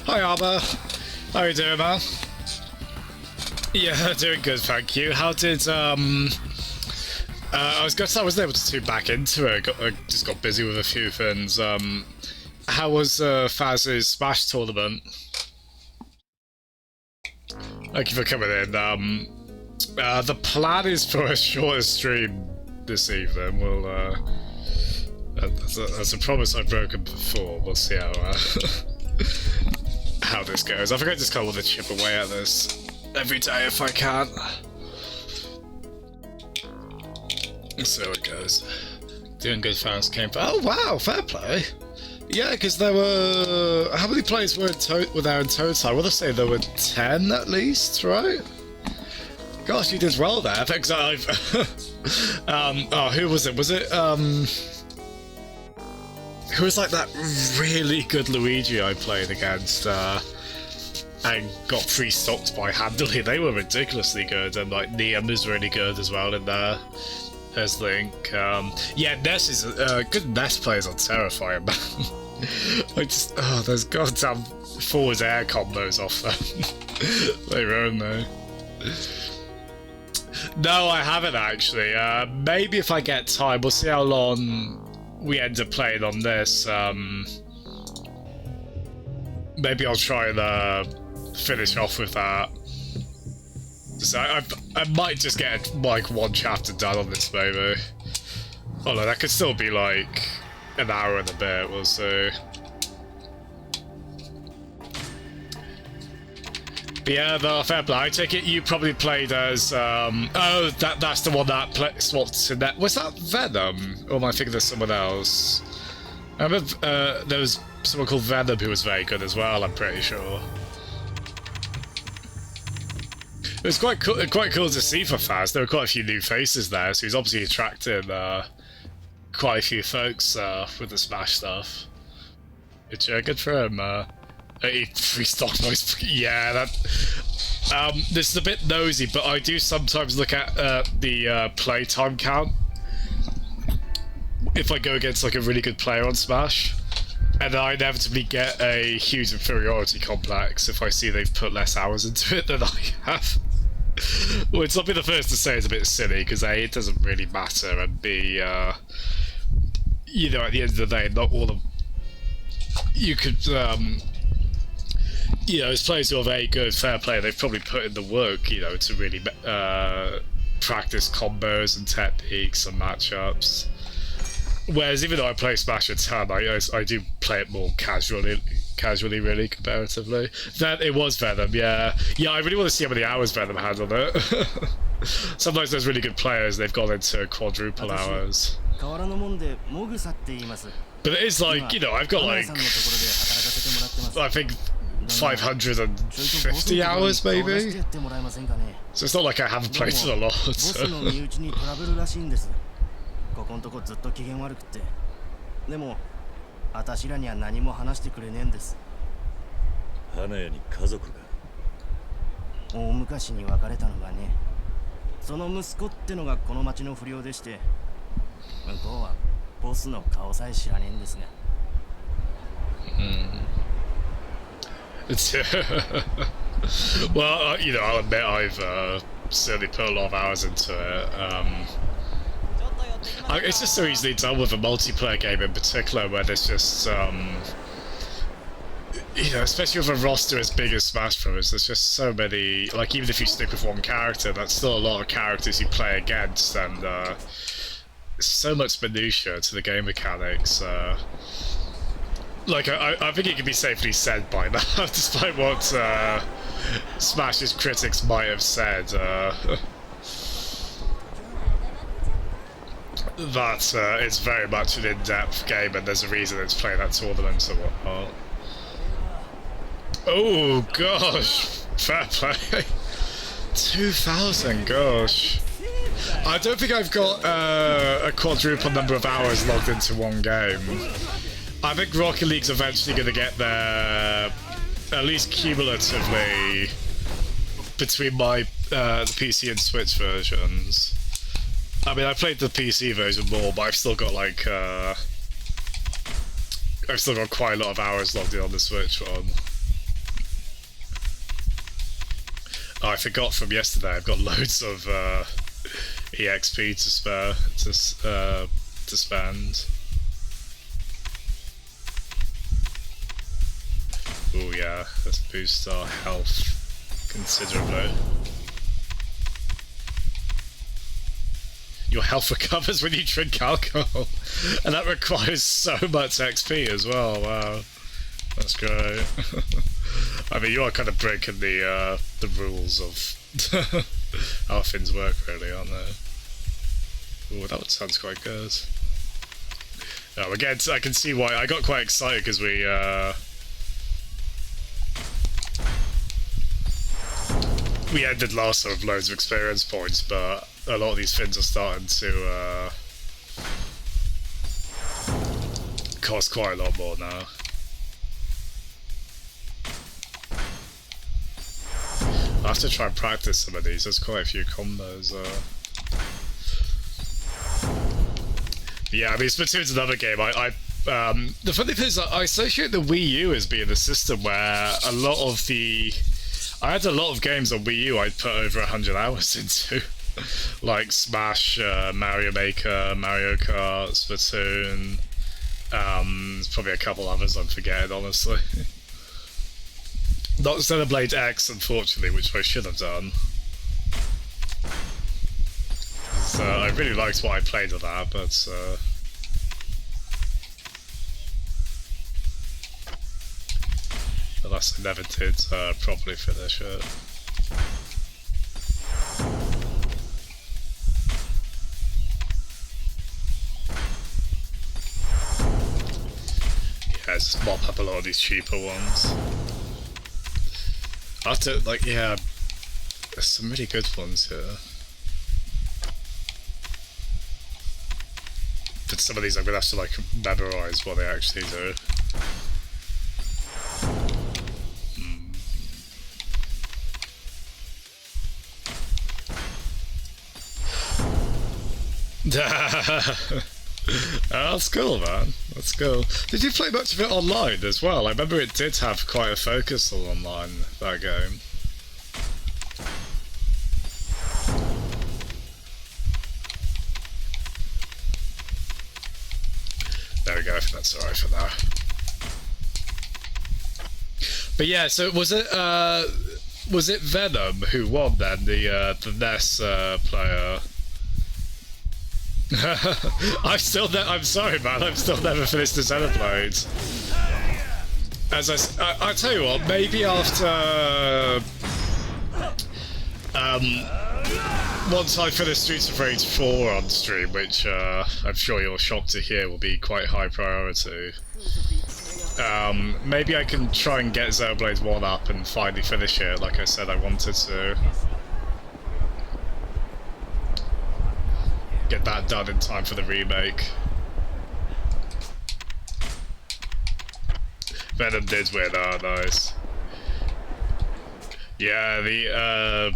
Hi, Arba. How are you doing, man? Yeah, doing good, thank you. How did, I wasn't able to tune back into it. I just got busy with a few things. How was Faz's Smash tournament? Thank you for coming in. The plan is for a shorter stream this evening. We'll, that's a promise I've broken before. We'll see how this goes. I think I just kind of want to chip away at this every day if I can. So it goes. Doing good, fans came. Oh wow, fair play. Yeah, because there were... How many players were there in total? I want to say there were 10 at least, right? Gosh, you did well there. Thanks, I've... oh, who was it? Was it, who was like that really good Luigi I played against, and got free stocked by handily? They were ridiculously good, and like Niam is really good as well in there. As Link. Yeah, Ness is good. Ness players are terrifying, man. I just those goddamn forward air combos off them. They ruin though. No, I haven't actually. Maybe if I get time, we'll see how long we end up playing on this. Maybe I'll try and finish off with that. So I might just get like one chapter done on this maybe. Oh no, that could still be like an hour and a bit, we'll see. But yeah, the fair play. I take it you probably played as oh, that's the one that swapped in that. Was that Venom? Or am I thinking there's someone else? I remember there was someone called Venom who was very good as well, I'm pretty sure. It was quite cool to see for Faz. There were quite a few new faces there, so he's obviously attracting quite a few folks with the Smash stuff. Which, good for him. He restocked most. Yeah, that. This is a bit nosy, but I do sometimes look at the playtime count if I go against like a really good player on Smash, and I inevitably get a huge inferiority complex if I see they've put less hours into it than I have. Which I'll be the first to say is a bit silly, because A, it doesn't really matter, and B, you know, at the end of the day, not all of... You could, you know, as players who are very good, fair play, they've probably put in the work, you know, to really practice combos and techniques and matchups. Whereas even though I play Smash a ton, I do play it more casually really, comparatively. Then it was Venom, yeah. Yeah, I really want to see how many hours Venom had on it. Sometimes there's really good players, they've gone into quadruple hours. But it is like, you know, I've got like, I think 550 hours maybe? So it's not like I haven't played it a lot. So. ここんとこずっと機嫌悪くって。でも、あたしらには何も話してくれねえんです。花屋に家族が。大昔に別れたのがね。その息子ってのがこの町の不良でして、向こうはボスの顔さえ知らねえんですが。Well, you know, I'll admit I've certainly put a lot of hours into it. It's just so easily done with a multiplayer game in particular, where there's just, you know, especially with a roster as big as Smash Bros, there's just so many, like, even if you stick with one character, that's still a lot of characters you play against, and so much minutiae to the game mechanics. Like, I think it can be safely said by now, despite what Smash's critics might have said, that it's very much an in-depth game, and there's a reason it's playing at tournaments and whatnot. Oh gosh, fair play. 2,000, gosh. I don't think I've got a quadruple number of hours logged into one game. I think Rocket League's eventually going to get there, at least cumulatively, between my the PC and Switch versions. I mean, I played the PC version more, but I've still got like I've still got quite a lot of hours logged in on the Switch one. Oh, I forgot from yesterday. I've got loads of EXP to spare to spend. Oh yeah, let's boost our health considerably. Your health recovers when you drink alcohol, and that requires so much XP as well. Wow, that's great. I mean, you are kind of breaking the rules of how things work, really, aren't they? Oh, that sounds quite good. Oh, again, I can see why I got quite excited because we ended last with loads of experience points, but a lot of these fins are starting to cost quite a lot more now. I have to try and practice some of these. There's quite a few combos. Yeah, I mean, Splatoon's another game. The funny thing is that I associate the Wii U as being the system where a lot of the... I had a lot of games on Wii U I'd put over 100 hours into. Like Smash, Mario Maker, Mario Kart, Splatoon. There's probably a couple others I'm forgetting, honestly. Not Xenoblade X, unfortunately, which I should have done. So I really liked what I played of that, but alas, I never did properly finish it. Yeah, just mop up a lot of these cheaper ones. I have to, like, yeah, there's some really good ones here. But some of these I'm gonna have to, like, memorize what they actually do. That's cool, man. That's cool. Did you play much of it online as well? I remember it did have quite a focus on online, that game. There we go, I think that's alright for now. But yeah, so was it Venom who won then, the NES player? I'm sorry, man. I've still never finished the Xenoblade. As I tell you what, maybe after once I finish Streets of Rage 4 on stream, which I'm sure you're shocked to hear will be quite high priority. Maybe I can try and get Xenoblade 1 up and finally finish it, like I said I wanted to. Get that done in time for the remake. Venom did win, oh nice. Yeah, the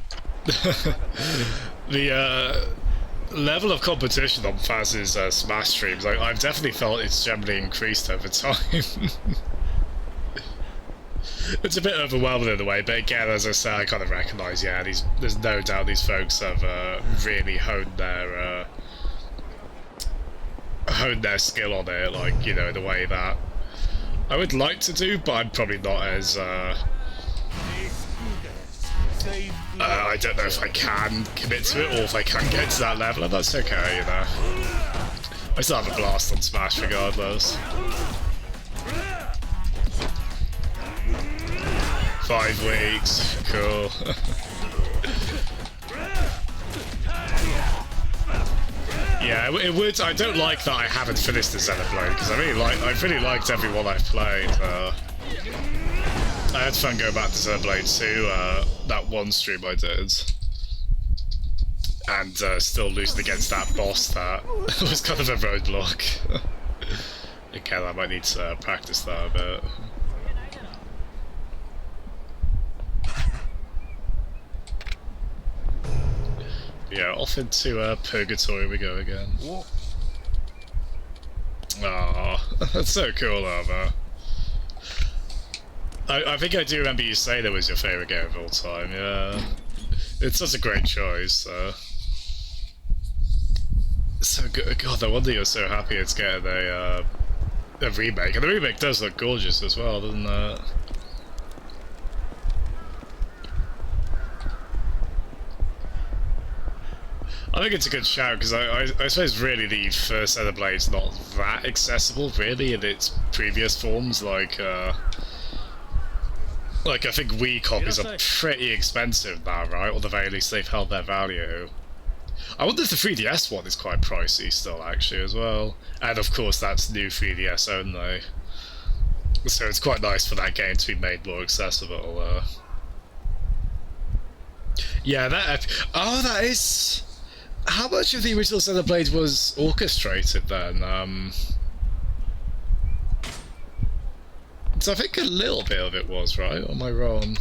level of competition on Faz's Smash streams, I've definitely felt it's generally increased over time. It's a bit overwhelming in a way, but again, as I say, I kind of recognise, yeah, there's no doubt these folks have really honed their skill on it, like, you know, in a way that I would like to do, but I'm probably not as, I don't know if I can commit to it, or if I can get to that level, and that's okay, you know. I still have a blast on Smash regardless. 5 weeks, cool. Yeah, it would. I don't like that I haven't finished the Xenoblade because I've really liked everyone I've played. I had fun going back to Xenoblade 2, that one stream I did, and still losing against that boss that was kind of a roadblock. Again, I might need to practice that a bit. Yeah, off into Purgatory we go again. Ah, that's so cool, Arma. I think I do remember you saying it was your favourite game of all time, yeah. It's such a great choice. So good. God, no wonder you're so happy it's getting a remake. And the remake does look gorgeous as well, doesn't it? I think it's a good shout, because I suppose really the first Xenoblade's not that accessible, really, in its previous forms. Like I think Wii copies are pretty expensive now, right? Or the very least they've held their value. I wonder if the 3DS one is quite pricey still, actually, as well. And of course that's new 3DS only. So it's quite nice for that game to be made more accessible. Yeah, that is... How much of the original Xenoblade was orchestrated then? So I think a little bit of it was, right? Or am I wrong?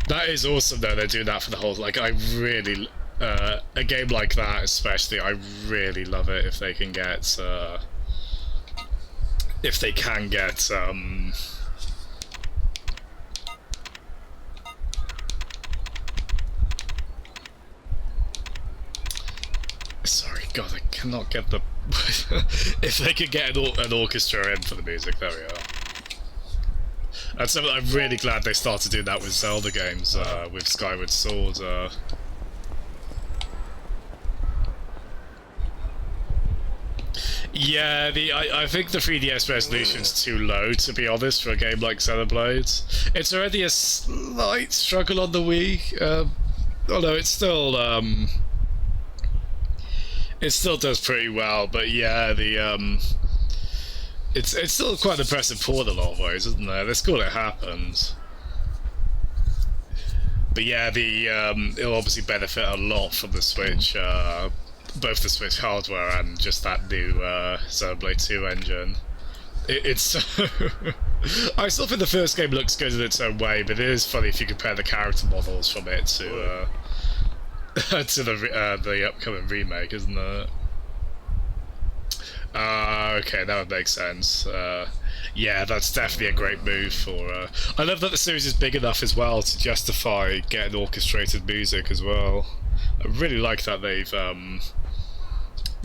That is awesome though, they're doing that for the whole... Like, I really... a game like that especially, I really love it if they can get... Sorry, God, I cannot get the... if they could get an orchestra in for the music, there we are. And so I'm really glad they started doing that with Zelda games, with Skyward Sword. Yeah, I think the 3DS resolution's too low, to be honest, for a game like Xenoblade. It's already a slight struggle on the Wii, although it's still... It still does pretty well, but yeah, it's still quite an impressive port in a lot of ways, isn't it? That's cool it happened. But yeah, it'll obviously benefit a lot from the Switch, both the Switch hardware and just that new Xenoblade 2 engine. It's so... I still think the first game looks good in its own way, but it is funny if you compare the character models from it to to the upcoming remake, isn't it? Okay, that would make sense. Yeah, that's definitely a great move for... I love that the series is big enough as well to justify getting orchestrated music as well. I really like that they've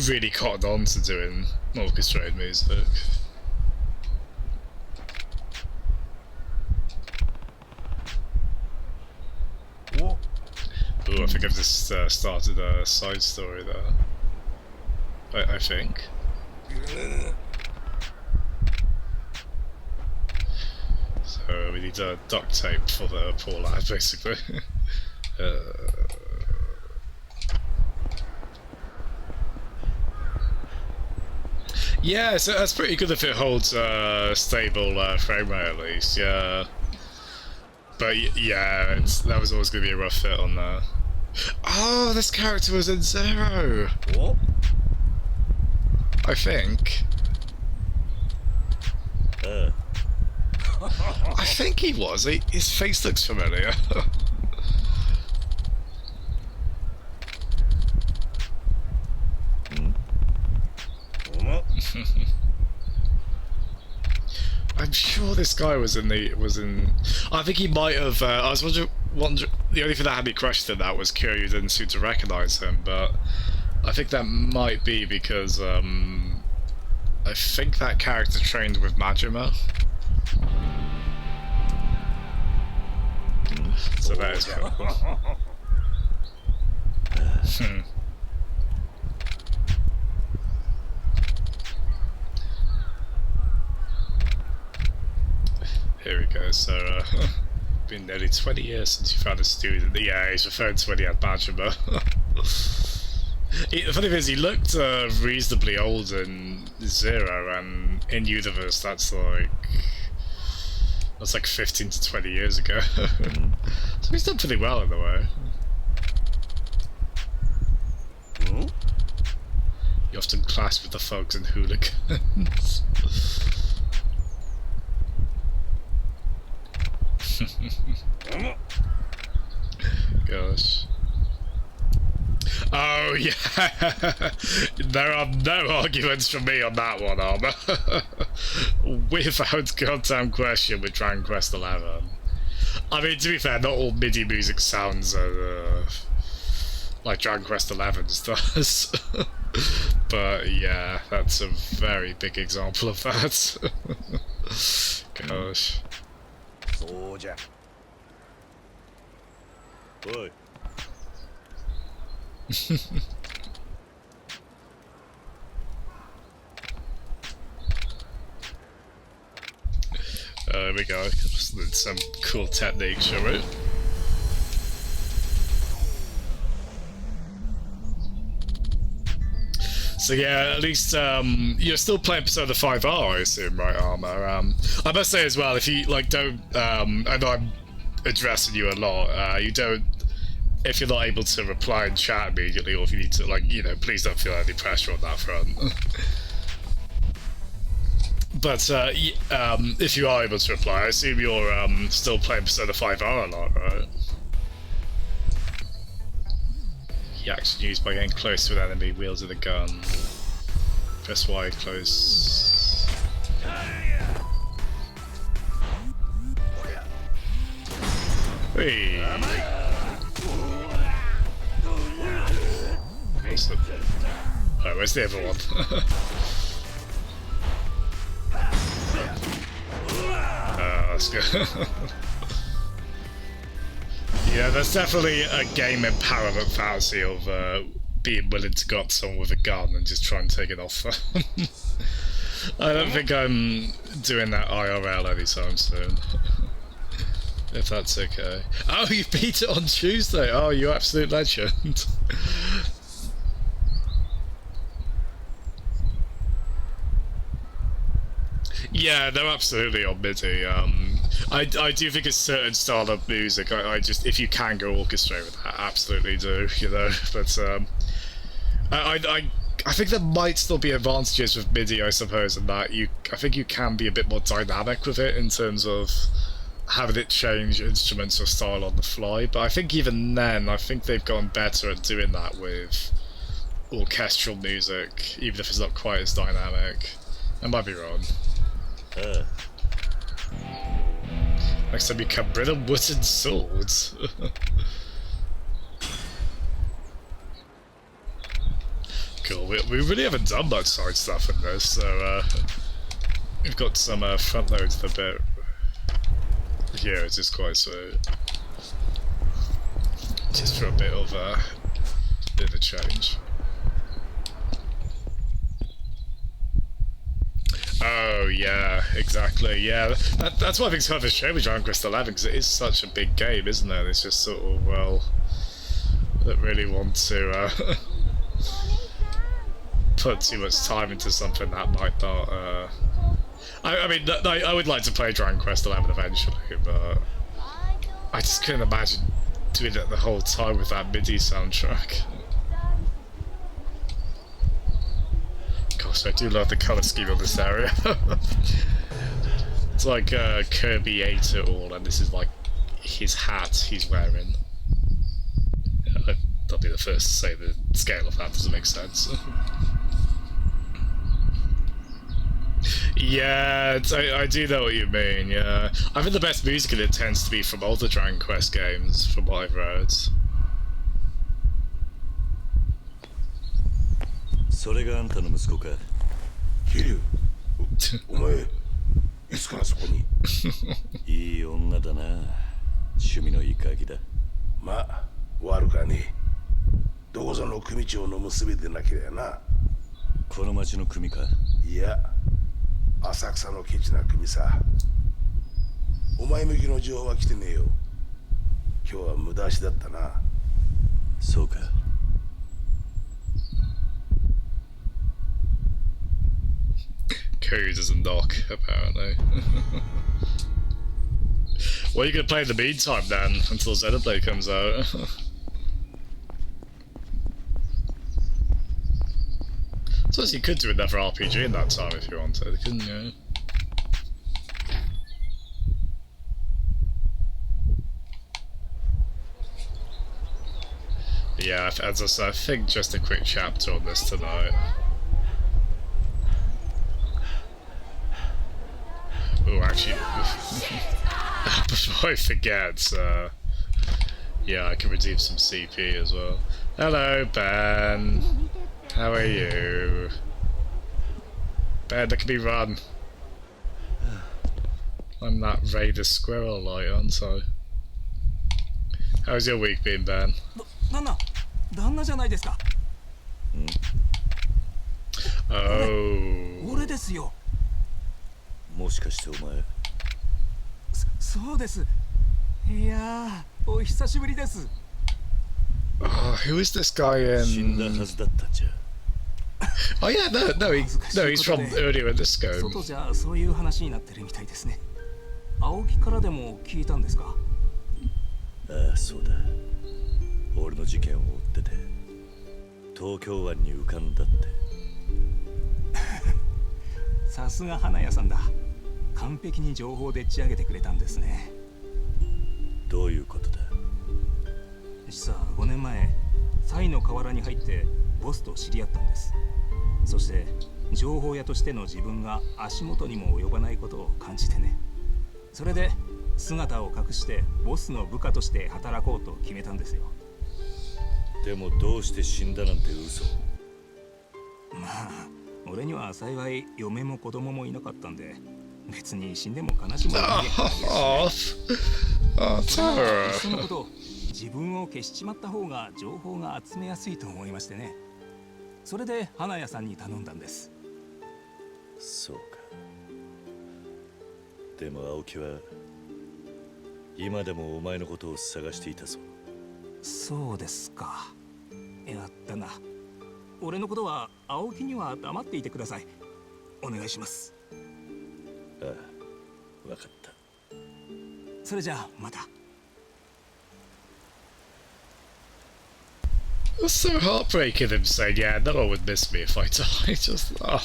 really cottoned on to doing orchestrated music. What? Ooh, I think I've just started a side story there. I think. So we need duct tape for the poor lad, basically. Yeah, so that's pretty good if it holds stable frame rate at least, yeah. But yeah, that was always going to be a rough fit on there. Oh, this character was in Zero! What? I think. I think he was. His face looks familiar. I'm sure this guy was in. I think he might have. I was wondering. The only thing that had me crushed in that was Kiryu didn't seem to recognise him, but I think that might be because I think that character trained with Majima. So that is kind of cool. Here we go, so been nearly 20 years since you found a student. Yeah, he's referring to when he had Majima. The funny thing is, he looked reasonably old in Zero, and in Universe that's like 15 to 20 years ago. So he's done pretty well in a way. You often clash with the thugs and hooligans. Gosh. Oh yeah, there are no arguments from me on that one, Armour. Without goddamn question with Dragon Quest XI. I mean, to be fair, not all MIDI music sounds like Dragon Quest XI's does. But yeah, that's a very big example of that. Gosh. There we go. Some cool techniques, shall we? So yeah, at least you're still playing Persona 5R, I assume, right, Armor? I must say as well, if you like don't, I know I'm addressing you a lot. You don't, if you're not able to reply in chat immediately, or if you need to, like, you know, please don't feel any pressure on that front. But if you are able to reply, I assume you're still playing Persona 5R a lot, right? The action used by getting close to an enemy, wielding a gun. Press Y, close. Hey. Awesome. Oh, where's the other one? That's good. Yeah, there's definitely a game empowerment fallacy of being willing to go up to someone with a gun and just try and take it off them. I don't think I'm doing that IRL anytime soon. If that's okay. Oh, you beat it on Tuesday! Oh, you absolute legend. Yeah, no, absolutely on MIDI. I do think a certain style of music, I just, if you can go orchestrate with that, absolutely do, you know. But I think there might still be advantages with MIDI, I suppose, in that I think you can be a bit more dynamic with it in terms of having it change instruments or style on the fly. But I think even then, I think they've gotten better at doing that with orchestral music, even if it's not quite as dynamic. I might be wrong. Next time you come rid of wooden swords. Cool, we really haven't done much side stuff in this, so we've got some front loads a bit. Yeah, it's just quite sweet. Just for a bit of a change. Oh yeah, exactly. Yeah, that's why I think it's kind of a shame with Dragon Quest XI, because it is such a big game, isn't it? It's just sort of, well, I don't really want to put too much time into something that might not. I mean, I would like to play Dragon Quest XI eventually, but I just couldn't imagine doing it the whole time with that MIDI soundtrack. Gosh, I do love the colour scheme of this area. It's like Kirby ate it all, and this is like his hat he's wearing. I'll be the first to say the scale of that doesn't make sense. Yeah, I do know what you mean, yeah. I think the best music in it tends to be from older Dragon Quest games, from what I've read. それがあんたの息子か。桐生、お前いつからそこに？いい女だな。趣味のいいガキだ。まあ悪かねえ。どこぞの組長の娘でなければな。この町の組か。いや、浅草のケチな組さ。お前向きの情報は来てねえよ。今日は無駄足だったな。そうか。Kiryu doesn't knock, apparently. What are you going to play in the meantime then, until Xenoblade comes out? I suppose you could do another RPG in that time if you wanted, couldn't you? Yeah, as I said, I think just a quick chapter on this tonight. Oh, actually. Before I forget, yeah, I can redeem some CP as well. Hello, Ben. How are you? Ben, that can be run. I'm that Raider Squirrel light, aren't I? How's your week been, Ben? 旦那じゃないですか。Oh. 俺ですよ。もしかしてお前そうです。いやー、お久しぶりです。Oh, who is this guy 死んだは in... ずだったんじゃ Oh yeah, no, he's from earlier in this game. 外じゃそういう話になってるみたいですね。青木からでも聞いたんですか。ああそうだ俺の事件を追ってて東京湾に浮かんだってさすが花屋さんだ。完璧に情報でっち上げてくれたんですね。どういうことだ実は5年前サイの河原に入ってボスと知り合ったんです。そして情報屋としての自分が足元にも及ばないことを感じてね。それで姿を隠してボスの部下として働こうと決めたんですよ。でもどうして死んだなんて嘘まあ俺には幸い嫁も子供もいなかったんで別に死んでも悲しむわけじゃないです。 Oh, terror. そのこと自分を消しちまった方が情報が集めやすいと思いましてね。それで花屋さんに頼んだんです。そうかでも青木は今でもお前のことを探していたぞそうですか。やったな。俺のことは青木には黙っていてください。お願いします。ああ分かったそれじゃあまた。 It was so heartbreaking him saying, yeah, no one would miss me if I died. Just, oh,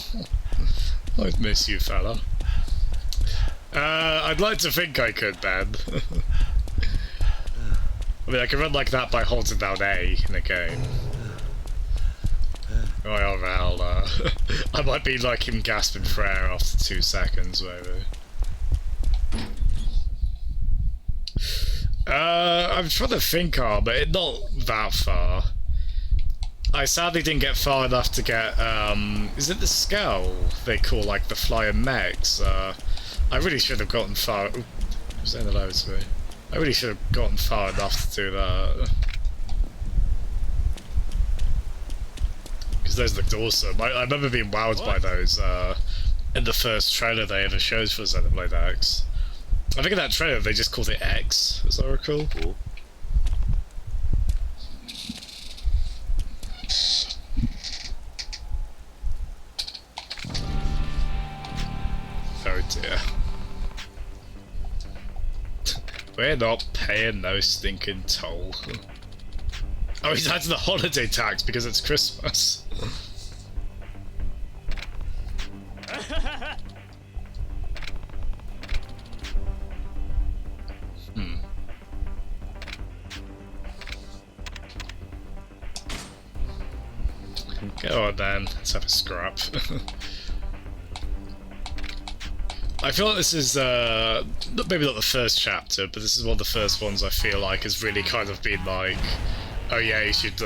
I'd miss you, fella. I'd like to think I could, Ben. I mean, I can run like that by holding down A in a game. Well, I might be like him gasping for air after 2 seconds, maybe. I'm trying to think, but not that far. I sadly didn't get far enough to get, is it the Skull they call, like, the flying mechs? I really should have gotten far... Ooh, saying hello to me. I really should have gotten far enough to do that. Because those looked awesome. I remember being wowed by those, in the first trailer they ever showed for Xenoblade X. I think in that trailer they just called it X, as I recall. Cool. Oh dear. We're not paying no stinking toll. Oh, he's had the holiday tax because it's Christmas. Go on then, let's have a scrap. I feel like this is, maybe not the first chapter, but this is one of the first ones I feel like has really kind of been like, oh yeah, you should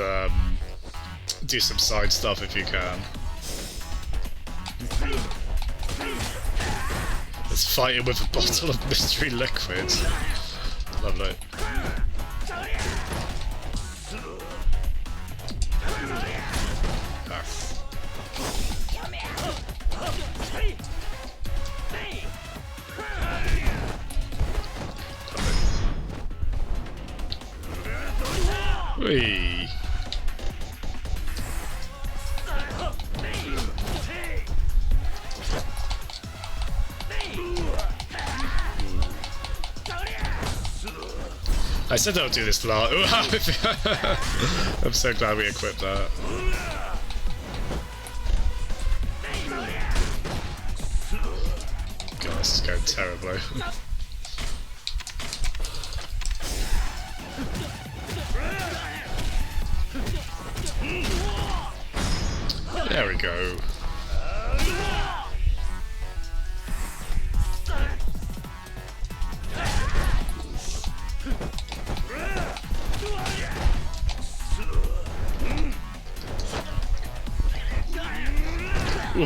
do some side stuff if you can. Let's fight it with a bottle of mystery liquid. Lovely. Whee. I said I'll do this lot. I'm so glad we equipped that. God, this is going terribly. There we go. Ooh.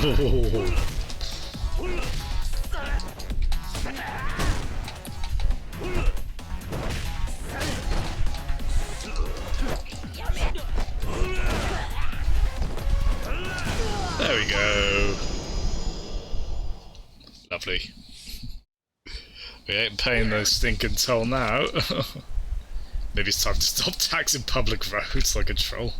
There we go. Lovely. We ain't paying the stinking toll now. Maybe it's time to stop taxing public roads like a troll.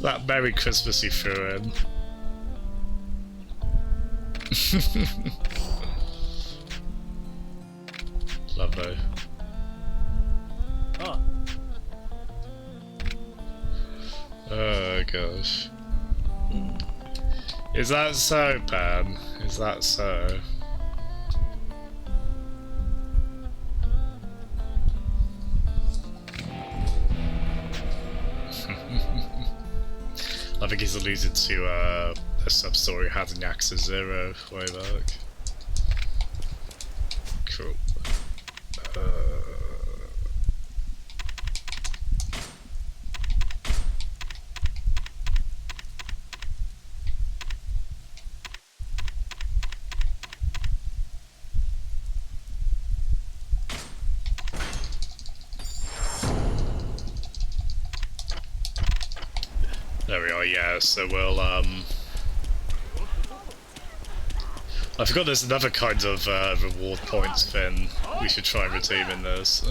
That Merry Christmas he threw in. Lovely. Oh gosh. Is that so, Pam? Is that so? I think he's alluded to a sub-story had in Yakuza 0 way back. Cool. There we are, yeah, so we'll, I forgot there's another kind of, reward points thing we should try and redeem in this.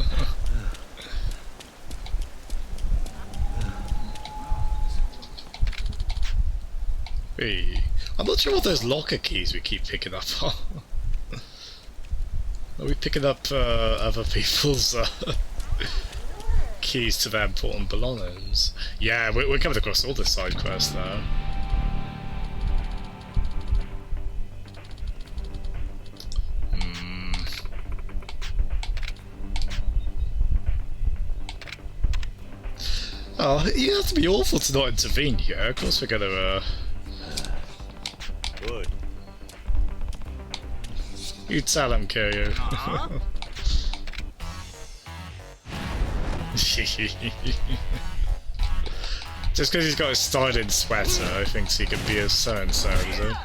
Hey, I'm not sure what those locker keys we keep picking up are. Are we picking up, other people's, keys to their important belongings? Yeah, we're coming across all the side quests now. Oh, you have to be awful to not intervene here. Of course we're gonna, You tell him, Kiryu. Just because he's got a styling sweater, I think he can be a so-and-so, is it?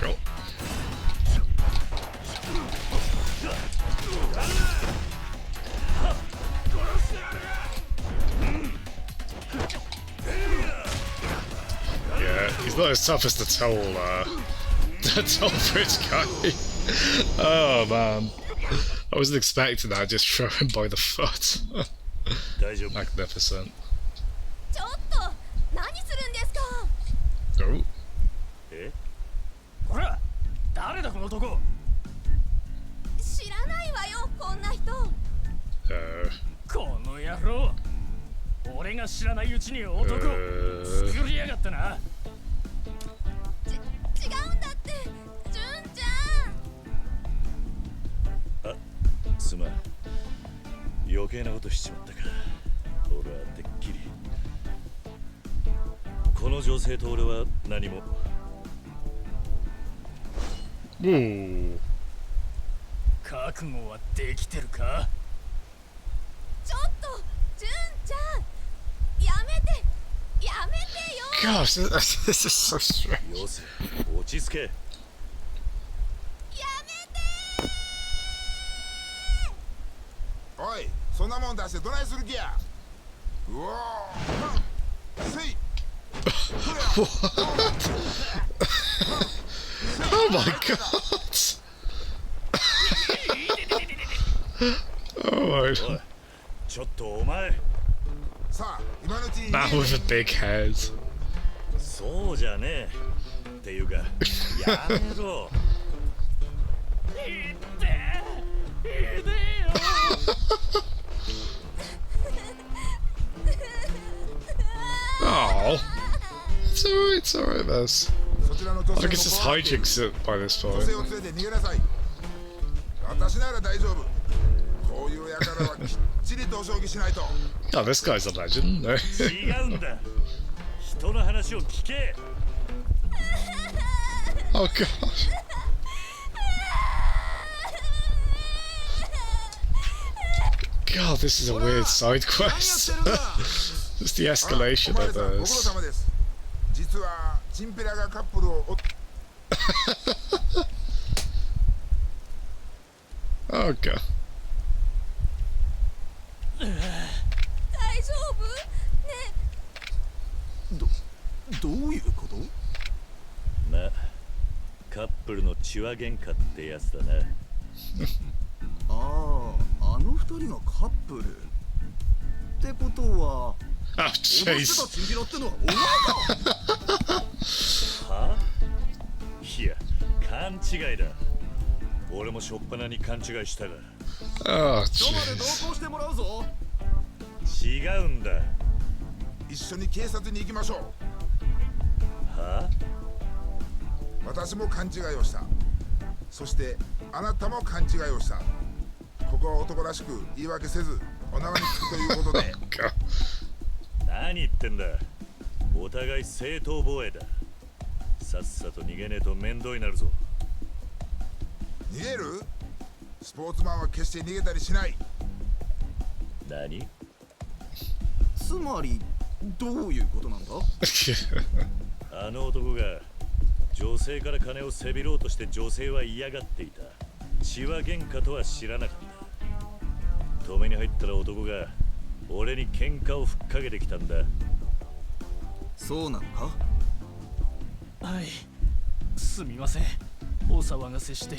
Cool. Yeah, he's not as tough as the toll bridge guy. Oh man, I wasn't expecting that. Just throw him by the foot. Magnificent. Oh. Ah, すまん。余計なことしちまったか。俺はてっきり。この女性と俺は何も。覚悟はできてるか？ちょっと、純ちゃん、やめてよ。 Gosh, this is so strange. よせ、落ち着け。やめてー。おい、そんなもん出してどないする気や。うおー。せい。Oh my god! Oh my god. ちょっとお前。さあ、今のうちに。 Man with a big head. そうじゃねえ。っていうか、やめろ。Oh, it's alright, Miss. I think it's just hijinks it by this point. 私なら大丈夫。こういう輩はきっちりとお将棋しないと。 Oh, this guy's a legend. No. 違うんだ。人の話を聞け。 Oh gosh. God, this is a weird side quest. Just the escalation of お前 those. さんご苦労様です。実はチンペラがカップルを Oh god. 大丈夫ねどういうこと？まあ、カップルの血は喧嘩ってやつだな。ああ、あの二人がカップルってことは、 Oh 脅してた jeez. チンピラってのはお前か。は？いや、勘違いだ。俺もしょっぱなに勘違いしたが。 Oh 署まで同 jeez. 行してもらうぞ。違うんだ。一緒に警察に行きましょう。は？私も勘違いをした。そしてあなたも勘違いをした。ここは男らしく言い訳せずお縄につくということで God. 何言ってんだ。お互い正当防衛だ。さっさと逃げねえと面倒になるぞ。逃げる？スポーツマンは決して逃げたりしない。何？つまりどういうことなんだ？あの男が女性から金をせびろうとして女性は嫌がっていた。血は喧嘩とは知らなかった。止めに入ったら男が俺に喧嘩をふっかけてきたんだ。そうなのか？はい、すみません。お騒がせして。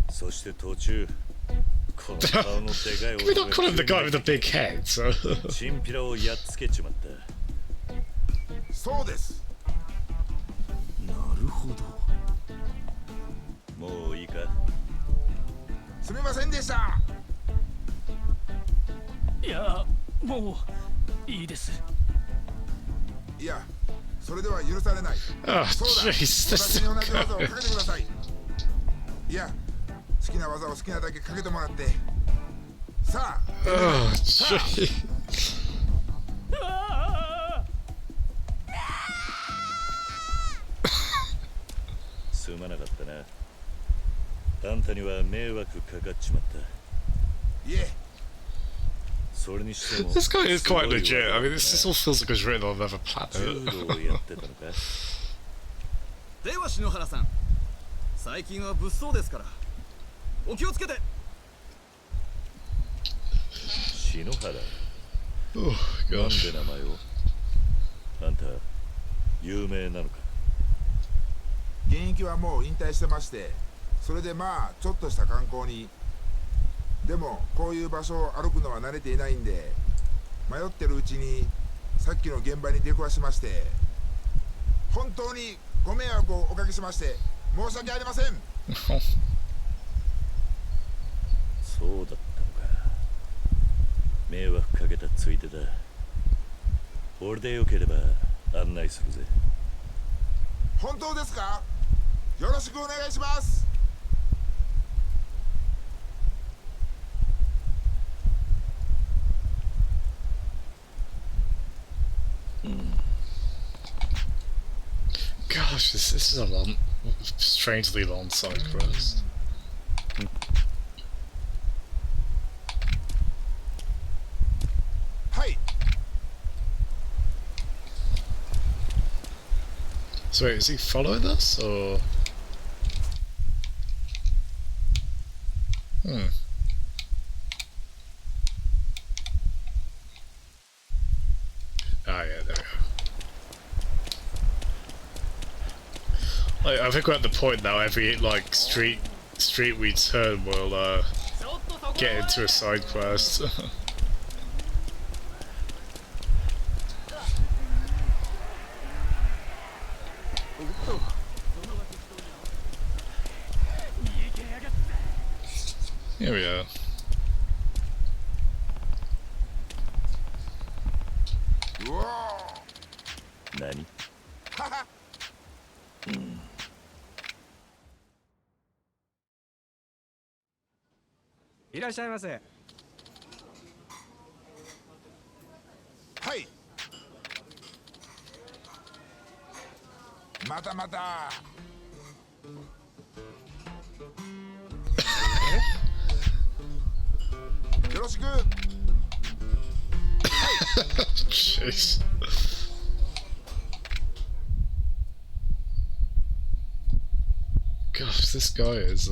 そして途中、この顔のでかい Can we 男 not call him the guy が with the big head? So. チンピラをやっつけちまった。そうです。なるほど。もういいか？すみませんでした。いや、もういいです。いや、それでは許されない。 Oh そうだ、 jeez. 私に同じ技をかけてください。いや、好きな技を好きなだけかけてもらって。さあ、 Oh jeez. すまなかったな。あんたには迷惑かかっちまった。いえ、それにしても This guy is quite すごい legit. I mean, 技 this だ all feels like it was written on another な。 planet. 柔道をやってたのか？では篠原さん、最近は物騒ですからお気をつけて。篠原。 Oh なん gosh. で名前を？あんた有名なのか？現役はもう引退してまして、それでまあちょっとした観光に。でもこういう場所を歩くのは慣れていないんで、迷ってるうちにさっきの現場に出くわしまして、本当にご迷惑をおかけしまして申し訳ありません。そうだったのか。迷惑かけたついでだ。俺でよければ案内するぜ。本当ですか？よろしくお願いします。Gosh, this is a long, strangely long side quest. So wait, is he following us or? Ah, yeah, there we go. I think we're at the point now. Every like street we turn will get into a side quest. Here we are. Nani? いらっしゃいませ。はい。またまた。Jeez. Gosh, this guy is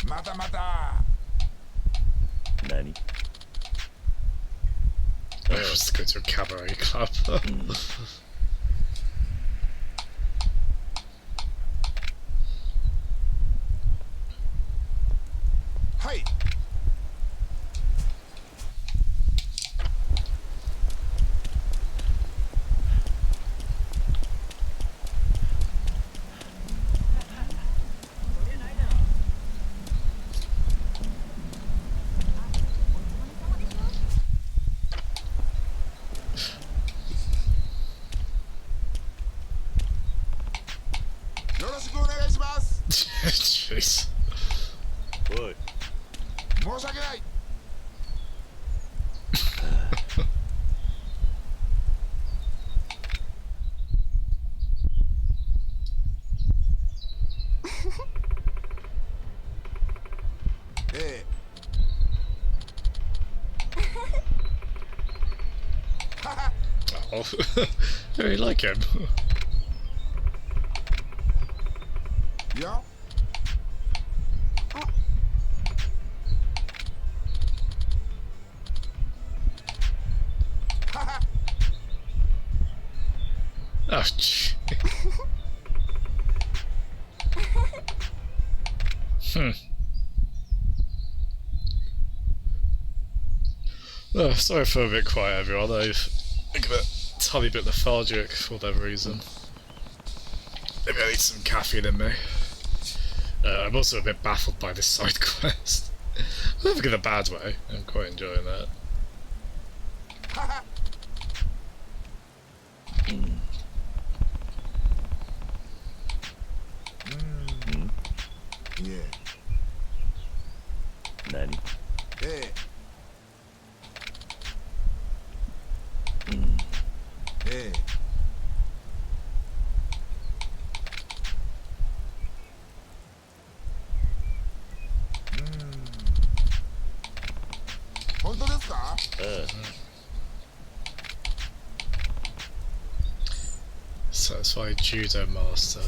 またまた。何 I was going to a cabaret club. はい。よろしくお願いします。 Jeez. おい、申し訳ない。ええ。Oh, very like him. いや。Oh, gee. Oh, sorry for a bit quiet, everyone. I've been a tiny bit lethargic for whatever reason. Maybe I need some caffeine in me. I'm also a bit baffled by this side quest. Never in a bad way. I'm quite enjoying that. Yeah. 何 ええ。ええ。本当ですか？ああ Satisfied judo master.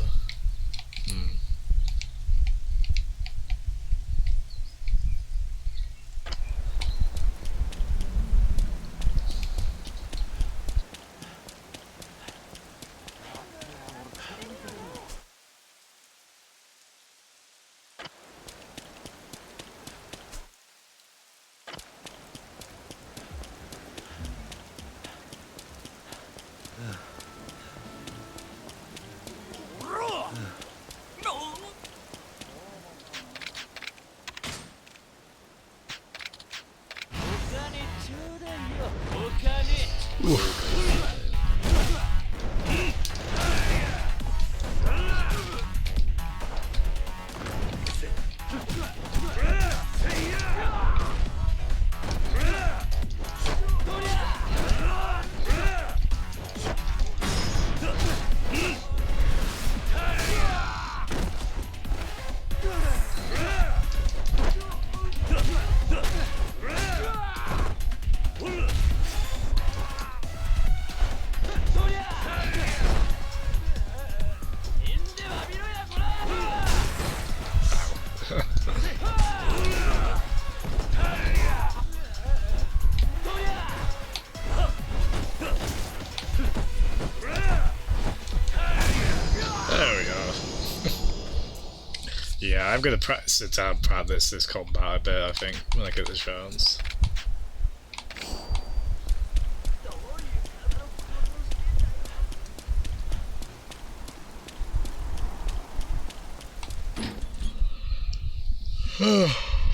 Yeah, I'm gonna sit down and practice this combat a bit, I think, when I get the chance.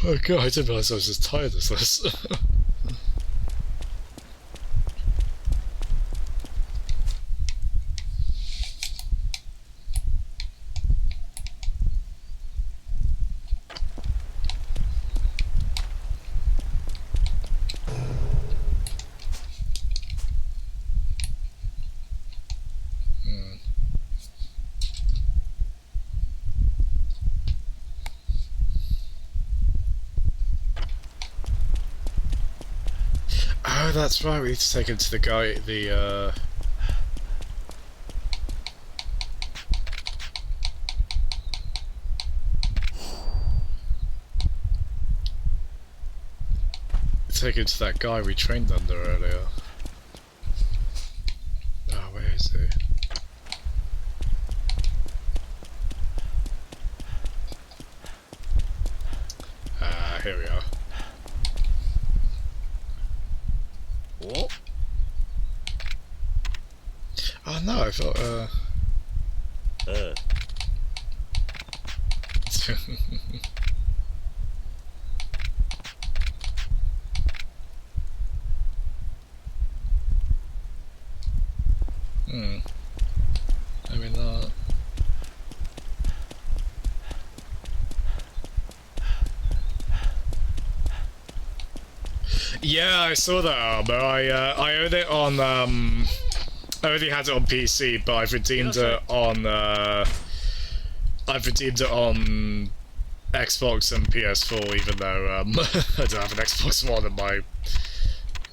Oh god, I didn't realise I was as tired as this. Oh, that's right. We need to take him to the guy. Take him to that guy we trained under earlier. Oh, where is he? Here we are. Oh. Oh no, I thought maybe not. Yeah, I saw that armor. I own it on I already had it on PC, but I've redeemed it on Xbox and PS4, even though I don't have an Xbox One and my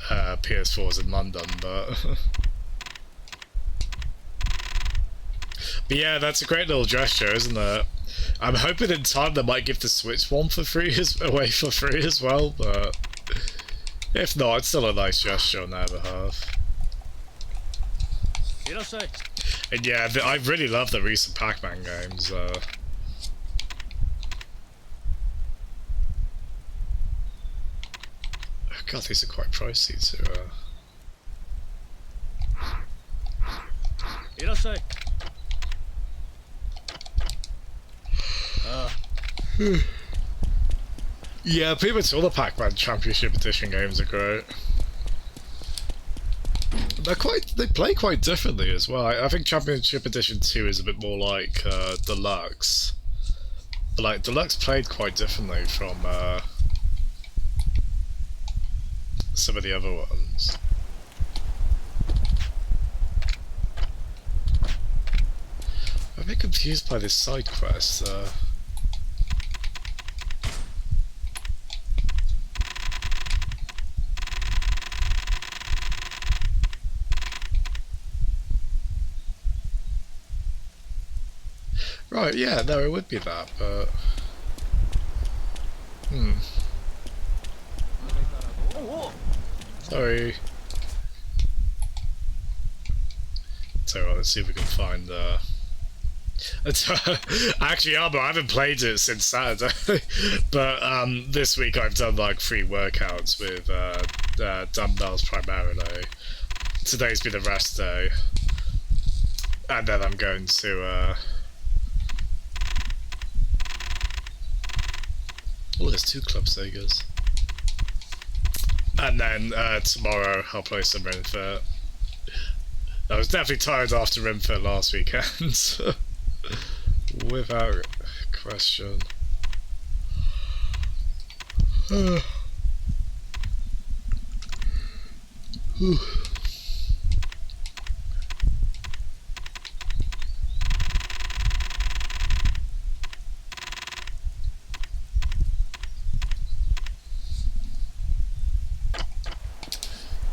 PS4 is in London, but but yeah, that's a great little gesture, isn't it? I'm hoping in time they might give the Switch one away for free as well, but if not, it's still a nice gesture on their behalf. And yeah, I really love the recent Pac-Man games. Oh God, these are quite pricey to Yeah, pretty much all the Pac-Man Championship Edition games are great. They play quite differently as well. I think Championship Edition 2 is a bit more like Deluxe. But like Deluxe played quite differently from some of the other ones. I'm a bit confused by this side quest. Right, yeah, no, it would be that, but... Sorry. So let's see if we can find actually, I haven't played it since Saturday, but this week I've done like 3 workouts with dumbbells primarily. Today's been a rest day, and then I'm going to oh, there's 2 Club Segas. And then tomorrow I'll play some Ring Fit. I was definitely tired after Ring Fit last weekend. Without question.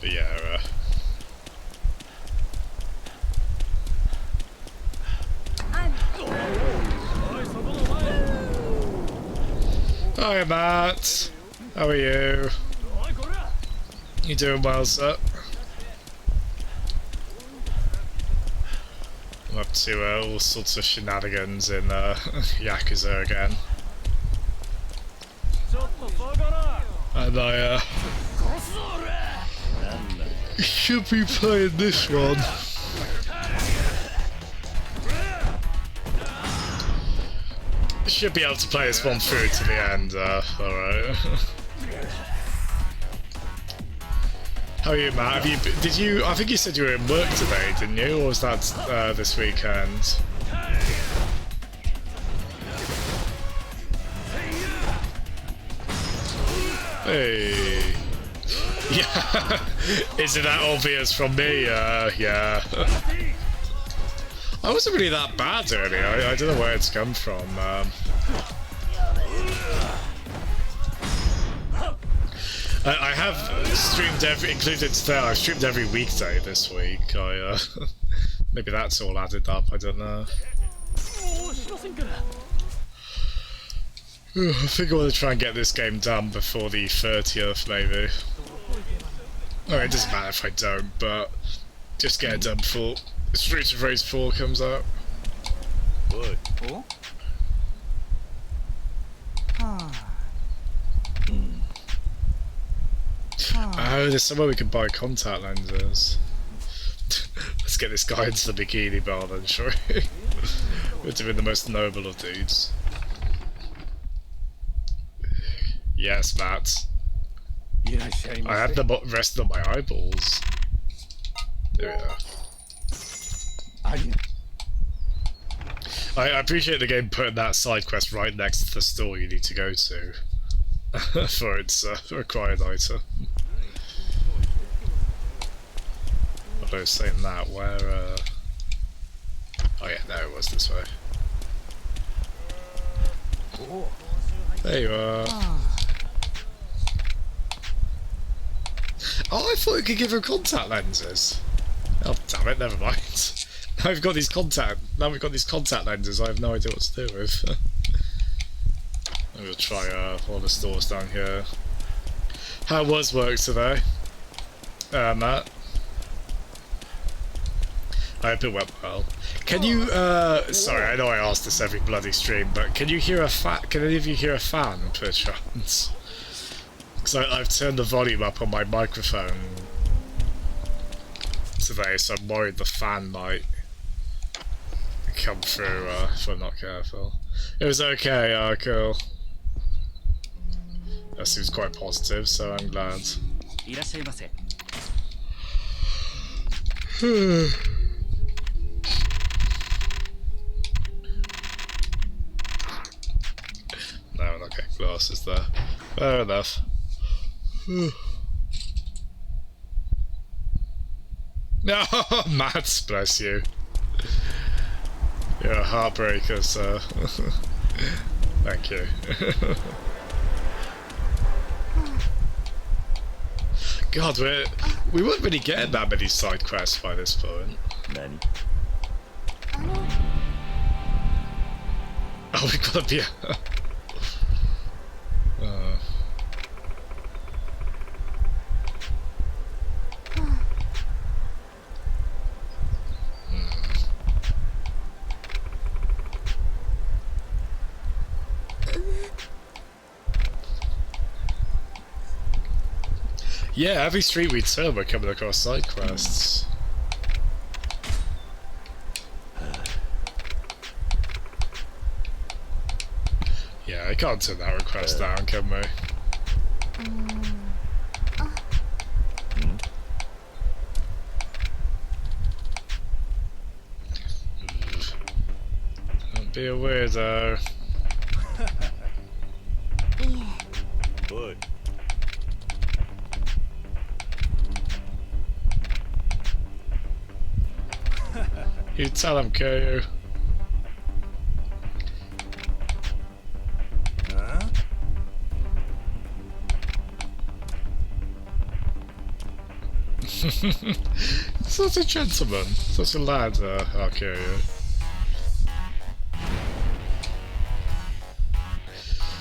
But yeah, hi Matt, how are you? You doing well, sir? I'm up to all sorts of shenanigans in Yakuza again. And I should be playing this one. Should be able to play this one through to the end, alright. How are you, Matt? I think you said you were in work today, didn't you? Or was that this weekend? Hey. Yeah. Isn't that obvious from me? Yeah. I wasn't really that bad earlier. I don't know where it's come from. I have streamed included today, I've streamed every weekday this week. Maybe that's all added up, I don't know. I think I want to try and get this game done before the 30th, maybe. Oh, it doesn't matter if I don't, but just get it done before Streets of Rage 4 comes out. Oh? Oh, there's somewhere we can buy contact lenses. Let's get this guy into the bikini bar then, shall we? We're doing the most noble of dudes. Yes, Matt. I had them resting on my eyeballs. There we are. I appreciate the game putting that side quest right next to the store you need to go to for its required item. Although saying that, where oh yeah, there it was, this way. There you are. Oh, I thought you could give her contact lenses. Oh damn it, never mind. Now we've got these contact lenses, I have no idea what to do with. We'll try all the stores down here. How was work today? Matt? I hope it went well. Can you, sorry, I know I ask this every bloody stream, but can you hear can any of you hear a fan, perchance? Because I've turned the volume up on my microphone today, so I'm worried the fan might come through if I'm not careful. It was okay, cool. That seems quite positive, so I'm glad. No, we're not getting glasses there. Fair enough. No, Matt, bless you. You're a heartbreaker, sir. Thank you. God, we weren't really getting that many side quests by this point. Nani? Oh, we've got to be yeah, every street we turn we're coming across side quests. Yeah, I can't turn that request down, can we? Don't be a weirdo. Boy. You tell him, Kyu. Such a gentleman, such a lad, Kyu.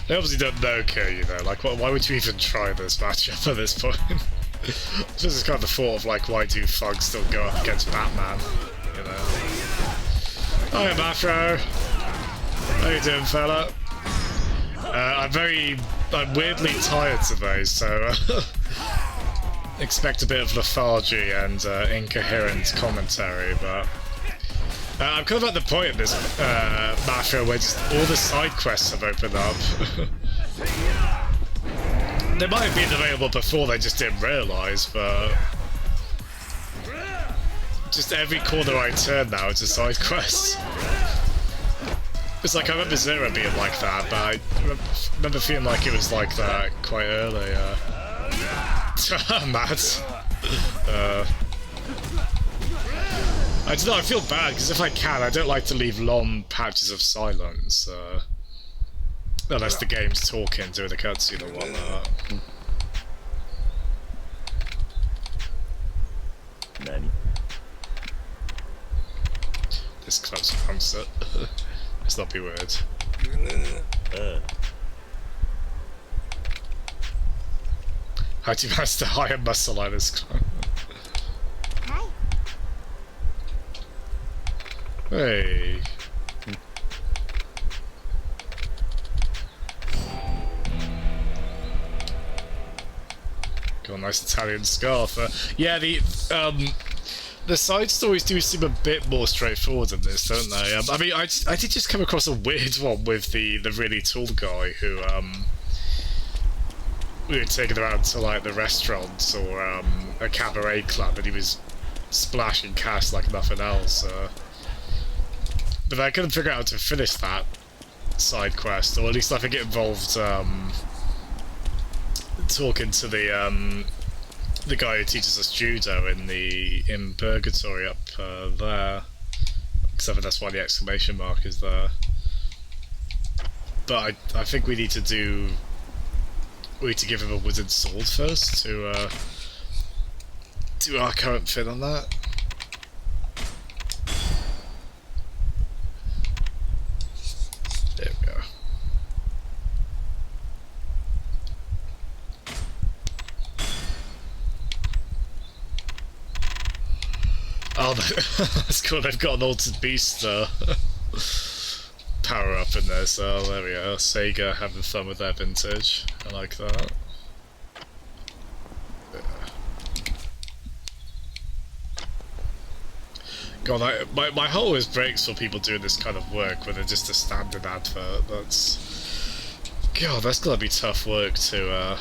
They obviously don't know Kyu though, like why would you even try this matchup at this point? This is kind of the thought of like, why do thugs still go up against Batman, you know? Hiya Mafro! How you doing, fella? I'm weirdly tired today, so expect a bit of lethargy and incoherent commentary, but I'm kind of at the point in this Mafia where just all the side quests have opened up. They might have been available before, they just didn't realise, but just every corner I turn now is a side quest. It's like, I remember Zero being like that, but I remember feeling like it was like that quite early. Matt. I don't know, I feel bad, because if I can, I don't like to leave long patches of silence. Unless the game's talking during the cutscene or whatnot. this close answer. Let's not be weird. How do you manage to hire muscle like this clone? Hey. Got a nice Italian scarf. Yeah, the side stories do seem a bit more straightforward than this, don't they? I mean, I did just come across a weird one with the really tall guy who we were taken around to like the restaurants or a cabaret club, and he was splashing cash like nothing else. But I couldn't figure out how to finish that side quest, or at least I think it involved talking to the guy who teaches us judo in Purgatory up there. Except for that's why the exclamation mark is there. But I think we need to give him a wooden sword first to do our current fit on that. There we go. Oh, that's cool. They've got an altered beast power up in there, so there we go. Sega having fun with their vintage. I like that. Yeah. God, my heart always breaks for people doing this kind of work where they're just a standard advert. God, that's gotta be tough work to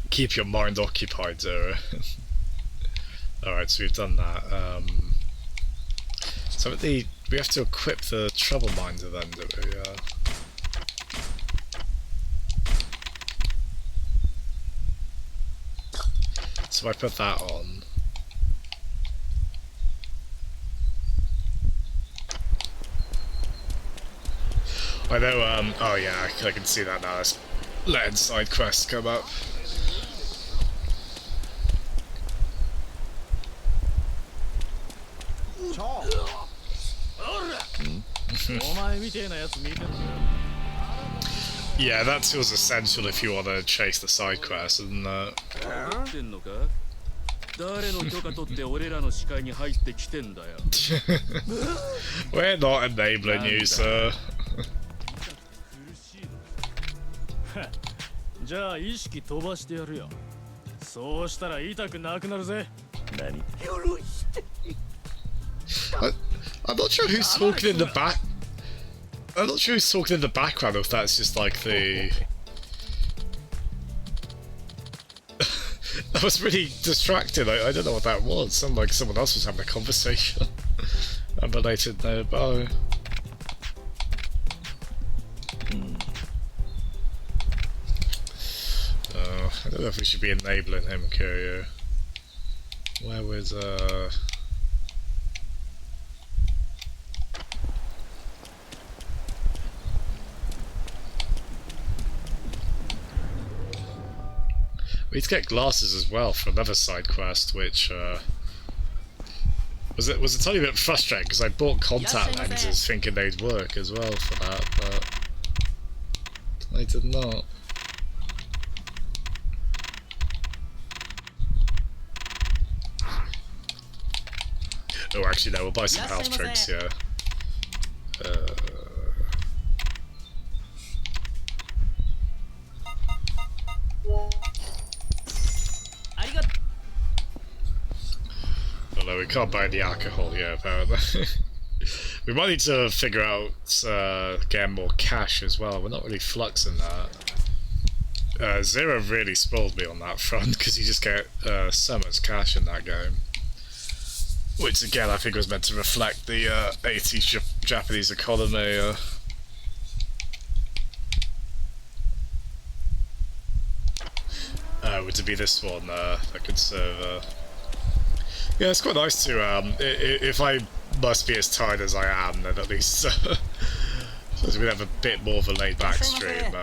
keep your mind occupied, Zero. Alright, so we've done that. So we have to equip the Trouble Minder then, do we? So I put that on. I know, oh yeah, I can see that now. That's letting side quests come up. お前みてえなやつ見てる。 Yeah, that feels essential if you want to chase the side quest, isn't it? ってんのか？誰の許可取って俺らの視界に入ってきてんだよ。We're not enabling you, sir. じゃあ意識飛ばしてやるよ。そうしたら痛くなくなるぜ。何？ I'm not sure who's talking in the back. I'm not sure who's talking in the background, or if that's just like the. That was really distracting. I don't know what that was. Sounded like someone else was having a conversation. Unrelated nearby. I don't know if we should be enabling him, Kiryu. Where was We need to get glasses as well for another side quest, which was a tiny bit frustrating because I bought contact lenses thinking they'd work as well for that, but they did not. Oh, actually, no, we'll buy some health drinks, yeah. Although we can't buy the alcohol here, apparently. We might need to figure out getting more cash as well. We're not really fluxing that. Zero really spoiled me on that front because you just get so much cash in that game. Which again, I think was meant to reflect the 80s Japanese economy. Would it be this one that could serve? Yeah, it's quite nice to. If I must be as tired as I am, then at least so we have a bit more of a laid-back stream.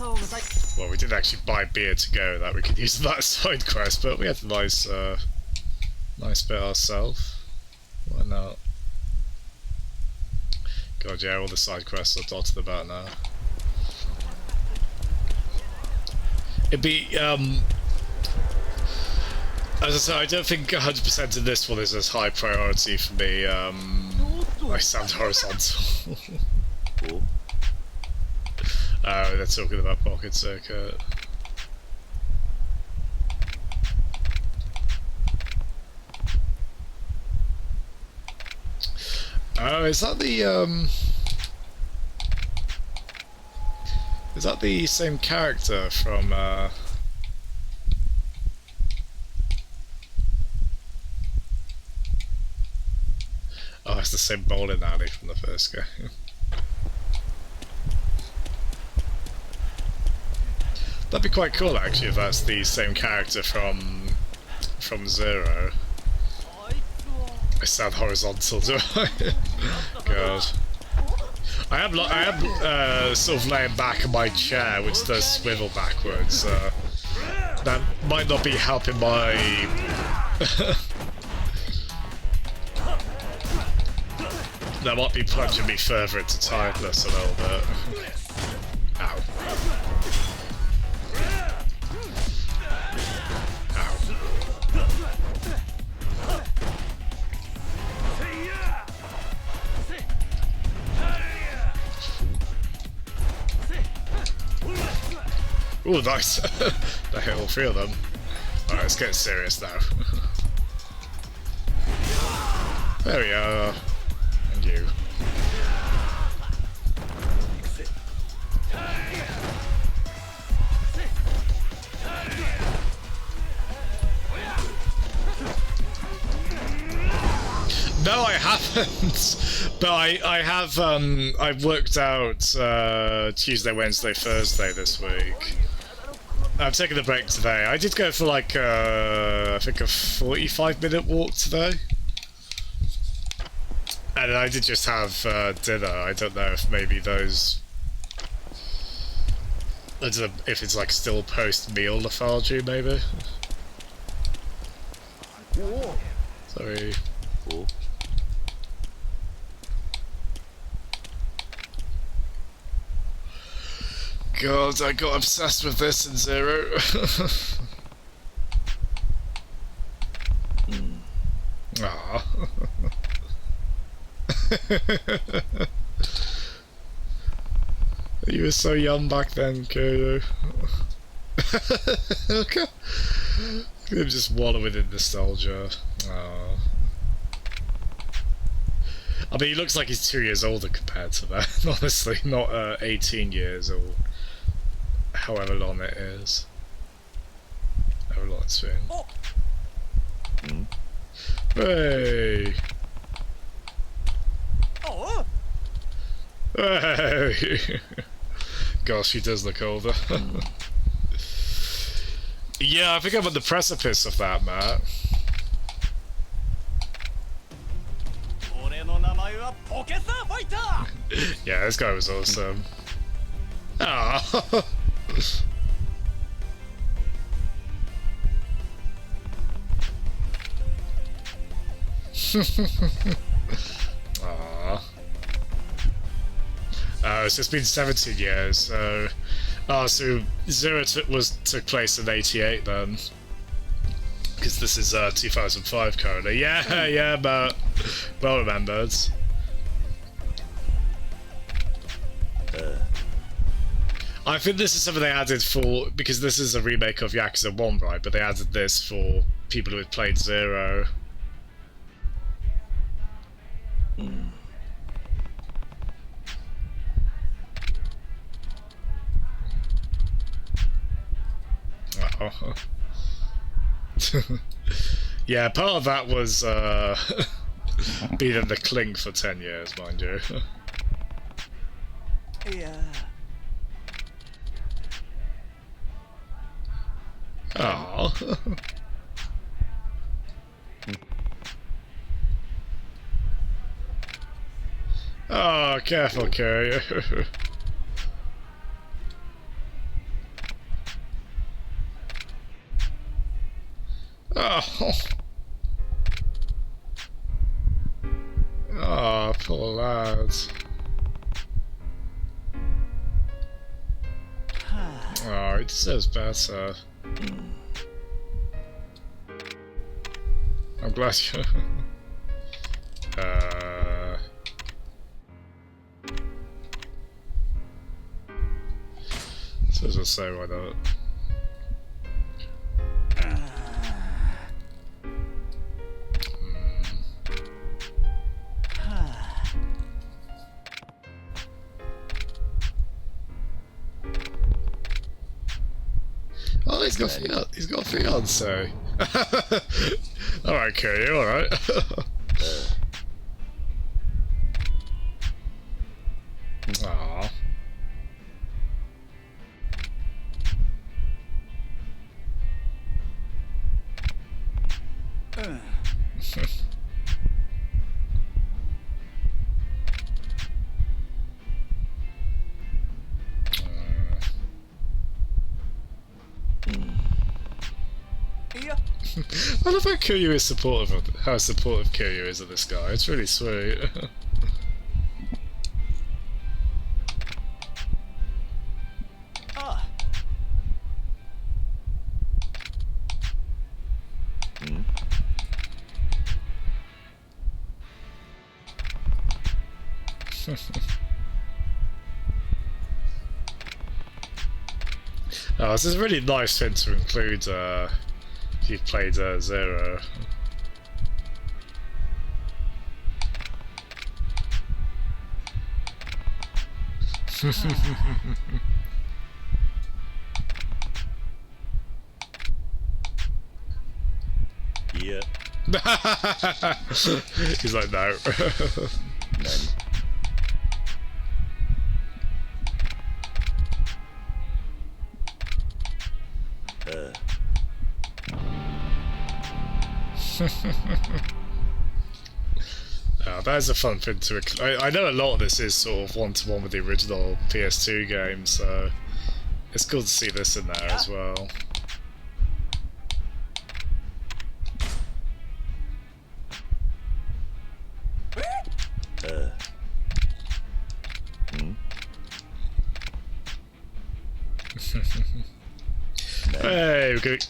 Well, we didn't actually buy beer to go that we could use that side quest, but we had a nice, nice bit ourselves. Why not? God, yeah, all the side quests are dotted about now. It'd be, as I said, I don't think 100% of this one is as high priority for me. I sound horizontal. Oh, they're talking about Pocket Circuit. Oh, is that the same character from Oh, it's the same bowling alley from the first game. That'd be quite cool actually if that's the same character from Zero. I sound horizontal, do I? God. I am sort of laying back in my chair, which does swivel backwards. That might not be helping my... That might be plunging me further into tiredness a little bit. Ow. Ooh, nice! That hit all three of them. Alright, let's get serious now. There we are. And you. No, I haven't. But I have. I've worked out Tuesday, Wednesday, Thursday this week. I'm taking a break today. I did go for like I think a 45-minute walk today, and I did just have dinner. I don't know if maybe those. I don't know if it's like still post-meal lethargy, maybe. Sorry. Cool. God, I got obsessed with this in Zero. Aww. You were so young back then, Kyo. Okay. I'm just wallowing in nostalgia. Aww. I mean, he looks like he's 2 years older compared to that, honestly, not 18 years or however long it is. However long it's been. Hey! Hey! Gosh, he does look older. Yeah, I think I'm at the precipice of that, Matt. Yeah, this guy was awesome. Ah. Aww. Oh, so it's been 17 years, so... Oh, so Zero took place in 88 then. Because this is 2005 currently. Yeah, yeah, but... Well remembered. I think this is something they added for... Because this is a remake of Yakuza 1, right? But they added this for people who had played Zero. Oh. Yeah, part of that was being in the clink for 10 years, mind you. Yeah. Oh. Oh, careful, Curry. Oh. Oh, poor lad. Oh, he deserves better. I'm glad you... So as I say, why not? Oh, he's got a fiance. Alright, Kiryu, alright. Aww. I love how Kiryu is supportive of how supportive Kiryu is of this guy. It's really sweet. Oh, this is a really nice thing to include if you've played Zero. Yeah. He's like, no. That is a fun thing to... I know a lot of this is sort of one-to-one with the original PS2 game, so it's cool to see this in there as well. Hey, we're good.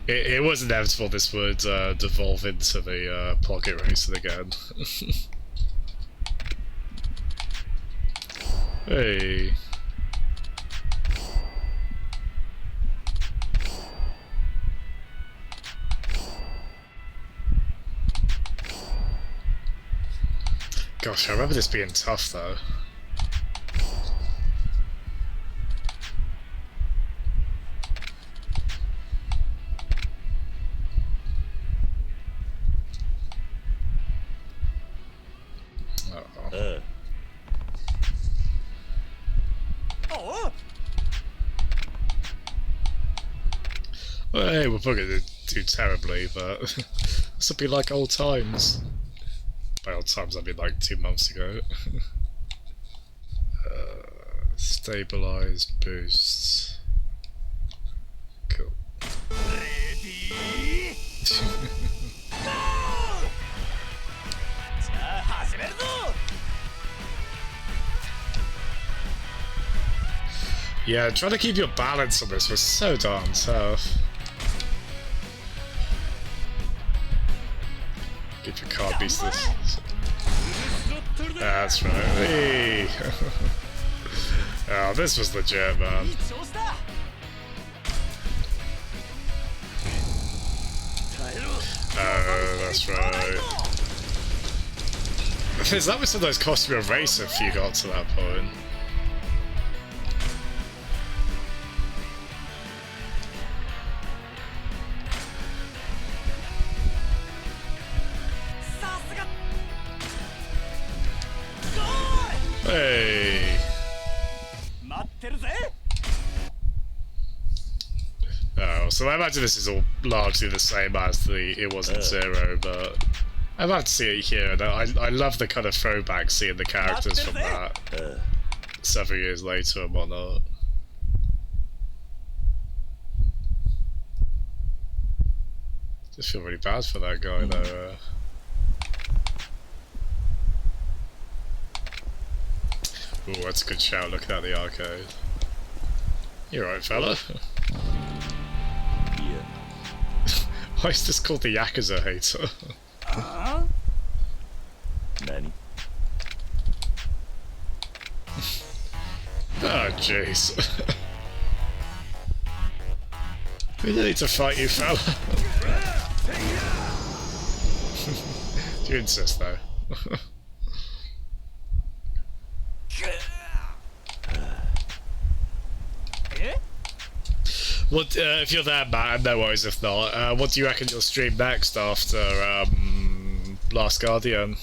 It was inevitable this would devolve into the pocket racing again. Hey. Gosh, I remember this being tough though. Hey, we're probably going to do terribly, but this will be like old times. By old times, I mean like 2 months ago. Stabilize, boost. Cool. Ready? Yeah, trying to keep your balance on this was so darn tough. Get your car beast this. That's right. Hey. Oh, this was legit, man. Oh, that's right. That would sometimes cost you a race if you got to that point. Hey! Oh, so I imagine this is all largely the same as the It Wasn't Zero, but I'd like to see it here, and I love the kind of throwback seeing the characters from that several years later and whatnot. feel really bad for that guy though. Ooh, that's a good shout looking at the arcade. You alright, fella? Yeah. Why is this called the Yakuza hater? Nani? Oh, jeez. We need to fight you, fella. Do you insist, though? What, if you're there, Matt, no worries if not. What do you reckon you'll stream next after, Last Guardian?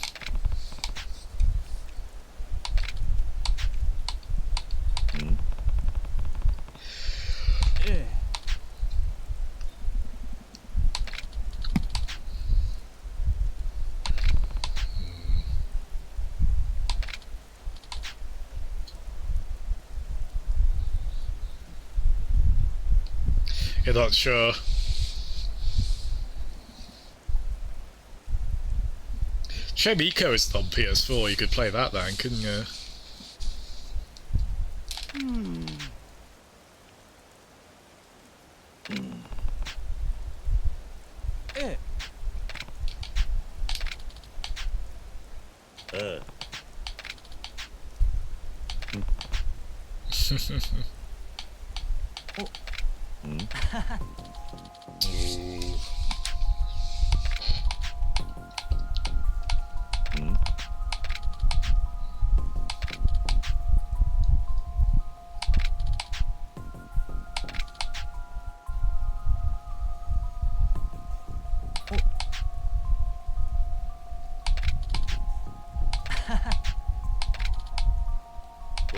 You're not sure. Shame Eco is on PS4, you could play that then, couldn't you?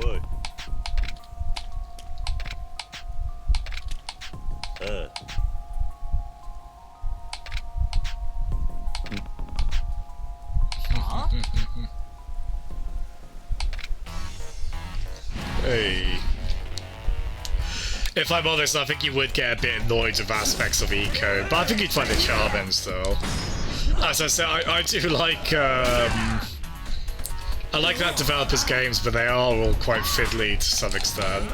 Oi. Hey. If I'm honest, I think you would get a bit annoyed with aspects of Eco, but I think you'd find it charming still. As I said, I do like, I like that developers' games, but they are all quite fiddly to some extent.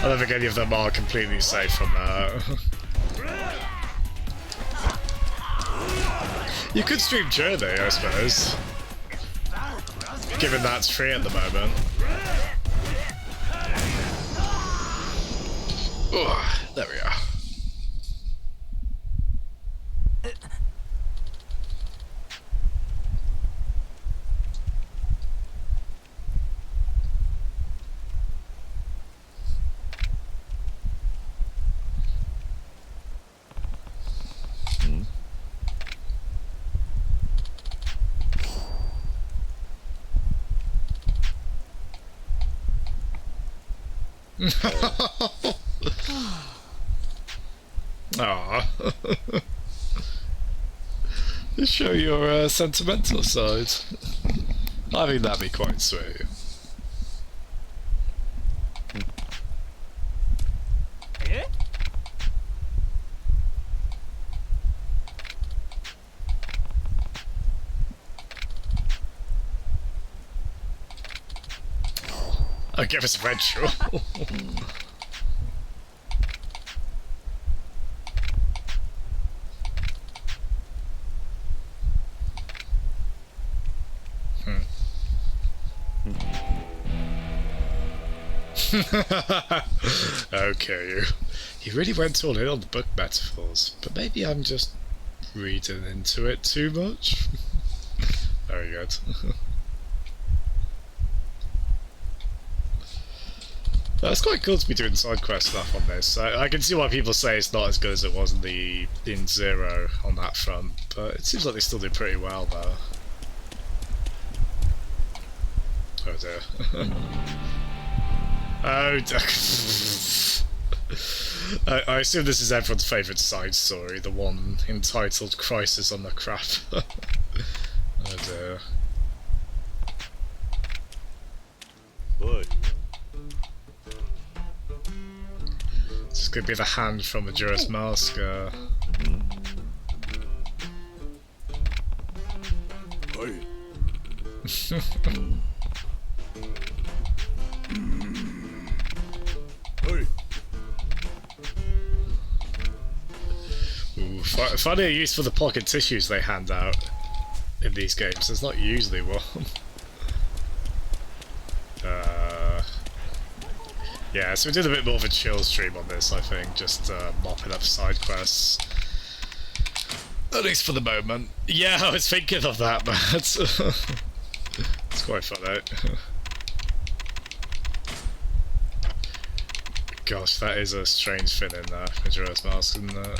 I don't think any of them are completely safe from that. You could stream Journey, I suppose. Given that's free at the moment. Oh, there we are. Aww. Just show your sentimental side. I think that'd be quite sweet. I'll give us a red shawl. Okay, you really went all in on the book metaphors, but maybe I'm just reading into it too much. Very good. It's quite cool to be doing side quest stuff on this. I can see why people say it's not as good as it was in Zero on that front, but it seems like they still do pretty well though. Oh dear. Oh, I assume this is everyone's favourite side story, the one entitled Crisis on the Crap. Oh dear. Oi. Just could be the hand from Majora's Mask. Ooh, funny use for the pocket tissues they hand out in these games. There's not usually one. Yeah, so we did a bit more of a chill stream on this, I think, just mopping up side quests. At least for the moment. Yeah, I was thinking of that, but it's quite funny. Gosh, that is a strange thing in Majora's Mask, isn't it?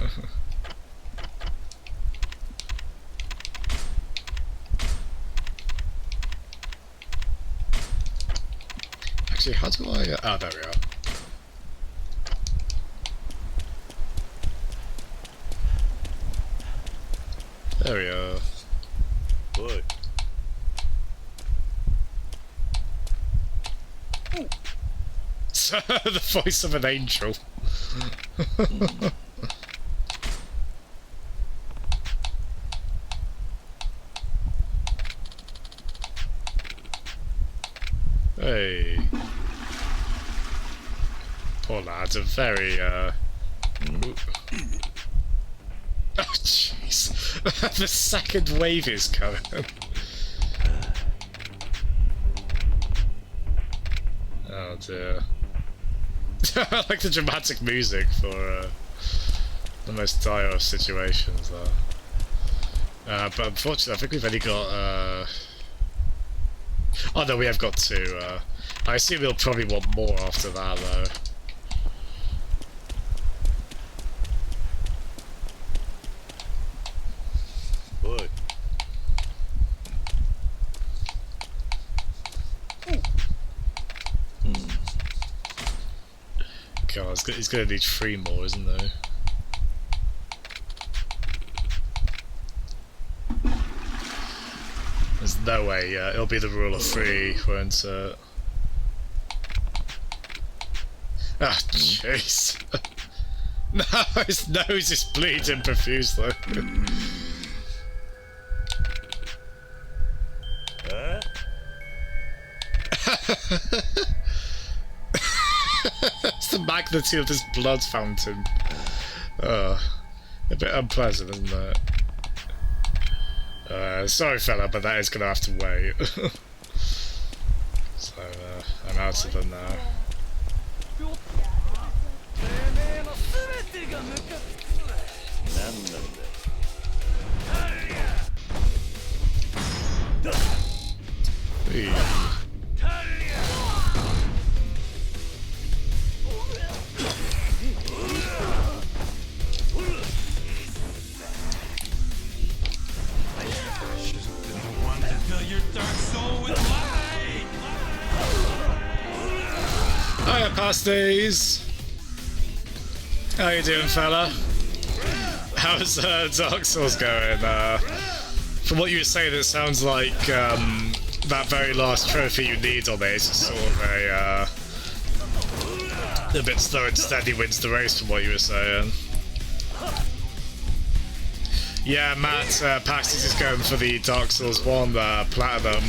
Actually, how do I... oh, there we are. There we are. Boy. The voice of an angel. Hey. Poor lad's a very, Oh, jeez. The second wave is coming. Oh dear. I like the dramatic music for the most dire of situations, though. But unfortunately, I think we've only got... oh no, we have got two. I assume we'll probably want more after that, though. Boy. God, he's gonna need 3 more, isn't there? There's no way, it'll be the rule of 3, won't it? Ah, jeez. No, his nose is bleeding profusely. It's the magnitude of this blood fountain. A bit unpleasant, isn't it? Sorry fella, but that is gonna have to wait. So, I'm out of them now. Hey. Hiya, pasties! How you doing, fella? How's Dark Souls going? From what you were saying, it sounds like that very last trophy you need on it is sort of a bit slow and steady wins the race, from what you were saying. Yeah, Matt, Pasties is going for the Dark Souls 1 Platinum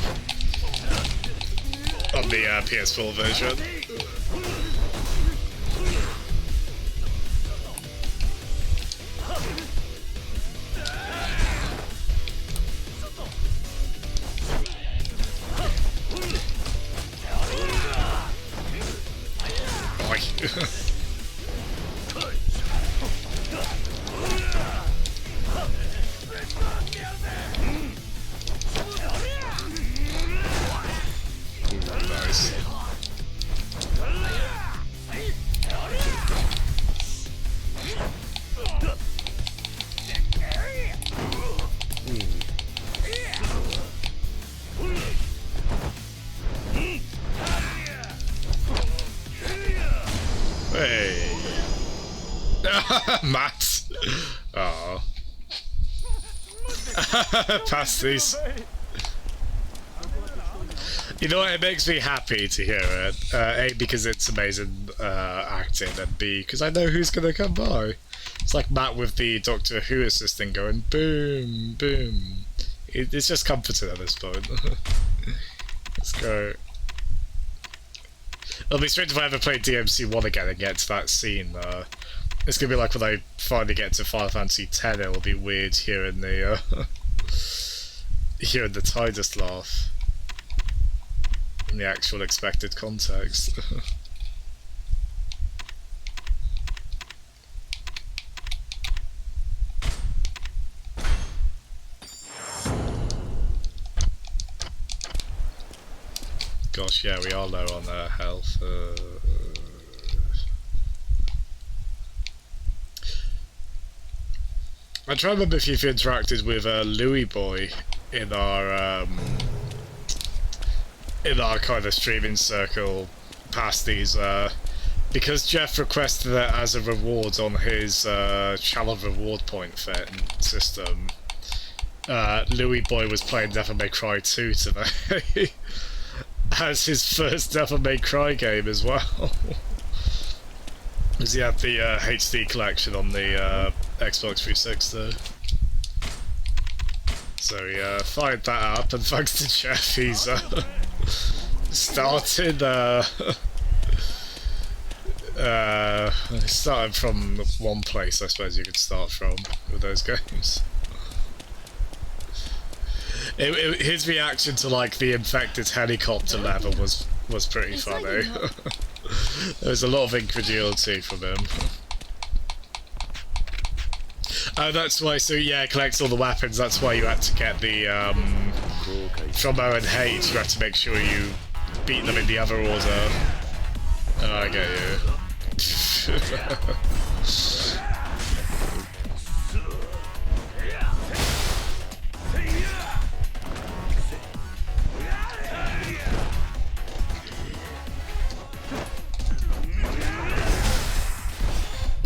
on the PS4 version. Nice. Hey. Matt. Oh. Pasties. You know what? It makes me happy to hear it. A, because it's amazing acting, and B, because I know who's going to come by. It's like Matt with the Doctor Who assistant going boom, boom. It's just comforting at this point. Let's go. It'll be strange if I ever play DMC1 again and get to that scene. It's going to be like when I finally get to Final Fantasy X, it'll be weird hearing the hearing the Tidus laugh in the actual expected context. Gosh, yeah, we are low on health. I try to remember if you've interacted with Louis Boy in our kind of streaming circle past these, because Jeff requested it as a reward on his channel reward point system. Louis Boy was playing Devil May Cry 2 today. As his first Devil May Cry game as well. Because he had the HD collection on the Xbox 360. So he fired that up, and thanks to Jeff, he's started started from one place, I suppose you could start from with those games. His reaction to like the infected helicopter level was pretty funny. There was a lot of incredulity from him. Oh, that's why. So yeah, collects all the weapons. That's why you had to get the from O and H. You had to make sure you beat them in the other order. Oh, I get you.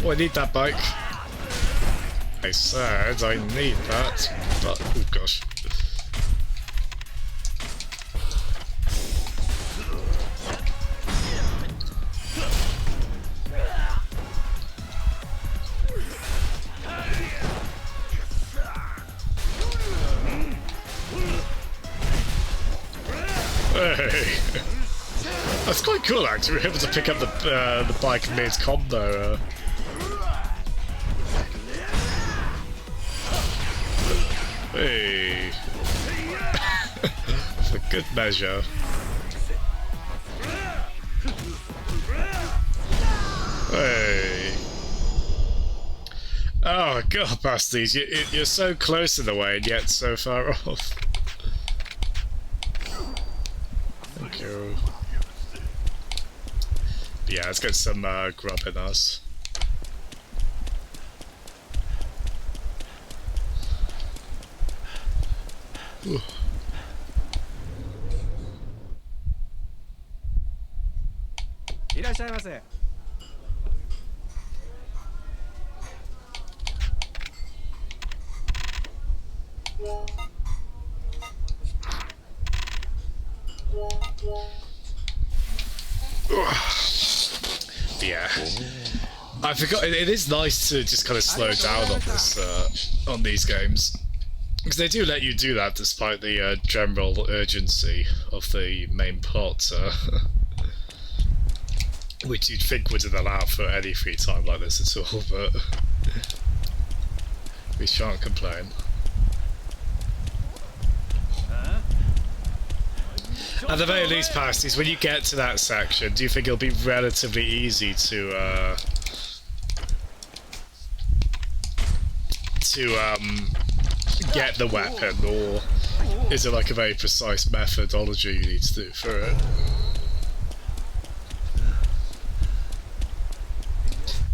Oh, I need that bike. I said I need that, but oh gosh. Hey. That's quite cool actually, we were able to pick up the bike mid-combo. Hey. For good measure. Hey. Oh god, Basties, you're so close in the way and yet so far off. Thank you. But yeah, let's get some grub in us. Ooh. Yeah, I forgot. It is nice to just kind of slow down on this, on these games, because they do let you do that despite the general urgency of the main plot, which you'd think wouldn't allow for any free time like this at all. But we shan't complain. At the very least, Pasties, when you get to that section, do you think it'll be relatively easy to get the weapon, or is it like a very precise methodology you need to do for it?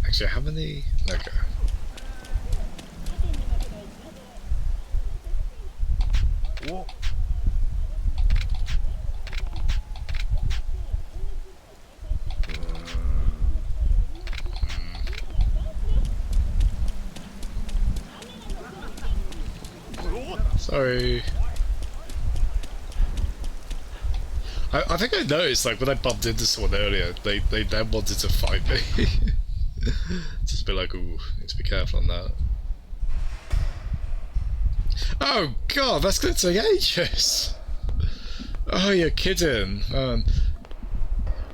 Actually, how many? Okay. Whoa. Sorry. I think I noticed, like, when I bumped into someone earlier, they then wanted to fight me. Just a bit like, ooh, need to be careful on that. Oh god, that's gonna take ages! Oh, you're kidding.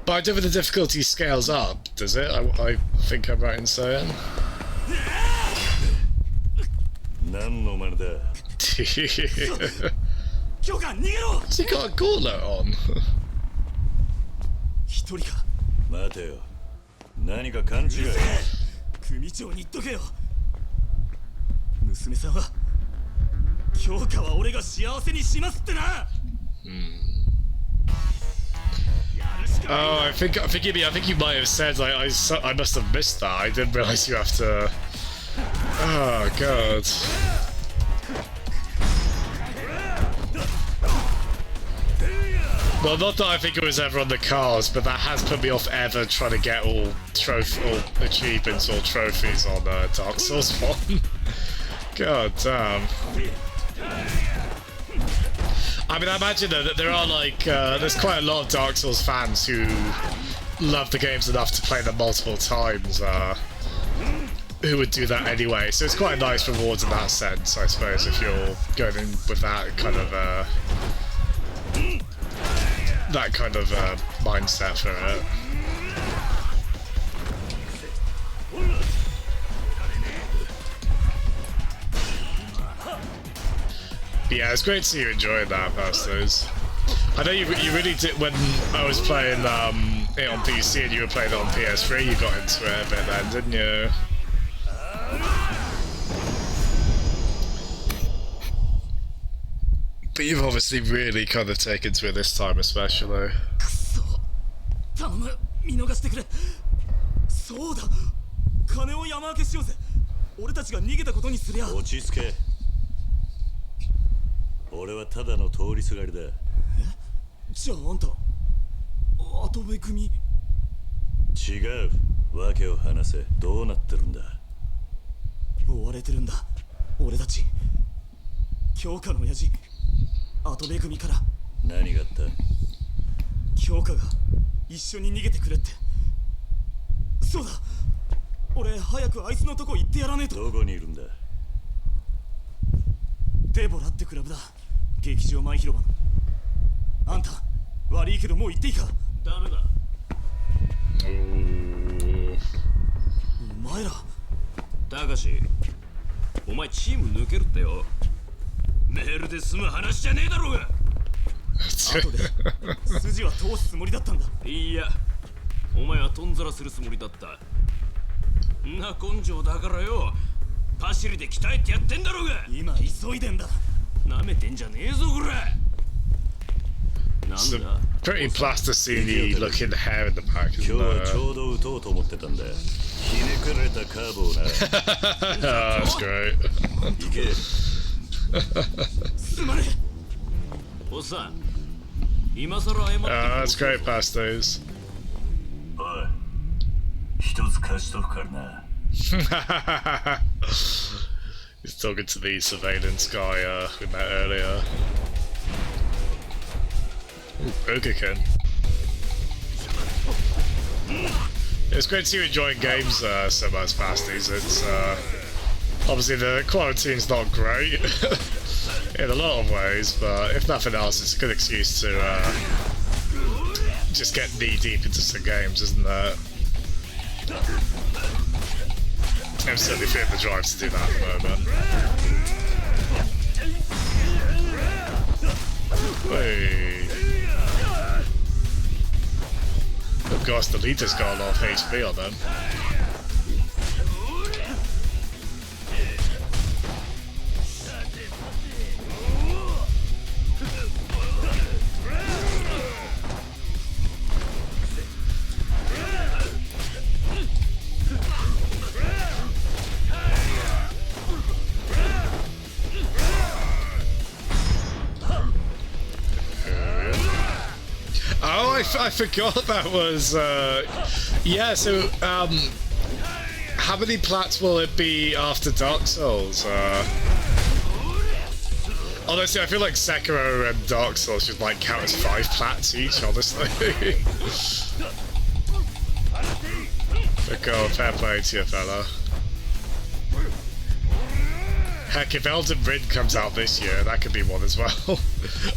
But I don't think the difficulty scales up, does it? I think I'm right in saying. Has he got a gauntlet on? 一人か待てよ何か勘違い組長に言っとけよ娘さんは強化は俺が幸せにしますってな Oh, forgive me. I think you might have said I must have missed that. I didn't realise you have to. Oh god. Well, not that I think it was ever on the cards, but that has put me off ever trying to get all achievements or trophies on Dark Souls 1. God damn. I mean, I imagine though that there are like, there's quite a lot of Dark Souls fans who love the games enough to play them multiple times, who would do that anyway. So it's quite a nice reward in that sense, I suppose, if you're going in with that kind of, mindset for it. But yeah, it's great to see you enjoying that, Pastos. I know you really did when I was playing it on PC and you were playing it on PS3. You got into it a bit then, didn't you? But you've obviously really kind of taken to it this time, especially. 頼む見逃してくれそうだ金を山分けしようぜ俺たちが逃げたことにすりゃ落ち着け俺はただの通りすがりだえじゃああんた後部組違う訳を話せどうなってるんだ追われてるんだ俺たち強化の親父後部組から何があった強化が一緒に逃げてくれってそうだ俺早くあいつのとこ行ってやらねえとどこにいるんだデボラってクラブだ劇場前広場のあんた悪いけどもう行っていいかダメだお前らたかしお前チーム抜けるってよメールで済む話じゃねえだろうが後で筋は通すつもりだったんだいやお前はとんざらするつもりだったんな根性だからよパシリで鍛えてやってんだろうが今急いでんだなめてんじゃねえぞこら It's a pretty plasticine looking hair in the back, isn't there? Oh, that's great. おっさん今さら謝って That's great, Pastos. おい一つ貸しとくからな He's talking to the surveillance guy we met earlier. Ooh, Burgerkin. It's great to see you enjoying games so much, Pasties. It's obviously the quarantine's not great in a lot of ways, but if nothing else, it's a good excuse to just get knee deep into some games, isn't it? I'm certainly feeling the drive to do that at the moment. Hey. Of course, the leader's got a lot of HP on them. Oh, I forgot that was, yeah, so, how many plats will it be after Dark Souls? Honestly, I feel like Sekiro and Dark Souls should like count as 5 plats each, honestly. But God, fair play to you, fella. Heck, if Elden Ring comes out this year, that could be one as well.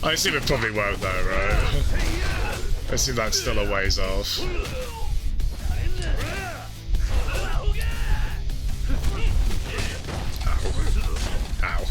I assume it probably won't though, right? I assume that's still a ways off. Ow.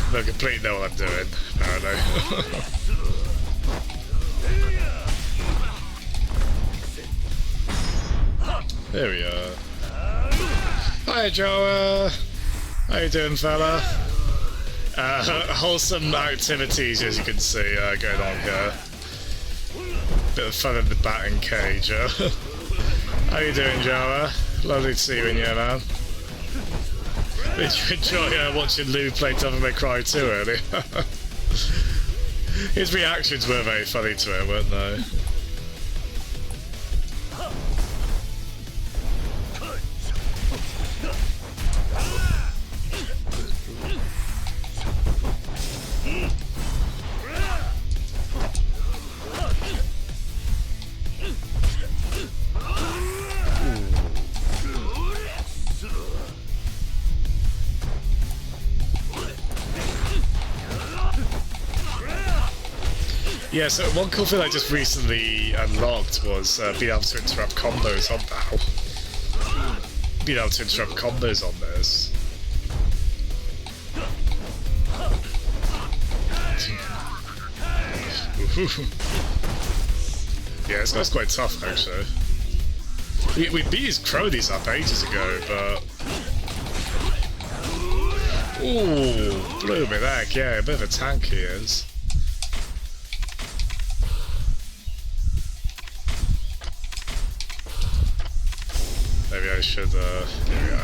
I completely know what I'm doing, apparently. There we are. Hi Joe, how you doing, fella? Wholesome activities, as you can see, going on here. Bit of fun in the batting cage, How you doing, Joe? Lovely to see you in here, man. Did you enjoy watching Lou play Devil May Cry 2 earlier? His reactions were very funny to it, weren't they? Yeah, so one cool thing I just recently unlocked was being able to interrupt combos on now. Being able to interrupt combos on this. Yeah, this guy's quite tough, actually. We beat his cronies up ages ago, but... Ooh, blew me back, yeah, a bit of a tank he is. Maybe I should, here we go.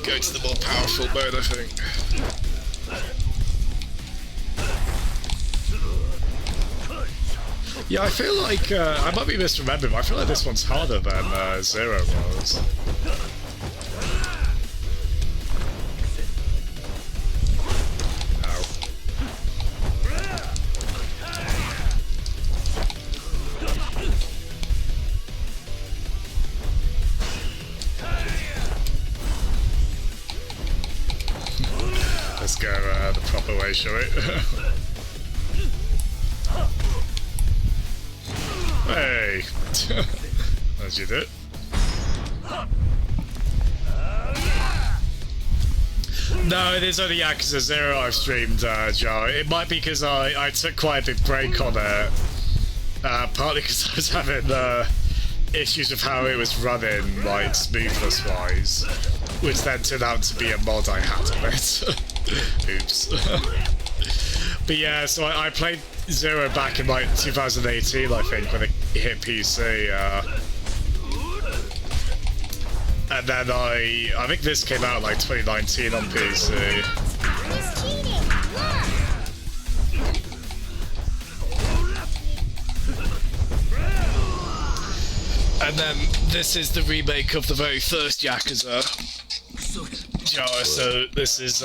Go to the more powerful mode, I think. Yeah, I feel like, I might be misremembering, but I feel like this one's harder than Zero was. Let's go the proper way, shall we? Hey! As you did. No, it is only Yakuza 0 I've streamed, Joe. It might be because I took quite a big break on it. Partly because I was having issues with how it was running, like, smoothness-wise. Which then turned out to be a mod I had on it. Oops. But yeah, so I played Zero back in like 2018, I think, when it hit PC. And then I think this came out like 2019 on PC. And then this is the remake of the very first Yakuza. So this is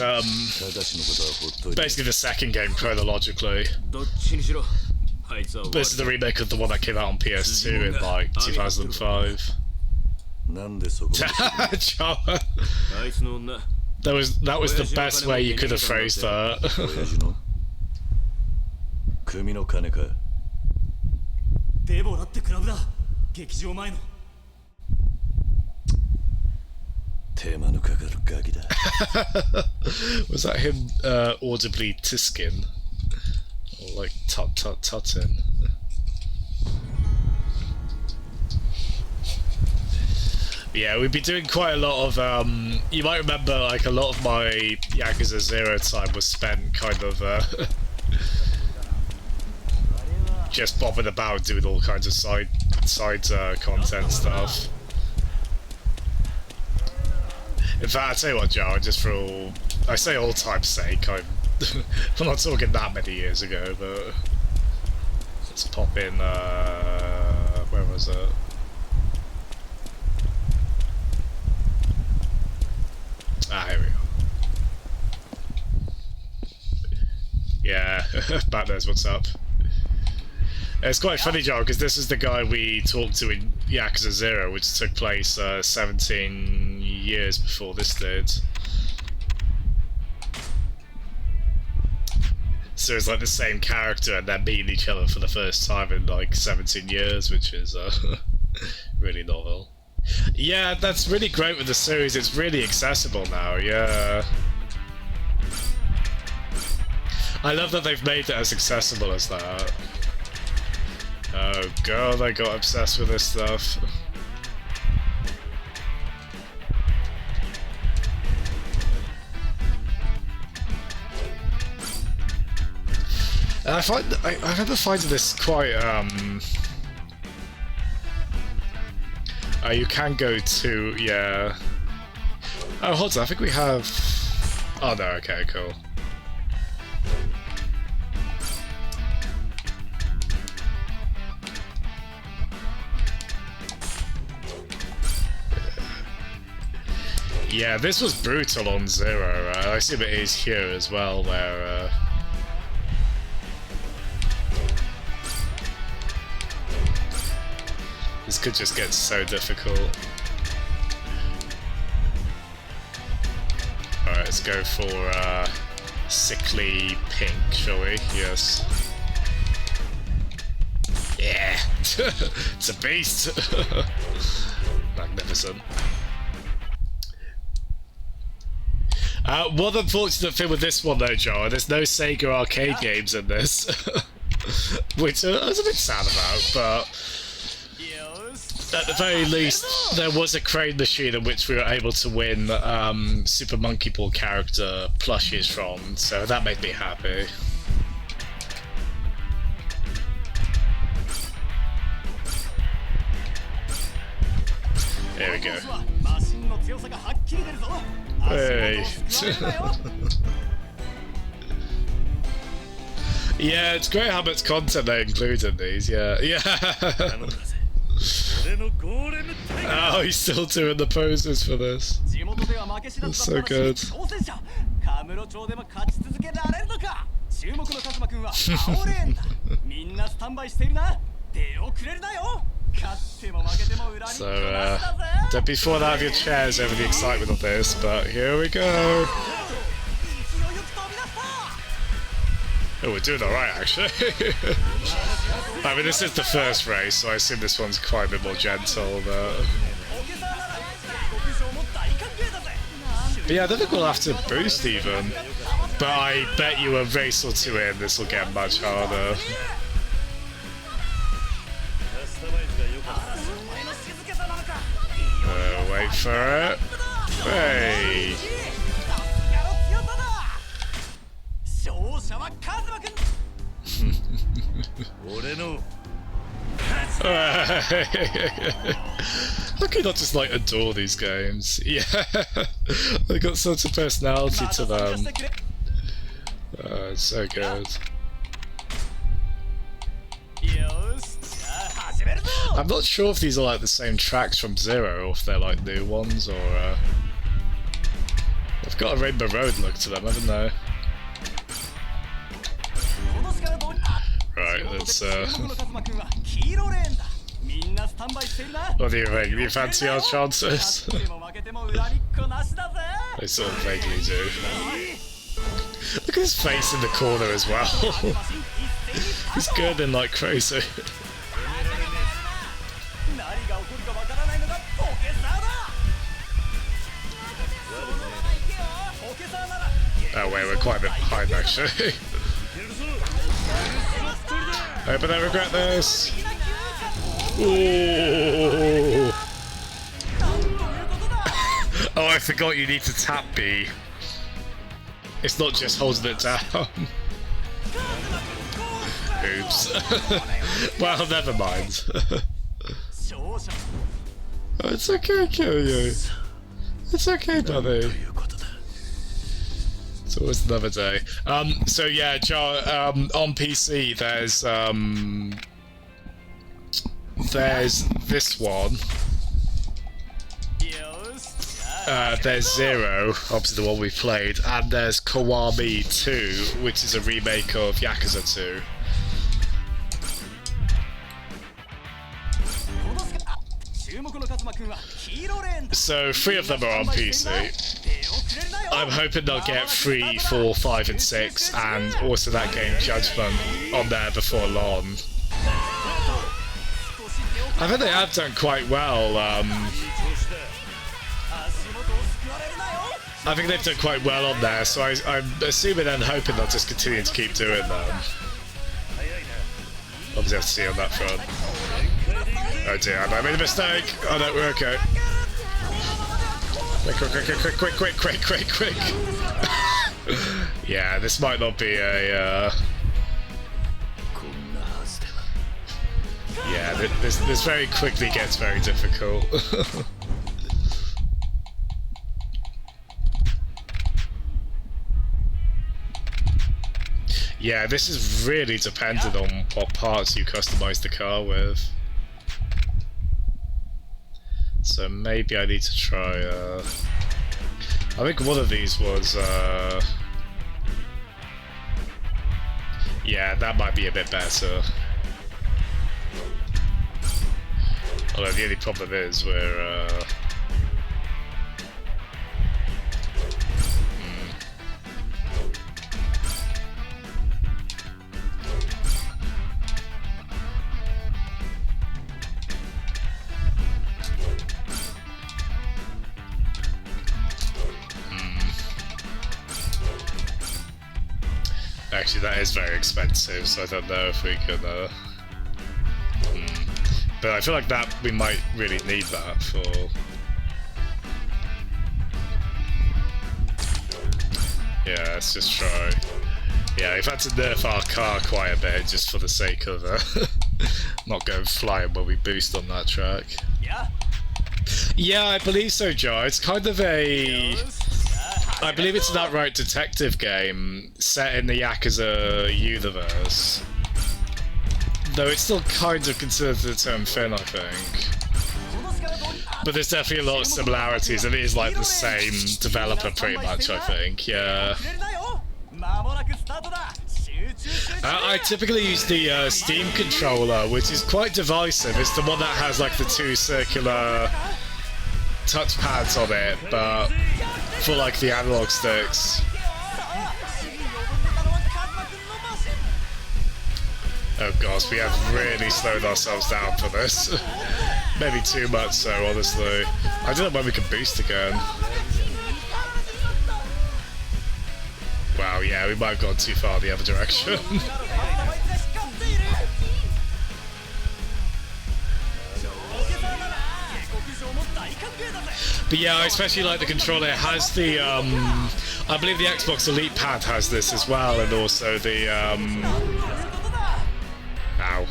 basically the second game chronologically. But this is the remake of the one that came out on PS2 in like 2005. That was the best way you could have phrased that. デボラってクラブだ劇場前の Was that him audibly tisking? Or like tutting? Yeah, we've been doing quite a lot of, you might remember, like, a lot of my Yakuza 0 time was spent kind of, just bobbing about doing all kinds of side content stuff. In fact, I tell you what, Joe, just for all, I say all time's sake, I'm not talking that many years ago, but let's pop in, where was it? Ah, here we go. Yeah, Bat knows what's up. It's quite funny, Joe, because this is the guy we talked to in Yakuza 0, which took place 17 years before this did. So it's like the same character and they're meeting each other for the first time in like 17 years, which is really novel. Yeah, that's really great with the series, it's really accessible now, yeah. I love that they've made it as accessible as that. Oh god, I got obsessed with this stuff. I remember finding this quite, you can go to, yeah. Oh, hold on, I think we have... Oh no, okay, cool. Yeah, this was brutal on 0, right? I assume it is here as well, where, this could just get so difficult. Alright, let's go for sickly pink, shall we? Yes. Yeah! It's a beast! Magnificent. One unfortunate thing with this one though, Joe, there's no Sega arcade games in this. Which I was a bit sad about, but... At the very least, there was a crane machine in which we were able to win Super Monkey Ball character plushies from, so that made me happy. There we go. Hey. Yeah, it's great how much content they include in these, yeah. Yeah. Oh, he's still doing the poses for this. That's so good. So, don't be falling out of your chairs over the excitement of this, but here we go. Oh, we're doing alright, actually. I mean, this is the first race, so I assume this one's quite a bit more gentle, but yeah, I don't think we'll have to boost even. But I bet you a race or two in, this will get much harder. Wait for it. Hey! How can you not just like adore these games? Yeah, they got such a personality to them. Oh, it's so good. I'm not sure if these are like the same tracks from 0 or if they're like new ones, or they've got a Rainbow Road look to them, haven't they? Right, let's what do you think? Do you fancy our chances? They sort of vaguely do. Look at his face in the corner as well. He's gurning like crazy. Oh wait, we're quite a bit behind actually. I but I regret this. Ooh. Oh, I forgot you need to tap B. It's not just holding it down. Oops. Well, never mind. Oh, it's okay, Kiryu. It's okay, buddy. It's always another day. So yeah, on PC there's this one. There's Zero, obviously the one we played, and there's Kiwami 2, which is a remake of Yakuza 2. So 3 of them are on PC. I'm hoping they'll get 3, 4, 5 and 6, and also that game Judgment on there before long. I think they have done quite well. I think they've done quite well on there, so I'm assuming and hoping they'll just continue to keep doing them. Obviously have to see on that front. Oh dear, I made a mistake! Oh no, we're okay. Quick. Yeah, this might not be a... Yeah, this very quickly gets very difficult. Yeah, this is really dependent on what parts you customize the car with. So maybe I need to try, I think one of these was, yeah, that might be a bit better. Although the only problem is we're, Actually, that is very expensive, so I don't know if we can, But I feel like that we might really need that for... Yeah, let's just try. Yeah, we've had to nerf our car quite a bit just for the sake of not going flying when we boost on that track. Yeah, I believe so, Joe. It's kind of a... I believe it's an outright detective game set in the Yakuza universe. Though it's still kind of considered its own thing, I think. But there's definitely a lot of similarities, and it is like the same developer pretty much, I think, yeah. I typically use the Steam controller, which is quite divisive. It's the one that has like the 2 circular touchpads on it, but for like the analog sticks. Oh gosh, we have really slowed ourselves down for this. Maybe too much so, honestly. I don't know when we can boost again. Wow, yeah, we might have gone too far the other direction. But yeah, I especially like the controller. It has the, I believe the Xbox Elite Pad has this as well, and also the, ow.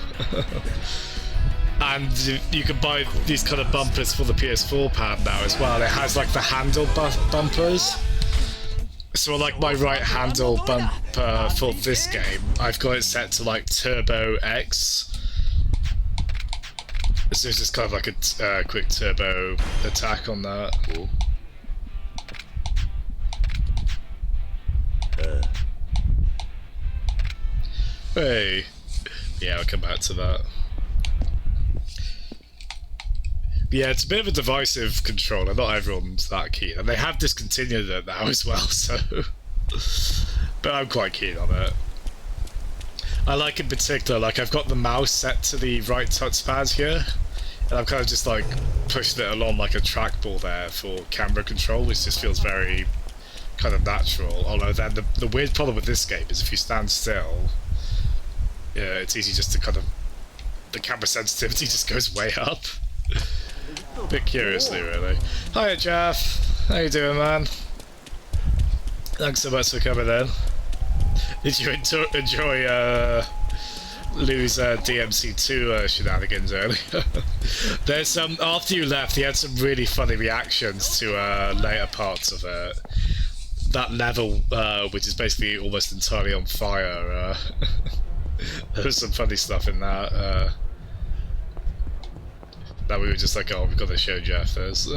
And you can buy these kind of bumpers for the PS4 pad now as well. It has like the handle bumpers. So like my right handle bumper for this game, I've got it set to like Turbo X. So it's just kind of like a quick turbo attack on that. Hey. Yeah, I'll come back to that. Yeah, it's a bit of a divisive controller. Not everyone's that keen, and they have discontinued it now as well. So, but I'm quite keen on it. I like in particular, like I've got the mouse set to the right touchpad here, and I'm kind of just like pushing it along like a trackball there for camera control, which just feels very kind of natural. Although then the weird problem with this game is if you stand still, yeah, it's easy just to kind of, the camera sensitivity just goes way up. A bit curiously, really. Hiya, Jeff. How you doing, man? Thanks so much for coming in. Did you enjoy Lou's DMC2 shenanigans earlier? There's some, after you left, he had some really funny reactions to later parts of it. That level, which is basically almost entirely on fire, there was some funny stuff in that. That we were just like, oh, we've got to show Jeff this.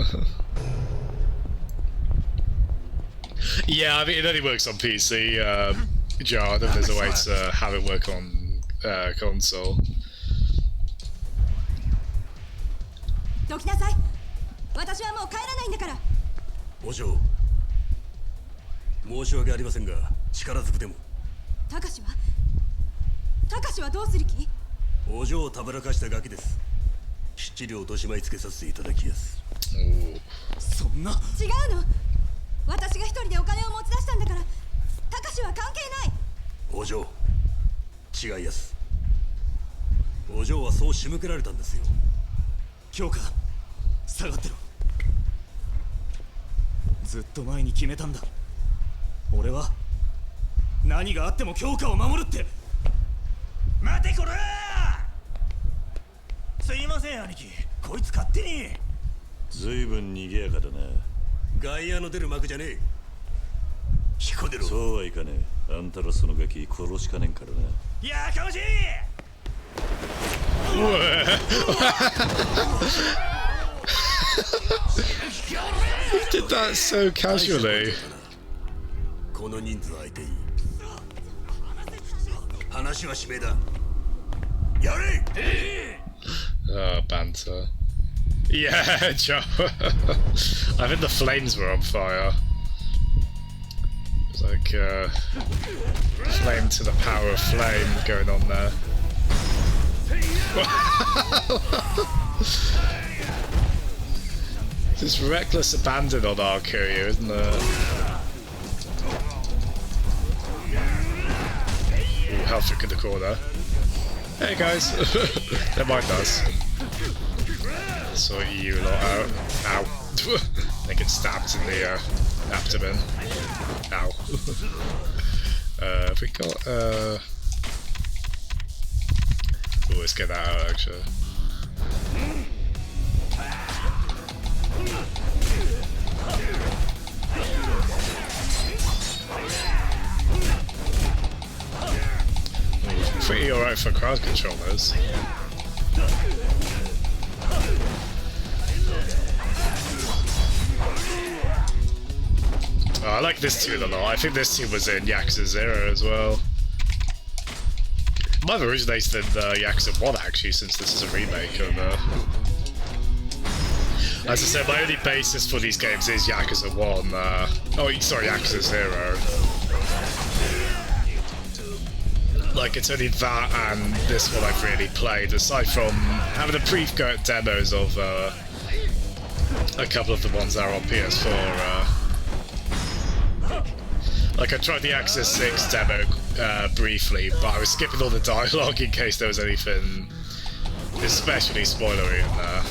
Yeah, I mean, it only works on PC, Joe. I don't know if there's a way to have it work on console. どきなさい。私はもう帰らないんだから。お嬢、申し訳ありませんが、力ずくでも。たかしはどうする気？お嬢をたぶらかしたガキです。きっちり落とし前つけさせていただきやす。そんな。違うの。私が一人でお金を持ち出したんだから、たかしは関係ない。お嬢、違いやす。お嬢はそう仕向けられたんですよ。京香、下がってろ。ずっと前に決めたんだ。俺は何があっても京香を守るって。待てこらー。すいません兄貴、こいつ勝手に。ずいぶん賑やかだな。外野の出る幕じゃねえ。引き込んでろ。そうはいかねえ。あんたらそのガキ殺しかねんからな。やかましい。Did that so casually. この人数相手に話は締めだ。やれ。Banter. Yeah, Joe. I think the flames were on fire. It was like flame to the power of flame going on there. This reckless abandon on our Kiryu, isn't there? Ooh, Helfrich in the corner. Hey guys! They're mind us. Sort you lot out. Ow. They get stabbed in the abdomen. Ow. Have we got oh, let's get that out actually. Pretty alright for crowd controllers. Oh, I like this tune a lot. I think this tune was in Yakuza 0 as well. Might have originated in Yakuza 1 actually, since this is a remake of as I said, my only basis for these games is Yakuza 1. Oh, sorry, Yakuza 0. Like, it's only that and this one I've really played, aside from having a brief go at demos of a couple of the ones that are on PS4. Like, I tried the Yakuza 6 demo briefly, but I was skipping all the dialogue in case there was anything especially spoilery in there.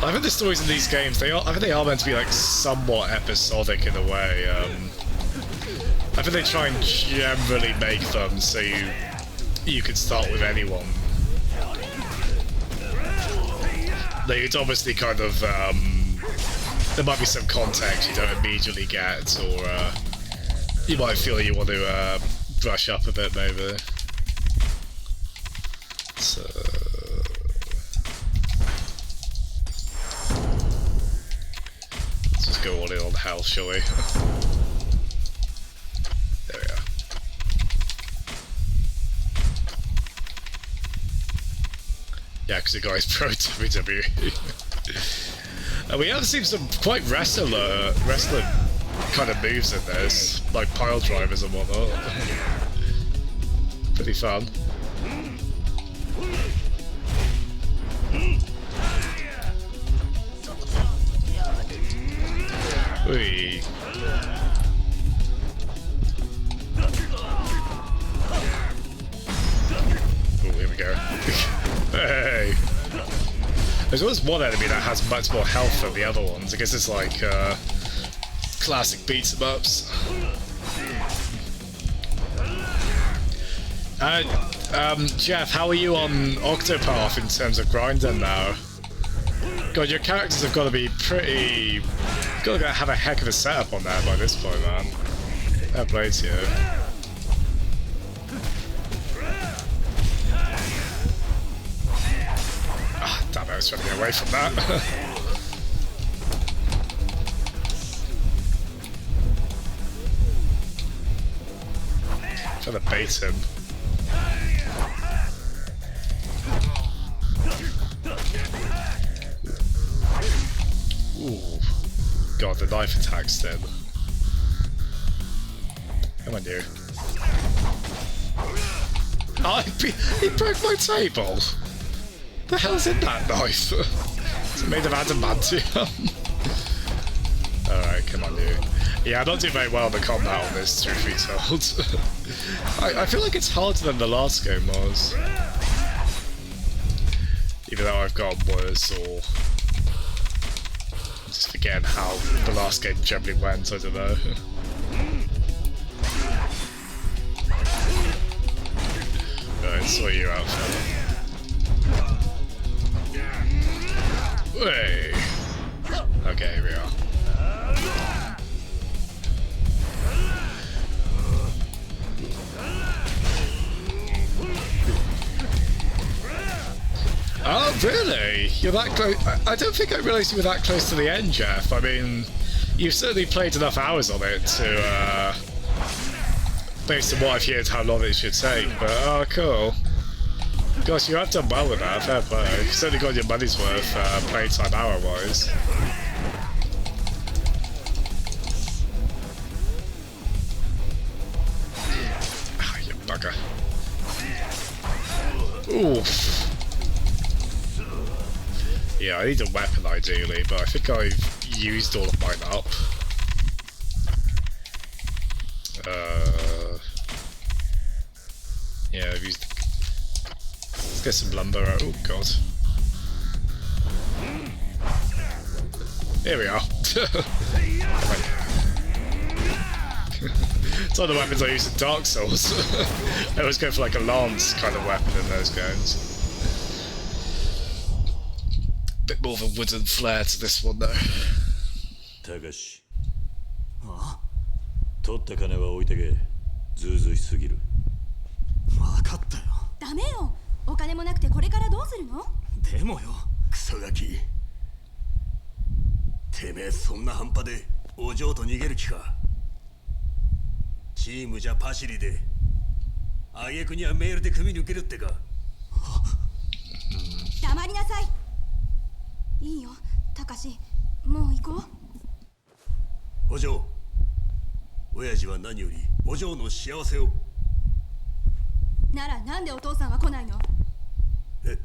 I think the stories in these games, I think they are meant to be like somewhat episodic in a way. I think they try and generally make them so you can start with anyone. They'd obviously kind of there might be some context you don't immediately get, or you might feel you want to brush up a bit maybe. So. Let's just go all in on health, shall we? There we are. Yeah, because the guy's pro WWE. And we have seen some quite wrestling kind of moves in this, like pile drivers and whatnot. Pretty fun. Ui. Oh, here we go. Hey. There's always one enemy that has much more health than the other ones. I guess it's like classic beat 'em ups. Jeff, how are you on Octopath in terms of grinding now? God, your characters have got to be pretty... Got to have a heck of a setup on there by this point, man. Fair play to you. Ah, damn it, I was trying to get away from that. Trying to bait him. Ooh. God, the knife attack's then. Come on, you. Oh, he broke my table! The hell's in that knife? It's made of adamantium. Alright, come on, you. Yeah, I don't do very well in the combat on this, truth be told. I feel like it's harder than the last game was. Even though I've gotten worse, or... just forgetting how the last game generally went, I don't know. Right, sort you out, fella. Hey! Okay, here we are. Oh, really? You're that close? I don't think I realised you were that close to the end, Jeff. I mean, you've certainly played enough hours on it to, based on what I've heard, how long it should take. But, oh, cool. Gosh, you have done well with that, fair play. You've certainly got your money's worth, playtime hour-wise. Ah, you bugger. Oof. Yeah, I need a weapon ideally, but I think I've used all of mine up. Yeah, I've used... Let's get some lumber out. Oh god. Here we are. It's one of the weapons I use in Dark Souls. I always go for like a lance kind of weapon in those games. Bit more of a wooden flair to this one though. Takashi. 取った金は置いてけ。ずうずうしすぎる。分かったよ。ダメよ。お金もなくてこれからどうするの？でもよ。クソガキ。てめえそんな半端でお嬢と逃げる気か。チームじゃパシリで。挙句にはメールで組み抜けるってか。黙りなさい。いいよ、たかし。もう行こう。お嬢。親父は何よりお嬢の幸せを。ならなんでお父さんは来ないの？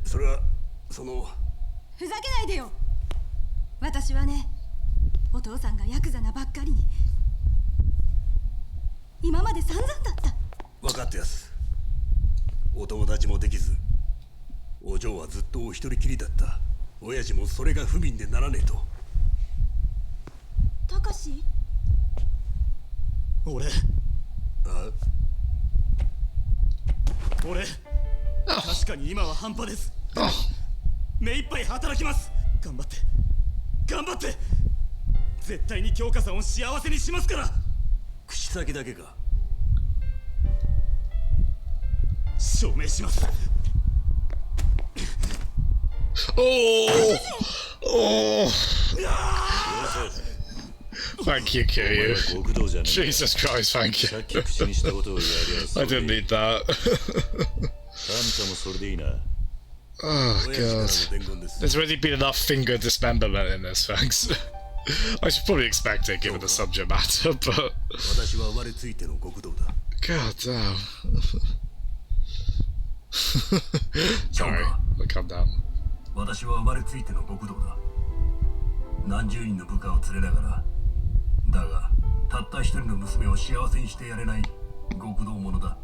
それはそのふざけないでよ。私はね、お父さんがヤクザなばっかりに今まで散々だった。分かってやす。お友達もできずお嬢はずっとお一人きりだった。親父もそれが不憫でならねえと。たかし、俺確かに今は半端です。目いっぱい働きます。頑張って絶対に京香さんを幸せにしますから。口先だけか。証明します。Oh! Thank you, Kiryu. Jesus Christ, thank you. I didn't need that. Oh god. There's already been enough finger dismemberment in this, thanks. I should probably expect it given the subject matter, but... God damn. Sorry, I'll calm down. 私は生まれついての極道だ。何十人の部下を連れながらだがたった一人の娘を幸せにしてやれない極道者だ。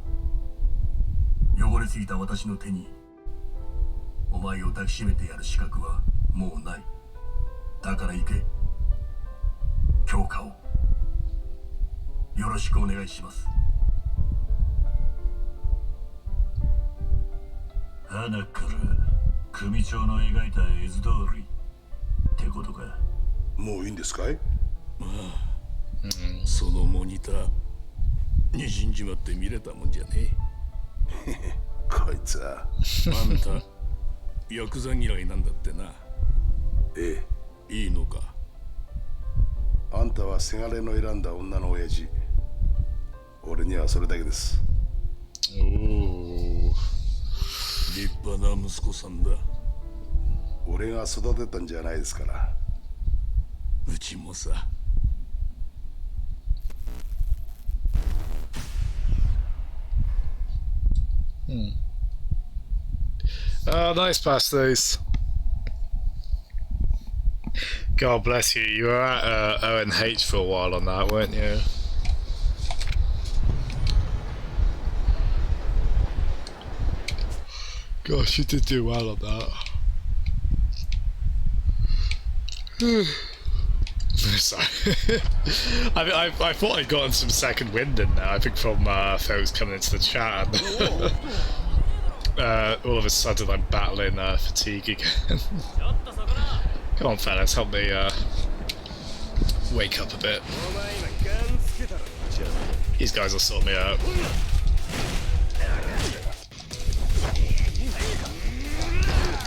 汚れすぎた私の手にお前を抱きしめてやる資格はもうない。だから行け。強化をよろしくお願いします。花から組長の描いた絵図通りってことか。もういいんですかい？まあ、そのモニターにじんじまって見れたもんじゃねえ。こいつはあんたヤクザ嫌いなんだってな。ええ。いいのか。あんたはせがれの選んだ女の親父。俺にはそれだけです。おお。立派な息子さんだ。俺が育てたんじゃないですから。うちもさ。Nice pasties. God bless you. You were at ONH for a while on that, weren't you? Gosh, you did do well on that. Sorry. I thought I'd gotten some second wind in there, I think from folks coming into the chat. All of a sudden I'm battling fatigue again. Come on fellas, help me wake up a bit. These guys will sort me out.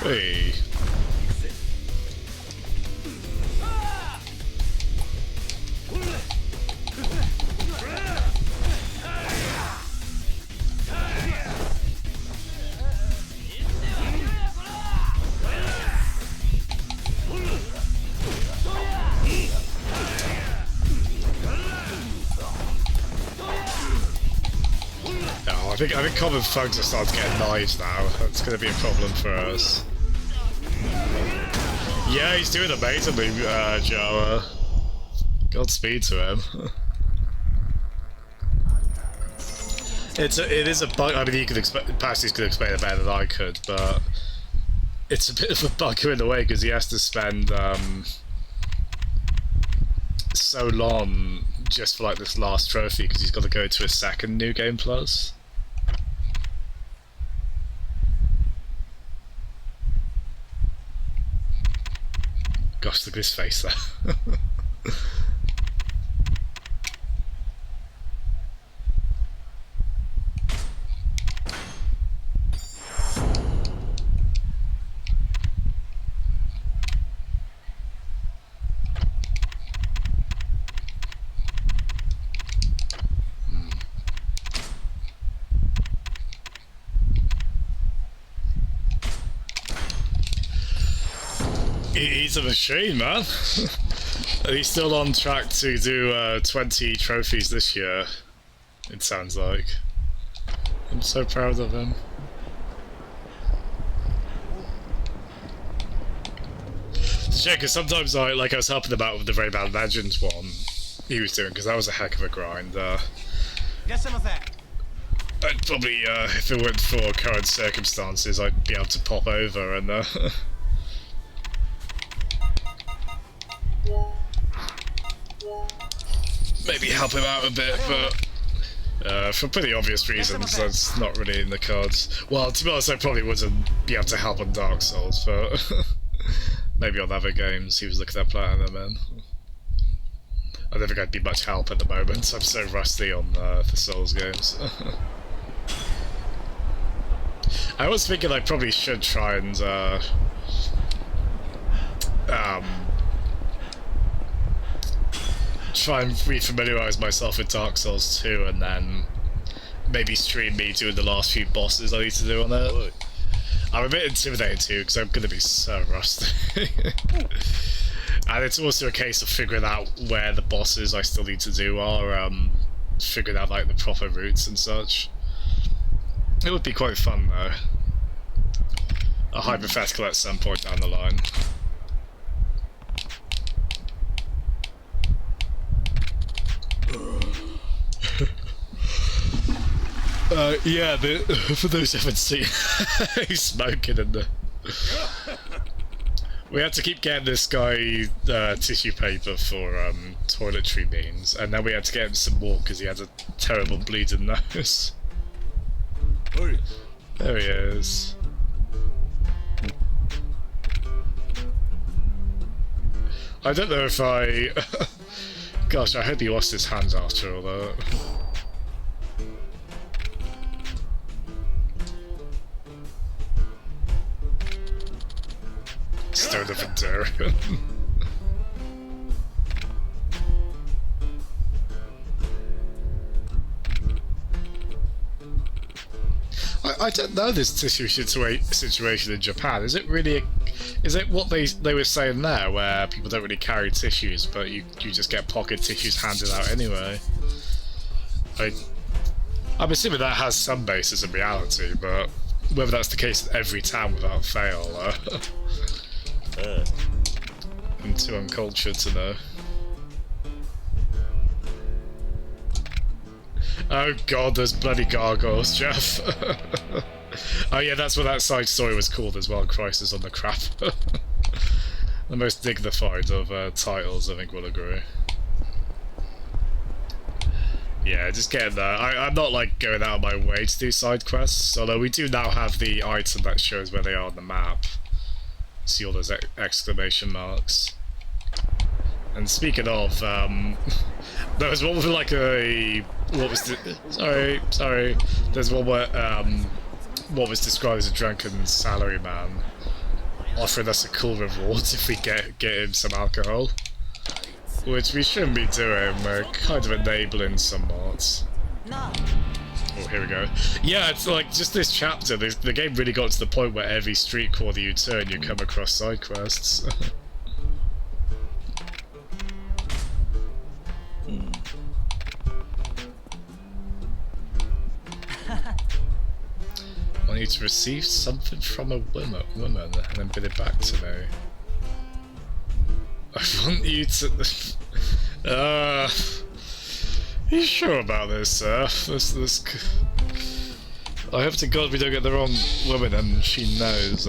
Hey. I think common thugs are starting to get knives now. That's going to be a problem for us. Yeah, he's doing amazingly, Jara. Godspeed to him. It is a bug. I mean, you could Pasties could explain it better than I could, but it's a bit of a bugger in the way because he has to spend so long just for like this last trophy because he's got to go to a second New Game Plus. Gosh, look at his face there. He's a machine, man. He's still on track to do 20 trophies this year, it sounds like. I'm so proud of him. Yeah, because sometimes I was helping him out with the Very Bad Legends one he was doing, because that was a heck of a grind. I'd probably, if it weren't for current circumstances, I'd be able to pop over and maybe help him out a bit, but for pretty obvious reasons, that's not really in the cards. Well, to be honest, I probably wouldn't be able to help on Dark Souls, but maybe on other games he was looking at Platinum in. I don't think I'd be much help at the moment, I'm so rusty on the Souls games. I was thinking I probably should try and try and re-familiarise myself with Dark Souls 2 and then maybe stream me doing the last few bosses I need to do on it. I'm a bit intimidated too because I'm going to be so rusty. And it's also a case of figuring out where the bosses I still need to do are, figuring out like the proper routes and such. It would be quite fun though. A hypothetical at some point down the line. Yeah, for those who haven't seen, he's smoking in the... We had to keep getting this guy tissue paper for toiletry means, and then we had to get him some more because he had a terrible bleeding nose. There he is. I don't know if I... Gosh, I hope he lost his hands after all that. Stone of Endurian. I don't know this tissue situation in Japan. Is it really? Is it what they were saying there, where people don't really carry tissues, but you just get pocket tissues handed out anyway? I'm assuming that has some basis in reality, but whether that's the case in every town without fail, I'm too uncultured to know. Oh god, there's bloody gargoyles, Jeff. Oh yeah, that's what that side story was called as well, Crisis on the Crap. The most dignified of titles, I think we'll agree. Yeah, just getting there. I'm not like going out of my way to do side quests, although we do now have the item that shows where they are on the map. See all those exclamation marks. And speaking of, there was one with like a... What was the... Sorry. There's one where, what was described as a drunken salaryman offering us a cool reward if we get him some alcohol. Which we shouldn't be doing, we're kind of enabling somewhat. Oh, here we go. Yeah, it's like, just this chapter, the game really got to the point where every street corner you turn, you come across side quests. I need to receive something from a woman and then bid it back to me. I want you to... Are you sure about this, sir? I hope to God we don't get the wrong woman and she knows,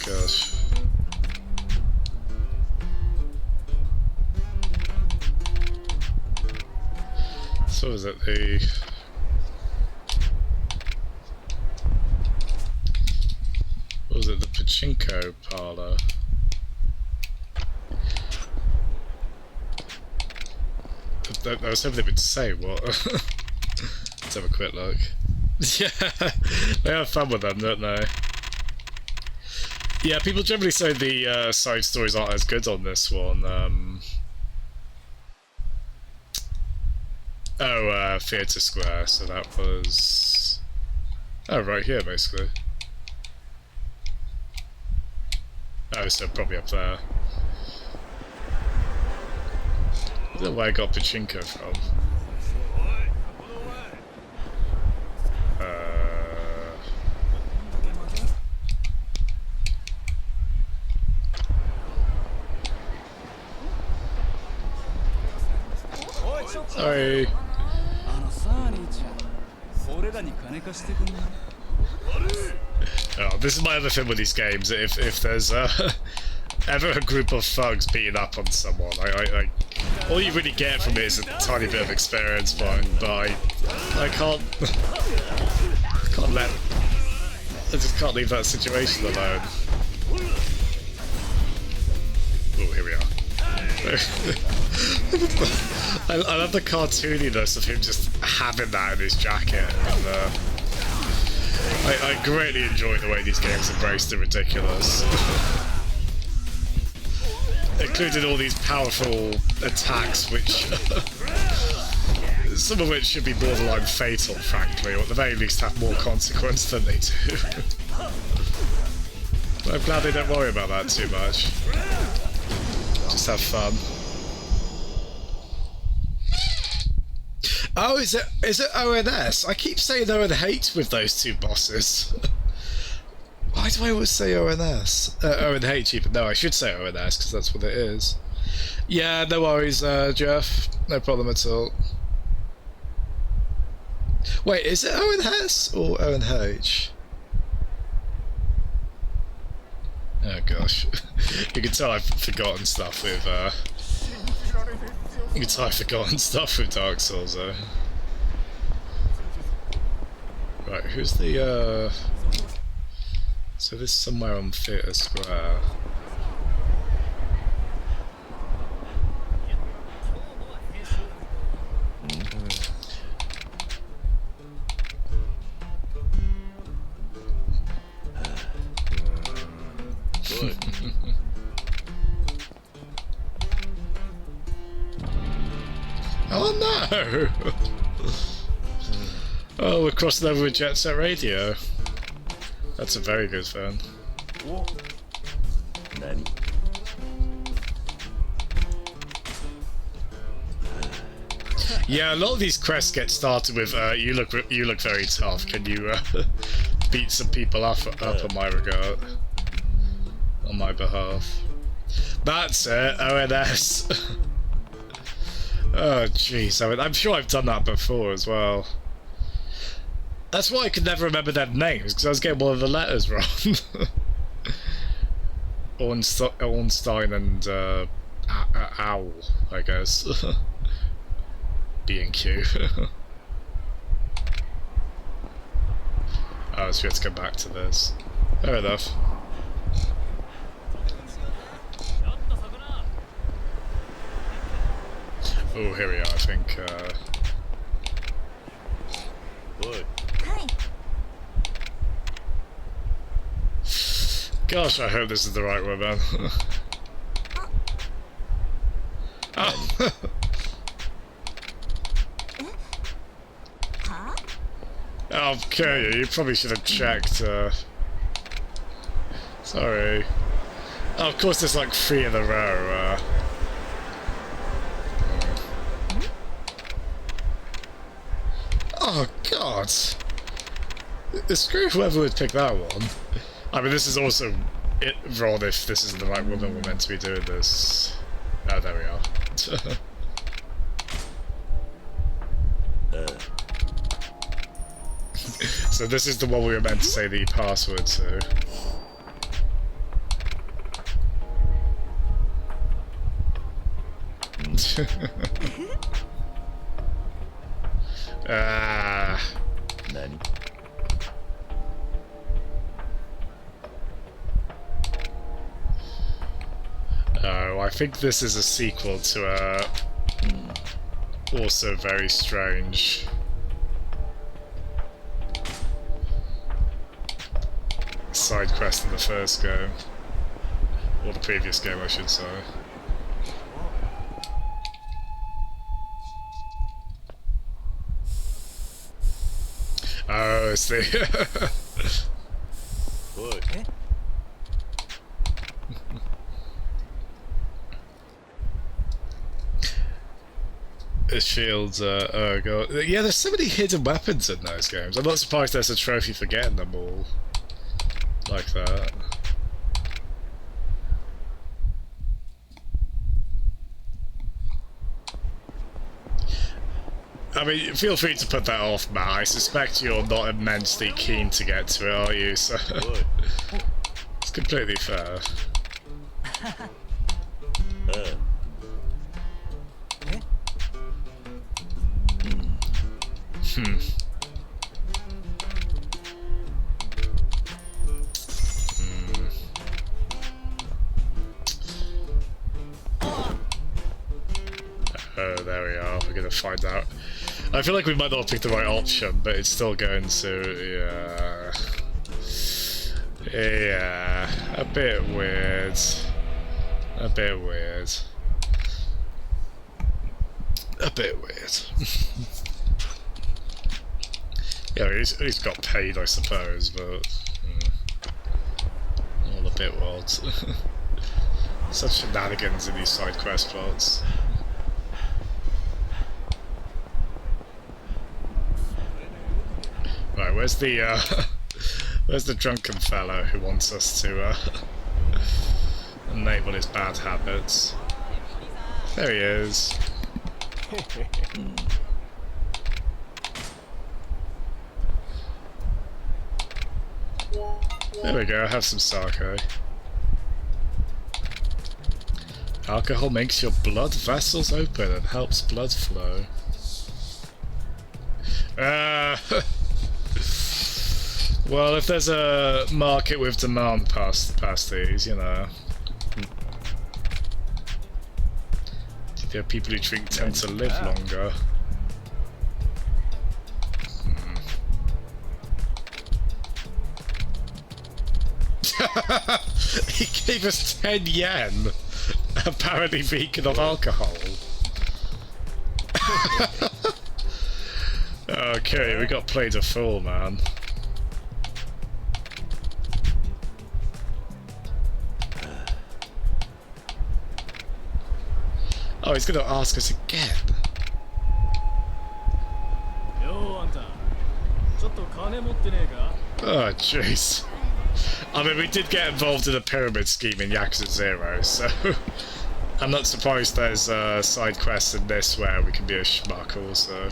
Gosh. So is it the... What was it, the pachinko parlor? I was hoping they would say what. Let's have a quick look. Yeah, they have fun with them, don't they? Yeah, people generally say the side stories aren't as good on this one. Theatre Square, so that was... Oh, right here, basically. Oh, so probably up there. I don't know where I got pachinko from. Sorry. Oh, this is my other thing with these games. If there's ever a group of thugs beating up on someone, all you really get from it is a tiny bit of experience, but I can't let... I just can't leave that situation alone. Oh, here we are. I love the cartooniness of him just having that in his jacket, and I greatly enjoy the way these games embrace the ridiculous. Including all these powerful attacks, which some of which should be borderline fatal, frankly, or at the very least have more consequence than they do. But I'm glad they don't worry about that too much. Just have fun. Oh, is it ONS? I keep saying ONH with those two bosses. Why do I always say ONS? ONH even? No, I should say ONS because that's what it is. Yeah, no worries, Jeff. No problem at all. Wait, is it Owen Hess or Owen H? Oh gosh. You can tell I've forgotten stuff with, you can tell I've forgotten stuff with Dark Souls, though. Right, who's the, so this is somewhere on Theatre Square. Oh no! Oh, we're crossing over with Jet Set Radio. That's a very good phone. Yeah, a lot of these quests get started with you look very tough. Can you beat some people up on my regard, on my behalf? That's it. ONS. Oh jeez, I'm sure I've done that before as well. That's why I could never remember their names, because I was getting one of the letters wrong. Ornstein and Owl, I guess. B&Q. Oh, so we have to come back to this. Fair enough. Oh, here we are, I think. Gosh, I hope this is the right one, man. Oh. Okay, you probably should have checked. Sorry. Oh, of course, there's like 3 in a row. Oh God! Screw whoever would pick that one. I mean, this is also wrong if this isn't the right woman we're meant to be doing this. Oh, there we are. So this is the one we were meant to say the password to. Oh, I think this is a sequel to a also very strange side quest in the first game, or the previous game, I should say. Oh, I see. The shields, oh god. Yeah, there's so many hidden weapons in those games. I'm not surprised there's a trophy for getting them all like that. I mean, feel free to put that off, Matt. I suspect you're not immensely keen to get to it, are you? So it's completely fair. Oh, there we are. We're gonna find out. I feel like we might not have picked the right option, but it's still going to, yeah, a bit weird. A bit weird. A bit weird. Yeah, he's got paid, I suppose, but all a bit wild. Such shenanigans in these side quest plots. Right, where's the drunken fellow who wants us to enable his bad habits? There he is. There we go, have some sake. Alcohol makes your blood vessels open and helps blood flow. Well, if there's a market with demand past these, you know. There are people who drink tend to live longer. He gave us 10 yen. Apparently vegan of alcohol. Okay, we got played a fool, man. Oh, he's gonna ask us again. Oh, jeez. I mean, we did get involved in a pyramid scheme in Yakuza 0, so I'm not surprised there's a side quest in this where we can be a schmuck also.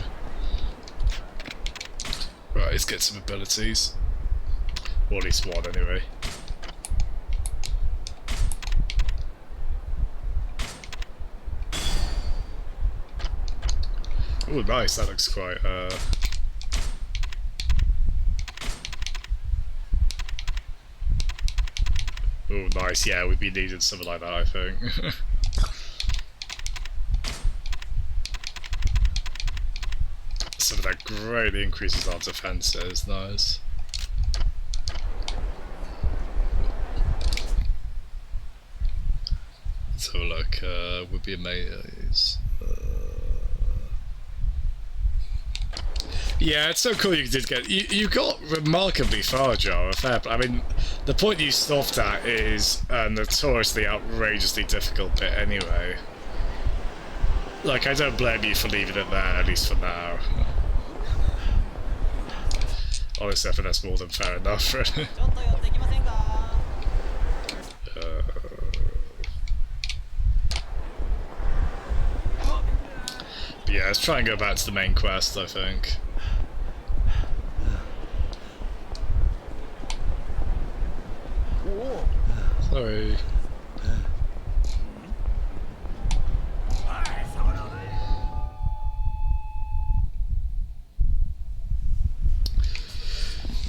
Right, let's get some abilities. Or at least one, anyway. Oh, nice, that looks quite, Oh, nice, yeah, we'd be needing something like that, I think. Something that greatly increases our defenses, nice. Let's have a look, would be amazing. Yeah, it's so cool you did get... You got remarkably far, Joe. I mean, the point you stopped at is a notoriously outrageously difficult bit anyway. Like, I don't blame you for leaving it there, at least for now. Honestly, I think that's more than fair enough, really. Yeah, let's try and go back to the main quest, I think. Sorry.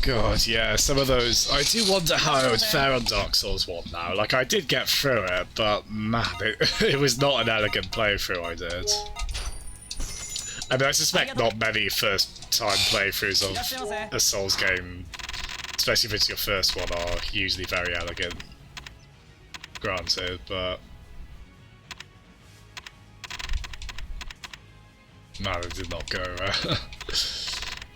God, yeah, some of those... I do wonder how I would fare on Dark Souls 1 now. Like, I did get through it, but man, it was not an elegant playthrough I did. I mean, I suspect not many first-time playthroughs of a Souls game, especially if it's your first one, are usually very elegant. Granted, but... man, it did not go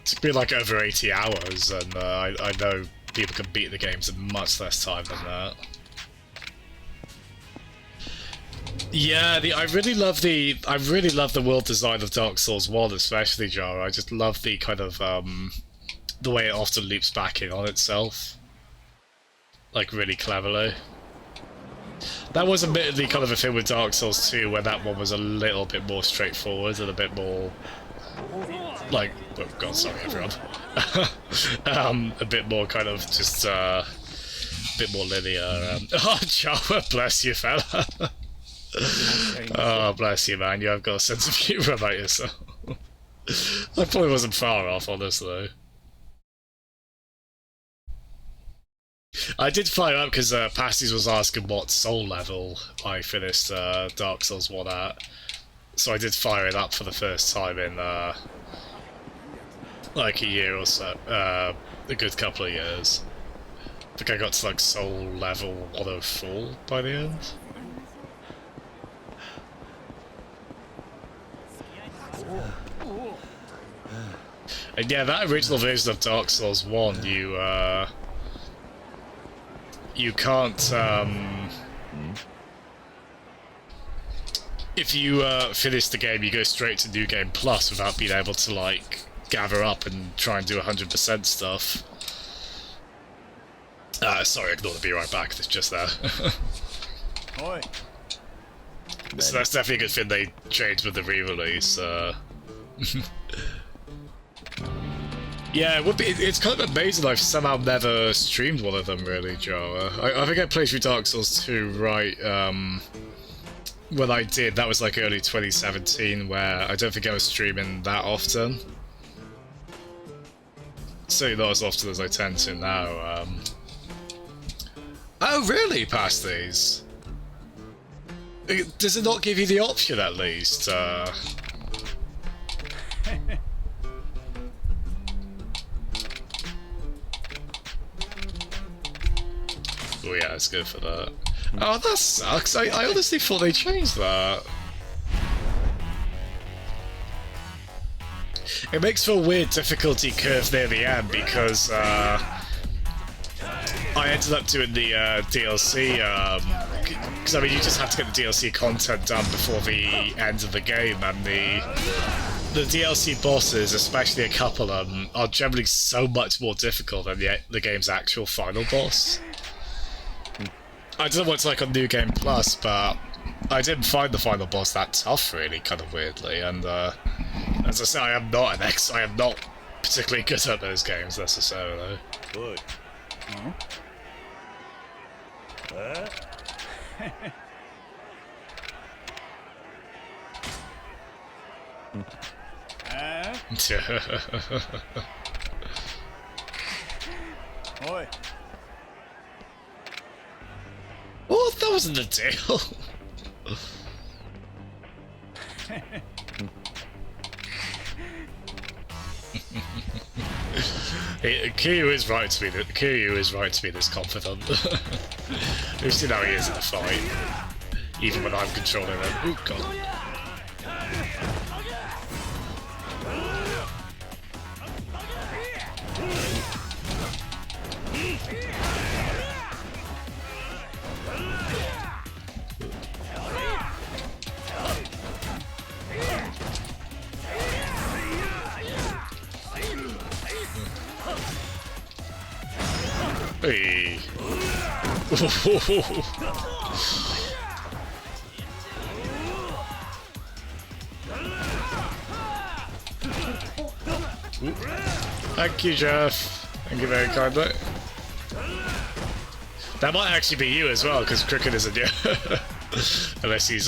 took me like over 80 hours, and I know people can beat the games in much less time than that. Yeah, I really love the world design of Dark Souls 1, especially, Jara. I just love the kind of the way it often loops back in on itself, like really cleverly. That was admittedly kind of a thing with Dark Souls 2, where that one was a little bit more straightforward and a bit more like, oh god, sorry everyone. A bit more kind of just a bit more linear. Oh, Java, bless you, fella. Oh, bless you, man. You have got a sense of humour about yourself. I probably wasn't far off, honestly. I did fire up because Pasties was asking what soul level I finished Dark Souls 1 at. So I did fire it up for the first time in like a year or so, a good couple of years. I think I got to like soul level 104 by the end. And yeah, that original version of Dark Souls 1, you can't, if you finish the game, you go straight to New Game Plus without being able to, like, gather up and try and do 100% stuff. Sorry, ignore the be right back, it's just there. So that's definitely a good thing they changed with the re-release. Yeah, it would be. It's kind of amazing I've somehow never streamed one of them, really, Joe. I think I played through Dark Souls 2 right when I did. That was like early 2017, where I don't think I was streaming that often. Certainly not as often as I tend to now. Oh, really? Past these? Does it not give you the option at least? Oh yeah, it's good for that. Oh, that sucks. I honestly thought they changed that. It makes for a weird difficulty curve near the end because I ended up doing the DLC, because I mean you just have to get the DLC content done before the end of the game, and the DLC bosses, especially a couple of them, are generally so much more difficult than the game's actual final boss. I don't know what it's like on New Game Plus, but I didn't find the final boss that tough, really, kind of weirdly. And as I say, I am not particularly good at those games necessarily. Good. Oi. What? That wasn't the deal. Kiryu is right to be this confident. We've seen how he is in the fight, even when I'm controlling him. Oh god. Hey. Thank you, Jeff. Thank you very kindly. That might actually be you as well, because Cricket isn't you. Unless he's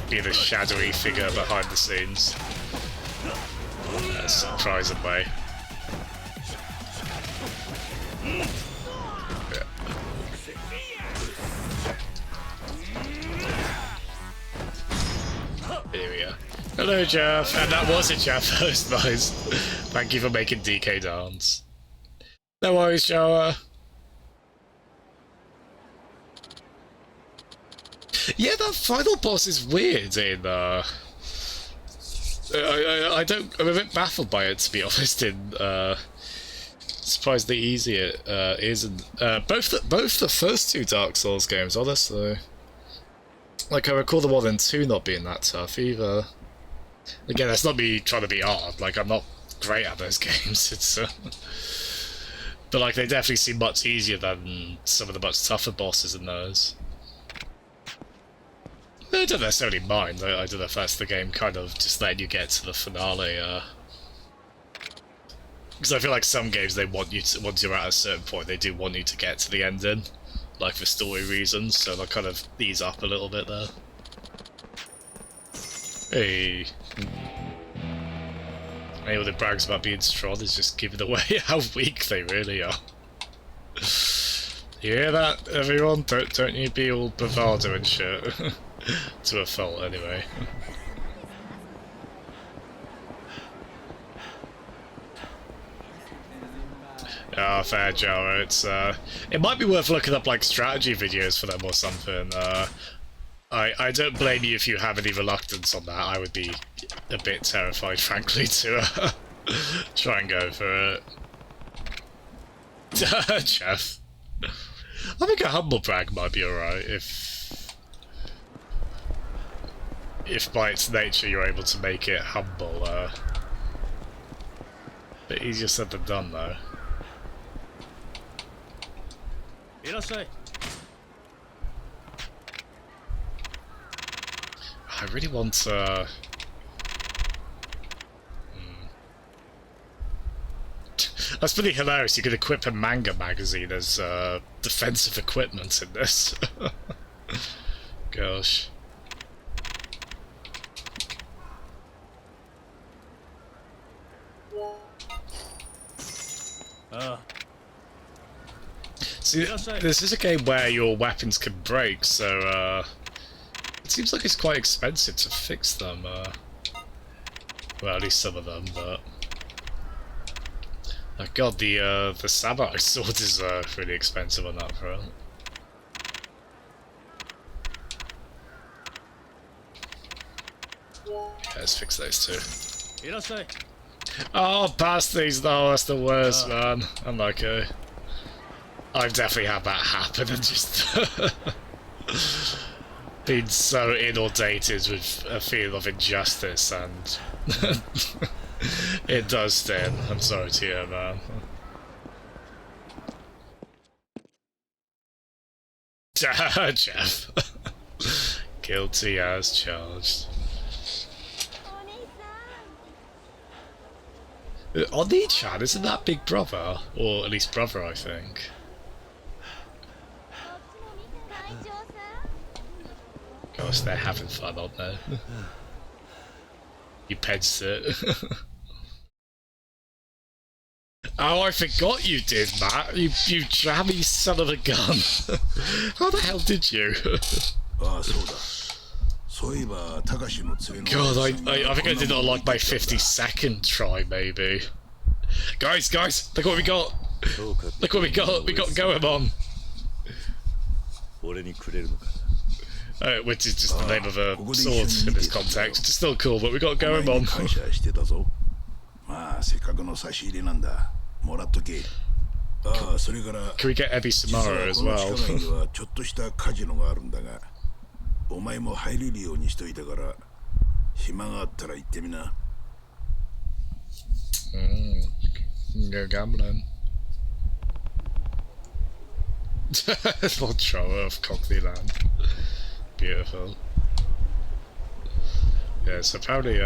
being a shadowy figure behind the scenes. Surprisingly. Here we go. Hello, Jeff. And that was it, Jeff. That was nice. Thank you for making DK dance. No worries, Shower. Yeah, that final boss is weird in, I'm a bit baffled by it, to be honest, surprisingly easy it is, and both the first two Dark Souls games, honestly. Like, I recall the 1 and 2 not being that tough, either. Again, that's not me trying to be hard, like, I'm not great at those games, it's, but, like, they definitely seem much easier than some of the much tougher bosses in those. I don't necessarily mind, I don't know if that's the game kind of just letting you get to the finale, because I feel like some games, they want you to, once you're at a certain point, they do want you to get to the ending, like for story reasons, so they'll kind of ease up a little bit there. Hey. Anyone that brags about being strong is just giving away how weak they really are. You hear that, everyone? Don't you be all bravado and shit. To a fault, anyway. Ah, fair, Joe. It's it might be worth looking up like strategy videos for them or something. I don't blame you if you have any reluctance on that. I would be a bit terrified, frankly, to try and go for it. Jeff. I think a humble brag might be alright if by its nature you're able to make it humble. Bit easier said than done, though. I really want That's pretty hilarious. You could equip a manga magazine as defensive equipment in this. Gosh. See, this is a game where your weapons can break, so it seems like it's quite expensive to fix them. Well, at least some of them, but oh god, the samurai sword is really expensive on that front. Yeah, let's fix those two. Oh, past these though, that's the worst, man. Unlucky. I've definitely had that happen and just been so inundated with a feeling of injustice, and it does sting. I'm sorry to hear, man. Jeff. Guilty as charged. Oni-chan, isn't that Big Brother? Or at least brother, I think. Gosh, they're having fun, aren't they? You penced it. Oh, I forgot you did, Matt. You jammy son of a gun. How the hell did you? God, I think I did it on like my 52nd try, maybe. Guys, look what we got. Look what we got. We got Goemon. Which is just the name of a sword in this context. It's still cool, but we got Goemon. Can we get Ebi Samara as well? Go gambling. Little thrower of Cockney land. Beautiful. Yeah, so apparently,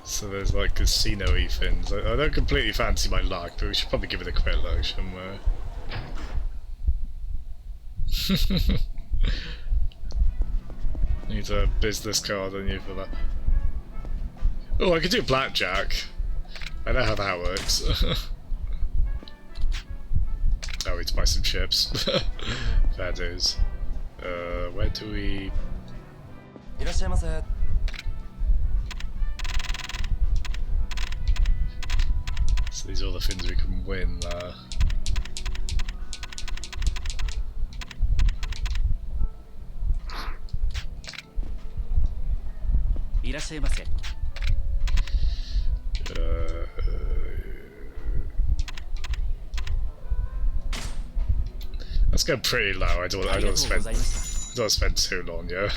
so there's like casino-y things. I don't completely fancy my luck, but we should probably give it a quick look, shouldn't we? Need a business card on you for that. Oh, I could do blackjack. I know how that works. Oh, we need to buy some chips. Fair dues. Where do we... So these are all the things we can win there. Let's go pretty low. I don't want to spend too long, yeah.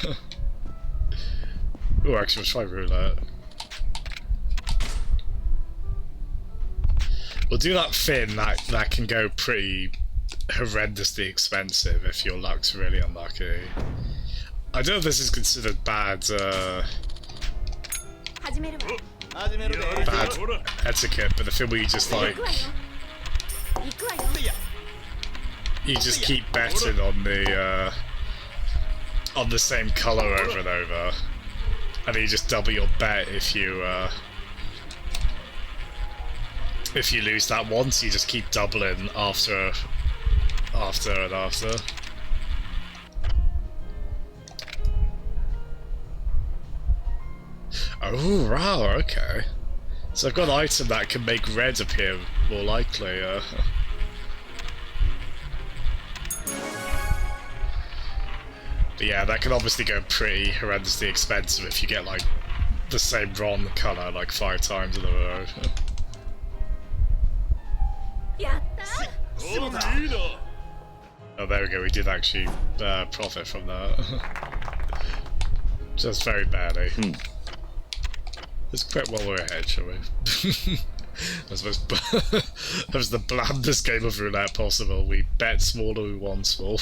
Oh, actually, we'll try roulette. We'll do that thing that can go pretty horrendously expensive if your luck's really unlucky. I don't know if this is considered bad etiquette, but the thing where you just like you just keep betting on the same colour over and over, and then you just double your bet if you lose that once. You just keep doubling after and after. Oh, wow, okay. So I've got an item that can make red appear more likely. But yeah, that can obviously go pretty horrendously expensive if you get like the same wrong colour like 5 times in a row. Oh, there we go, we did actually profit from that. Just very badly. Let's quit while we're ahead, shall we? That was the blandest game of roulette possible. We bet small or we won small.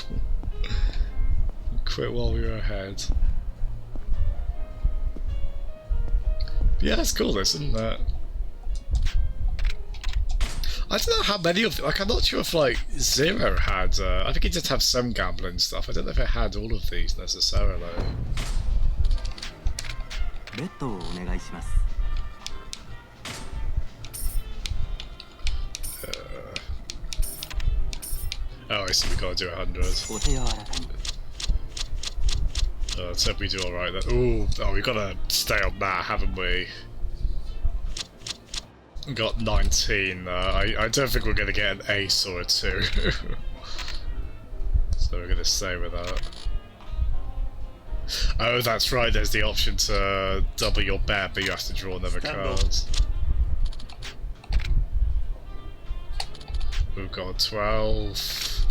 Quit while we were ahead. Yeah, it's cool, isn't it? I don't know how many of them, like I'm not sure if like Zero had, I think it did have some gambling stuff. I don't know if it had all of these necessarily. Oh, I see, we gotta do 100. Let's hope we do alright then. Ooh, oh, we gotta stay on that, haven't we? Got 19. I don't think we're gonna get an ace or a 2. So we're gonna stay with that. Oh, that's right, there's the option to double your bet, but you have to draw another card. We've got 12.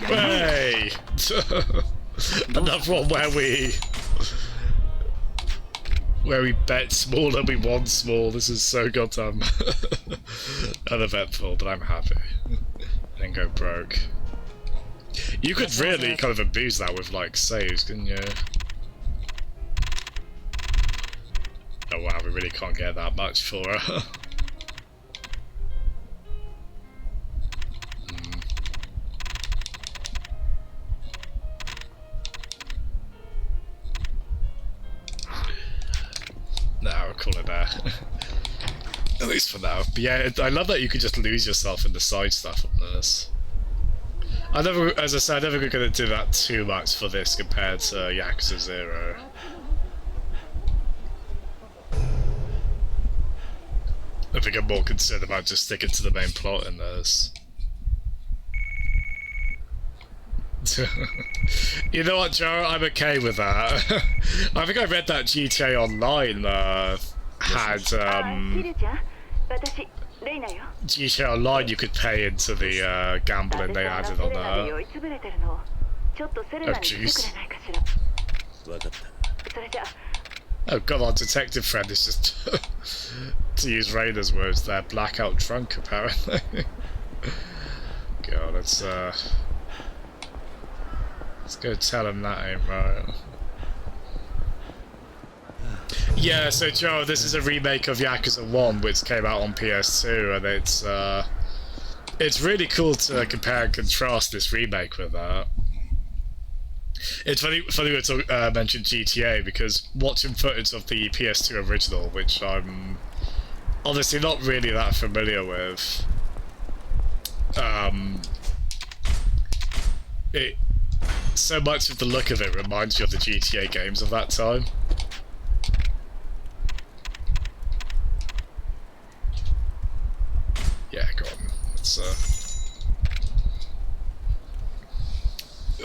Hey! Another one where we bet small and we won small. This is so goddamn uneventful, but I'm happy. And go broke. You could really kind of abuse that with like saves, couldn't you? Oh wow, we really can't get that much for her. No, we'll call it there. At least for now. But yeah, I love that you could just lose yourself in the side stuff on this. I never, as I said, I never going to do that too much for this compared to Yakuza 0. I think I'm more concerned about just sticking to the main plot in this. You know what, Joe? I'm okay with that. I think I read that GTA Online had GTA Online you could pay into the gambling they added on there. Oh jeez. Oh god, our detective friend is just, to use Raider's words there, blackout drunk apparently. God, let's go tell him that ain't right. Yeah, so Joe, this is a remake of Yakuza 1 which came out on PS2 and it's really cool to compare and contrast this remake with that. It's funny we mentioned GTA because watching footage of the PS2 original, which I'm honestly not really that familiar with, so much of the look of it reminds you of the GTA games of that time. Yeah, go on.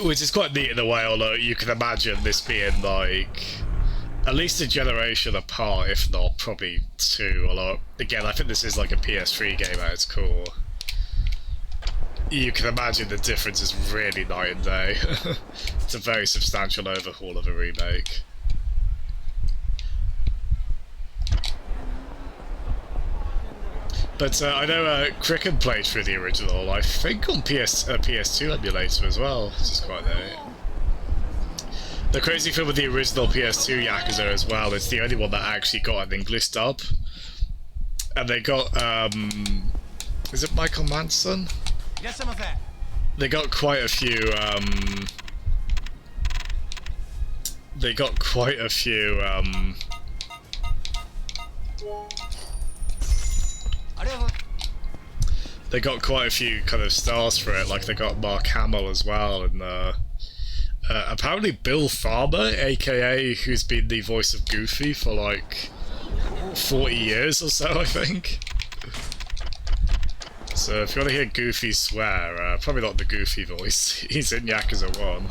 Which is quite neat in a way, although you can imagine this being like at least a generation apart, if not probably 2. Although again, I think this is like a PS3 game at its core. You can imagine the difference is really night and day. It's a very substantial overhaul of a remake. But I know Cricken played through the original, I think on PS2 emulator as well, which is quite neat. The crazy thing with the original PS2 Yakuza as well, it's the only one that actually got an English dub. And they got, is it Michael Manson? They got quite a few, they got quite a few, they got quite a few kind of stars for it, like they got Mark Hamill as well, and apparently Bill Farmer, aka who's been the voice of Goofy for like 40 years or so, I think. So if you want to hear Goofy swear, probably not the Goofy voice, he's in Yakuza 1.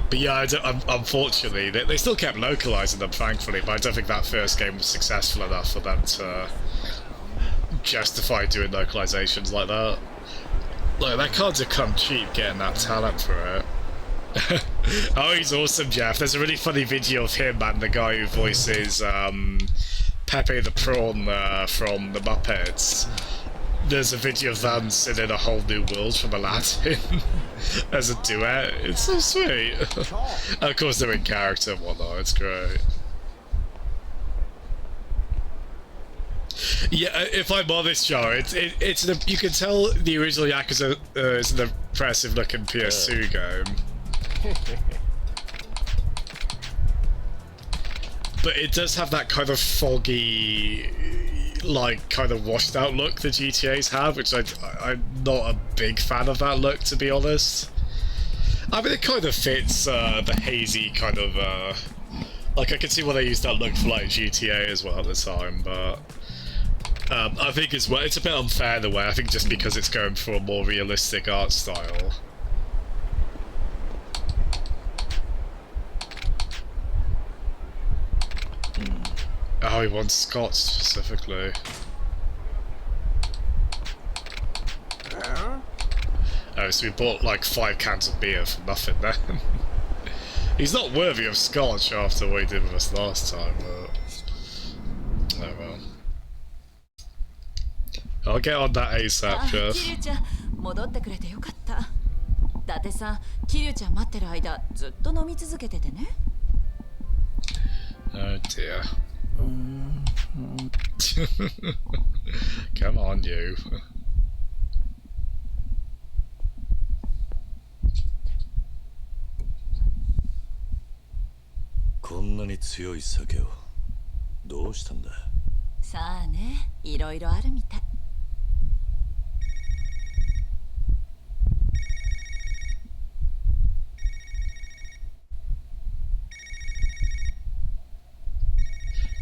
But yeah, unfortunately, they still kept localising them, thankfully, but I don't think that first game was successful enough for them to justify doing localizations like that. Like, that can't have come cheap getting that talent for it. Oh, he's awesome, Jeff. There's a really funny video of him and the guy who voices Pepe the Prawn from the Muppets. There's a video of them singing A Whole New World from Aladdin as a duet. It's so sweet. Of course they're in character and whatnot, it's great. Yeah, if I'm honest, Joe, you can tell the original Yakuza is an impressive looking PS2 game. But it does have that kind of foggy, like, kind of washed out look the GTAs have, which I'm not a big fan of that look, to be honest. I mean, it kind of fits the hazy kind of, like, I can see why they used that look for, like, GTA as well at the time, but I think as well, it's a bit unfair in a way, I think just because it's going for a more realistic art style. Oh, he wants Scott specifically. Oh, so we bought like 5 cans of beer for nothing then. He's not worthy of scotch after what he did with us last time, but... Oh well. I'll get on that ASAP, Jeff. 戻ってくれてよかった。伊達さん、キリュウちゃん待ってる間、ずっと飲み続けててね。Oh dear. Come on, you. こんなに強い酒をどうしたんだ。さあね、いろいろあるみたい。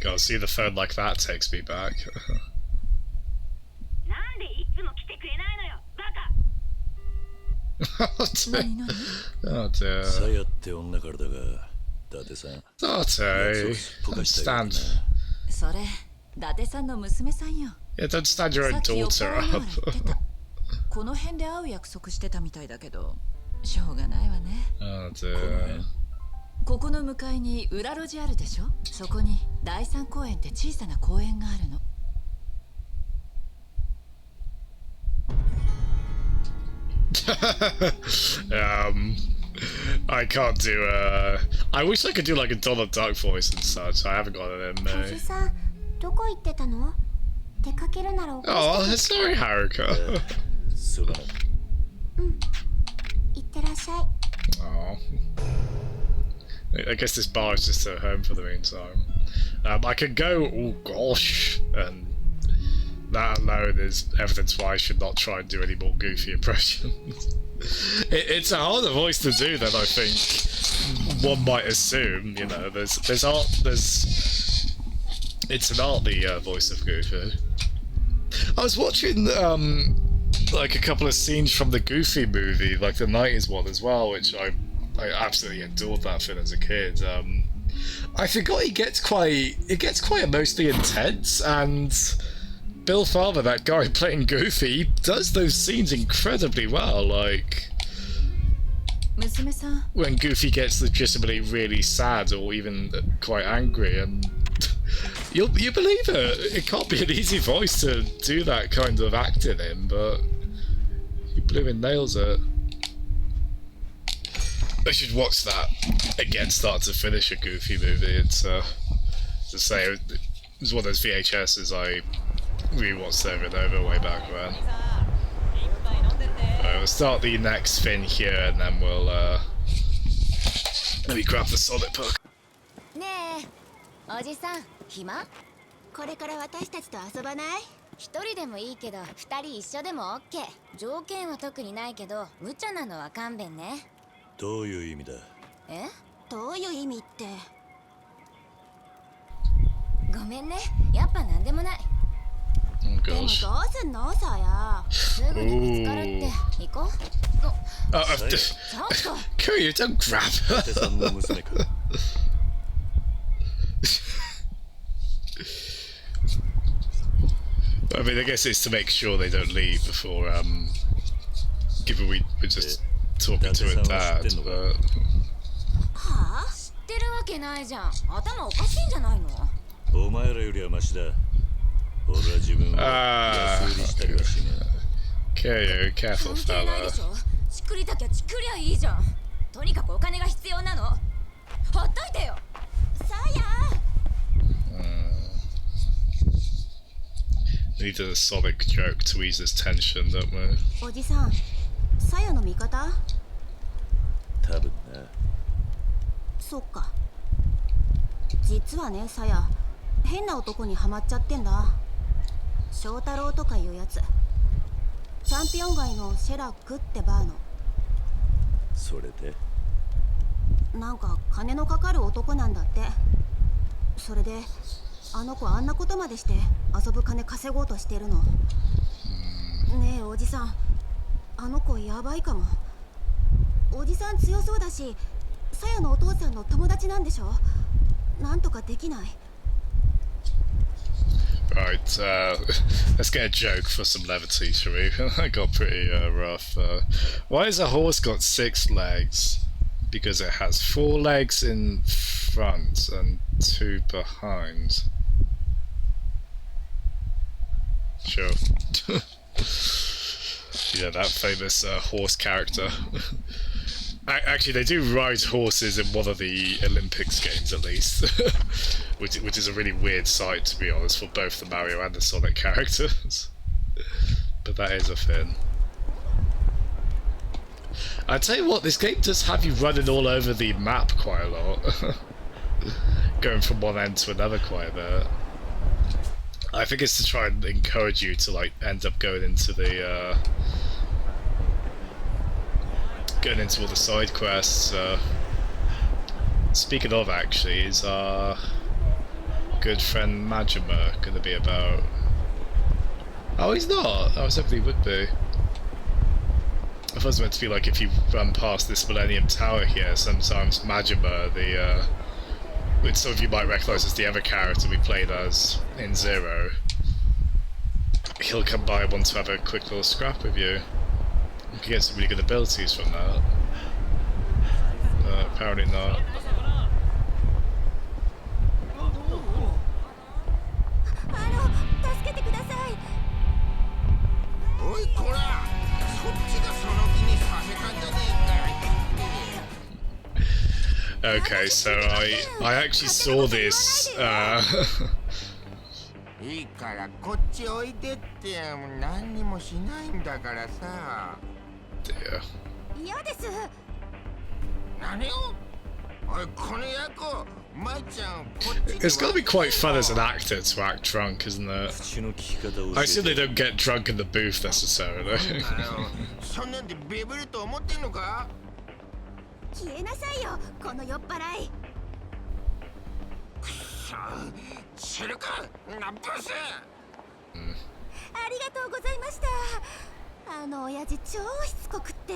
Gotta see the phone like that takes me back. なんでいつも来てくれないのよ、バカ。 Oh dear. さやって女からだが、伊達さん。Date. Stand. それ、伊達さんの娘さんよ。Yeah, don't stand your own daughter up. この辺で会う約束してたみたいだけど、しょうがないわね。 Oh dear. ここの向かいに裏路地あるでしょ。そこに第三公園って小さな公園があるの。I can't do I wish I could do like a Donald Duck voice and such. I haven't got it in me. カジさん、どこ行ってたの？出かけるなら起こして。 Oh, sorry, Haruka. そうだな。うん。行ってらっしゃい。 Oh. I guess this bar is just at home for the meantime. I could go, oh gosh, and that alone is evidence why I should not try and do any more goofy impressions. It's a harder voice to do than I think one might assume. You know, there's art, it's an art, the voice of Goofy. I was watching like a couple of scenes from the Goofy movie, like the 90s one as well, which I absolutely adored that film as a kid. I forgot it gets quite emotionally intense, and Bill Farmer, that guy playing Goofy, does those scenes incredibly well. Like when Goofy gets legitimately really sad or even quite angry, and you believe it. It can't be an easy voice to do that kind of acting in, but he blooming nails it. I should watch that again, start to finish a Goofy movie. It's to say, it was one of those VHSs I rewatched over and over way back when. We'll start the next fin here, and then we'll maybe grab the solid puck. ねえ、おじさん、暇？これから私たちと遊ばない？一人でもいいけど、二人一緒でもオッケー。条件は特にないけど、無茶なのは勘弁ね。どういう意味だ？え？どういう意味って。ごめんね、やっぱなんでもない。でもどうすんのさや。すぐに見つかるって。行こう。Kiryu, don't grab her. I mean, I guess it's to make sure they don't leave before, given we're just talking to her dad, but... はあ？知ってるわけないじゃん。頭おかしいんじゃないの？お前らよりはマシだ。俺は自分を安売りしたりはしねOkay, careful, 関係ないで fella. しょ。チクりたきゃチクりゃいいじゃん。とにかくお金が必要なの。ほっといてよ。さや。Need a Sonic joke to ease this tension, don't we? おじさん、さやの味方？多分な。そっか。実はね、さや、変な男にハマっちゃってんだ。翔太郎とかいうやつ。チャンピオン街のシェラックってバーの。それでなんか金のかかる男なんだって。それであの子あんなことまでして遊ぶ金稼ごうとしてるの。ねえおじさん、あの子やばいかも。おじさん強そうだし、さやのお父さんの友達なんでしょ。なんとかできない？ Right, let's get a joke for some levity, shall we? That got pretty rough. Why has a horse got 6 legs? Because it has 4 legs in front and 2 behind. Sure. Yeah, that famous horse character. Actually, they do ride horses in one of the Olympics games, at least. which is a really weird sight, to be honest, for both the Mario and the Sonic characters. But that is a thing. I tell you what, this game does have you running all over the map quite a lot. Going from one end to another quite a bit. I think it's to try and encourage you to like end up going into the getting into all the side quests. Speaking of, actually, is our good friend Majima going to be about? Oh, he's not. I was hoping he would be. I thought it was meant to be like if you run past this Millennium Tower here, sometimes Majima, which some of you might recognise as the other character we played as in Zero, he'll come by and want to have a quick little scrap with you. You can get some really good abilities from that. Apparently not. Okay, so I actually saw this. いいからこっちおいでって何にもしないんだからさ。嫌です。何を？おいこの役、舞ちゃんこっち。It's got to be quite fun as an actor to act drunk, isn't it? I assume they don't get drunk in the booth necessarily. そんなんでビビると思ってんのか？消えなさいよ、この酔っ払い。知るか、ナブス。ありがとうございました。あの親父超しつこくって。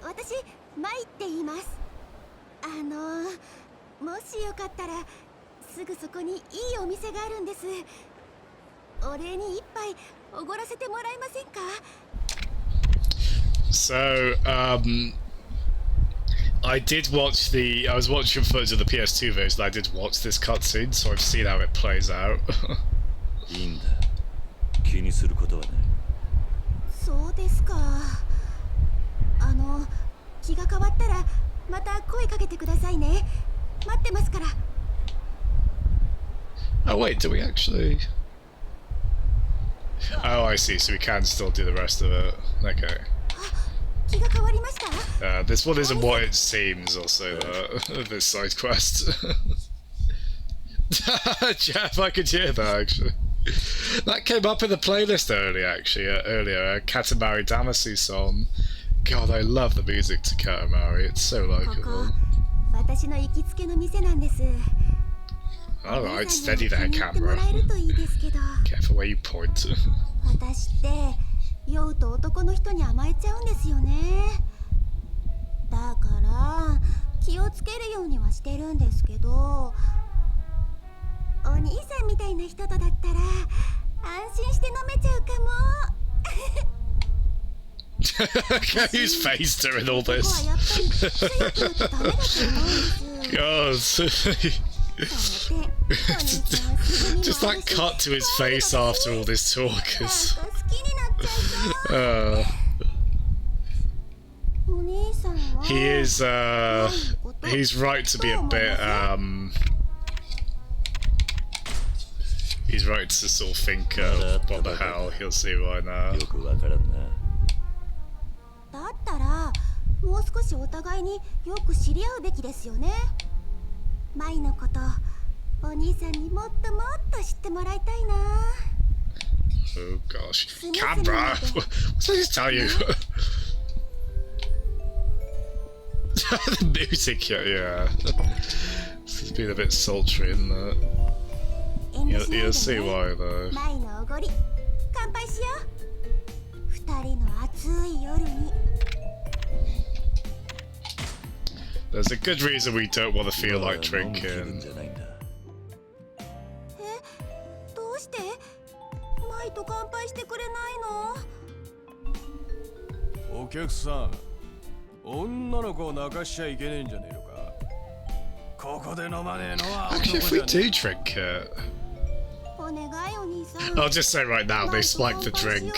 私、マイって言います。もしよかったらすぐそこにいいお店があるんです。お礼に一杯おごらせてもらえませんか？ So, I was watching footage of the PS2 version, I did watch this cutscene, so I've seen how it plays out. いいんだ。気にすることはない。そうですか。気が変わったらまた声かけてくださいね。待ってますから。Oh wait, do we actually? Oh, I see, so we can still do the rest of it. Okay. 気が変わりました。This one isn't what it seems, also, this side quest. Jeff, I could hear that, actually. That came up in the playlist earlier, a Katamari Damacy song. God, I love the music to Katamari, it's so likeable. Alright, steady there, camera. Careful where you point. 私って酔うと男の人に甘えちゃうんですよね。だから気をつけるようにはしてるんですけど、お兄さんみたいな人とだったら安心して飲めちゃうかも。Who's faced her in all this? God. Just that cut to his face after all this talk is... He is, he's right to be a bit, he's right to sort of think, what the hell, he'll see why now. だったらもう少しお互いによく知り合うべきですよね。マイのことお兄さんにもっともっと知ってもらいたいな。 Oh gosh, camera! What's I just tell you? The music, yeah. This has been a bit sultry, isn't it? You'll see why though. マイのおごり乾杯しよう。二人の暑い夜に。 There's a good reason we don't want to feel like drinking. どうして？マイと乾杯してくれないの？お客さん、女の子を泣かしちゃいけねえんじゃねえのか。ここで飲まねえのは Actually, if we do drink it, お願いお兄さん。 I'll just say right now they spiked the drink.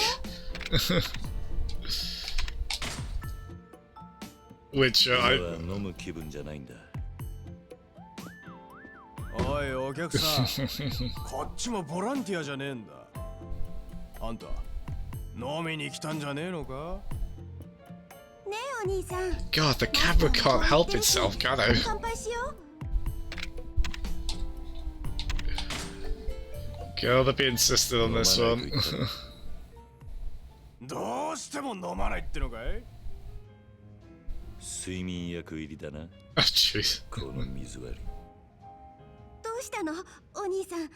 Which I. 飲む気分じゃないんだ。おいお客さん、こっちもボランティアじゃねえんだ。あんた飲みに来たんじゃねえのか。ねえお兄さん。 God, the camera can't help itself, can it? 乾杯しよう。 God, they'll be insistent on this one. どうしても飲まないってのかい。睡眠薬入りだな。Oh, jeez. この水割り。どうしたのお兄さん。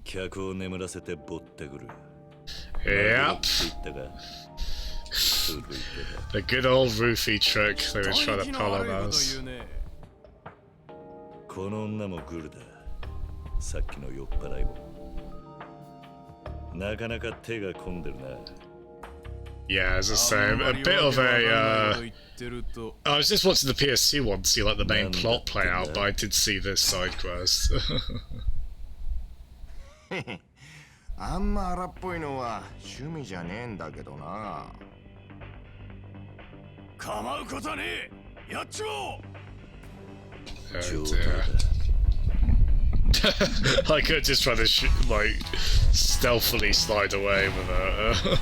客を眠らせてぼってくる。Yep. The good old roofie trick they were trying to pull on us. この女もグルだ。さっきの酔っ払いも。なかなか手が込んでるな。 Yeah, as I say, a bit of a. I was just watching the PS2 one to see like the main plot play out, but I did see this side quest. あんま荒っぽいのは趣味じゃねえんだけどな。構うことねえ。やっちまおう。 Oh dear. I could just try to like stealthily slide away with it.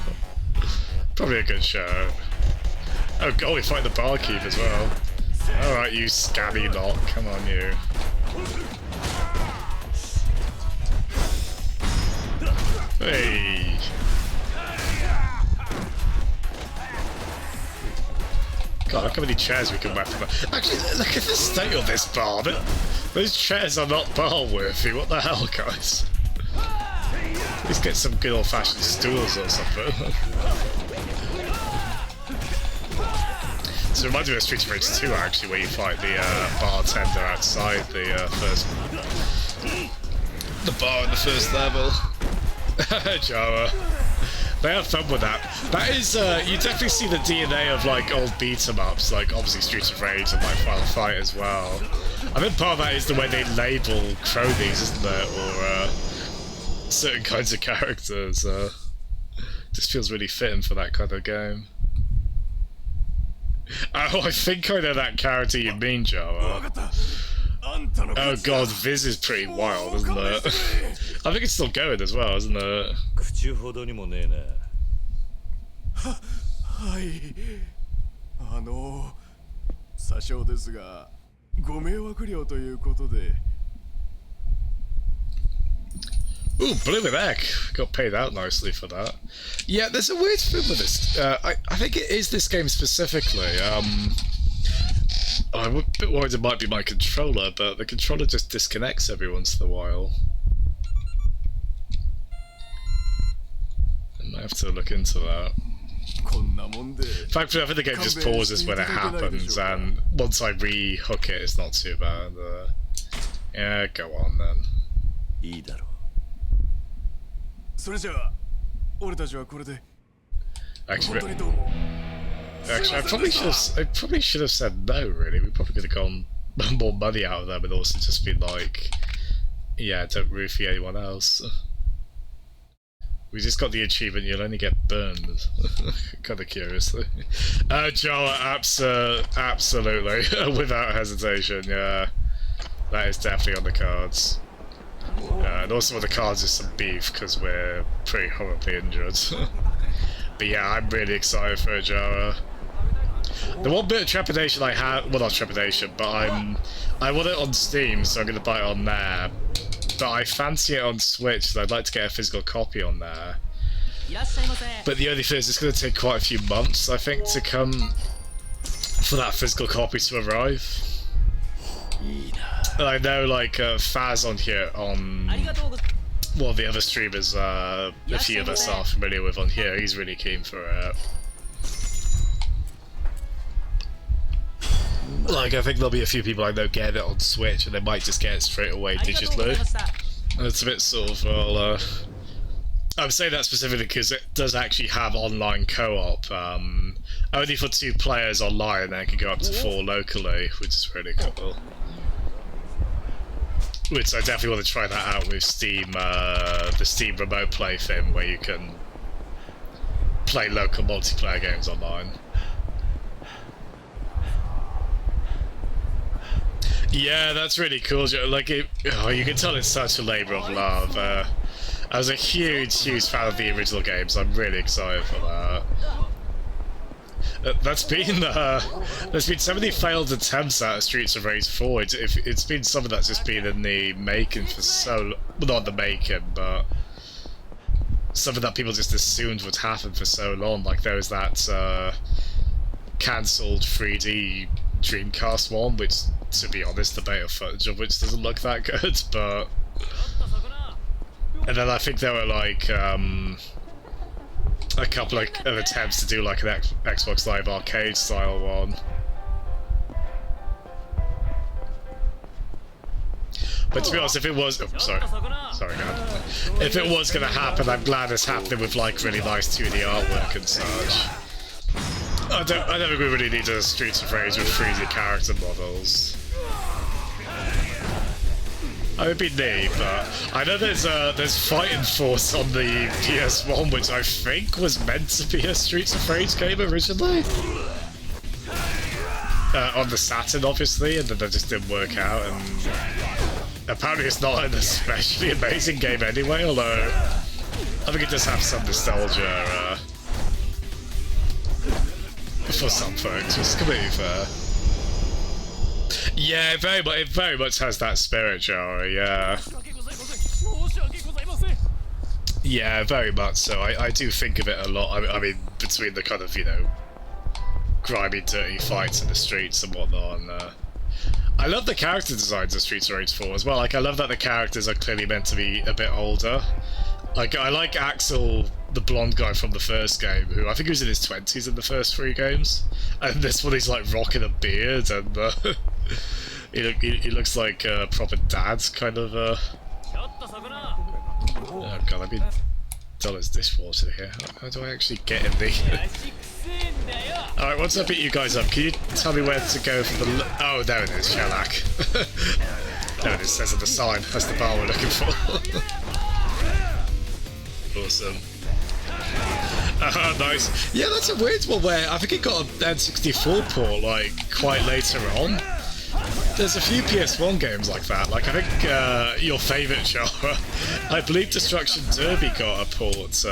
Probably a good show. Oh god, we fight the barkeep as well. Alright, you scabby lot. Come on, you. Hey. God, look how many chairs we can weapon. Actually, look at the state of this bar. Those chairs are not bar worthy. What the hell, guys? Let's get some good old-fashioned stools or something. So it reminds me of Street Fighter 2 actually, where you fight the bartender outside the bar in the first level. Jawa. They have fun with that. That is, you definitely see the DNA of like old beat 'em ups, like obviously Streets of Rage and like Final Fight as well. I think part of that is the way they label cronies, isn't it, or certain kinds of characters. Just feels really fitting for that kind of game. Oh, I think I know that character you mean, Jawa. Oh god, Viz is pretty wild, isn't it? I think it's still going as well, isn't it? 口ほどにもねえな。はい。詐称ですが、ご迷惑料ということで。Ooh, blooming heck! Got paid out nicely for that. Yeah, there's a weird thing with this. I think it is this game specifically. I'm a bit worried it might be my controller, but the controller just disconnects every once in a while. I might have to look into that. Thankfully, I think the game just pauses when it happens, and once I re-hook it, it's not too bad. Yeah, go on then. Actually, I probably should have said no. Really, we probably could have gone more money out of them, and also just be like, yeah, don't roofie anyone else. We just got the achievement, you'll only get burned. Kind of curiously. Jawa, absolutely, without hesitation, yeah. That is definitely on the cards. And also on the cards is some beef, because we're pretty horribly injured. But yeah, I'm really excited for Jawa. The one bit of trepidation I have, well, not trepidation, but I want it on Steam, so I'm going to buy it on there. But I fancy it on Switch, so I'd like to get a physical copy on there. But the only thing is, it's going to take quite a few months, I think, to come for that physical copy to arrive. And I know, like, Faz on here, well, the other streamers, a few of us are familiar with on here, he's really keen for it. Like, I think there'll be a few people I know get it on Switch, and they might just get it straight away digitally. And it's a bit sort of, well, I'm saying that specifically because it does actually have online co-op, only for 2 players online, and then it can go up to 4 locally, which is really cool. Which I definitely want to try that out with Steam, the Steam remote play thing, where you can play local multiplayer games online. Yeah, that's really cool. Like, you can tell it's such a labour of love. I was a huge fan of the original games. I'm really excited for that. There's been so many failed attempts at Streets of Rage 4. It's been something that's just been in the making for so, well, not the making, but something that people just assumed would happen for so long. Like, there was that cancelled 3D Dreamcast one, which, to be honest, the beta footage of which doesn't look that good, but... And then I think there were, like, a couple of attempts to do, like, an Xbox Live Arcade style one. But to be honest, if it was... Oh, sorry, God. If it was going to happen, I'm glad it's happening with, like, really nice 2D artwork and such. I don't think we really need a Streets of Rage with 3D character models. I would be neat, but I know there's Fighting Force on the PS1, which I think was meant to be a Streets of Rage game originally. On the Saturn, obviously, and then that just didn't work out, and apparently it's not an especially amazing game anyway, although I think it does have some nostalgia for some folks, which is completely fair. Yeah, it very much has that spirit, Jari, yeah. Yeah, very much so. I do think of it a lot. I mean, between the kind of, you know, grimy, dirty fights in the streets and whatnot, and I love the character designs of Streets of Rage 4 as well. Like, I love that the characters are clearly meant to be a bit older. Like, I like Axel, the blonde guy from the first game, who I think he was in his 20s in the first 3 games. And this one he's like rocking a beard, and he looks like a proper dad, kind of. Oh god, I've been dull as dishwater here. How do I actually get in the... Alright, once I beat you guys up, can you tell me where to go for the... Oh, there it is, Shellac. There it is, says on the sign. That's the bar we're looking for. Awesome. Nice. Yeah, that's a weird one where I think it got an N64 port, like, quite later on. There's a few PS1 games like that. Like, I think your favourite genre, I believe Destruction Derby got a port,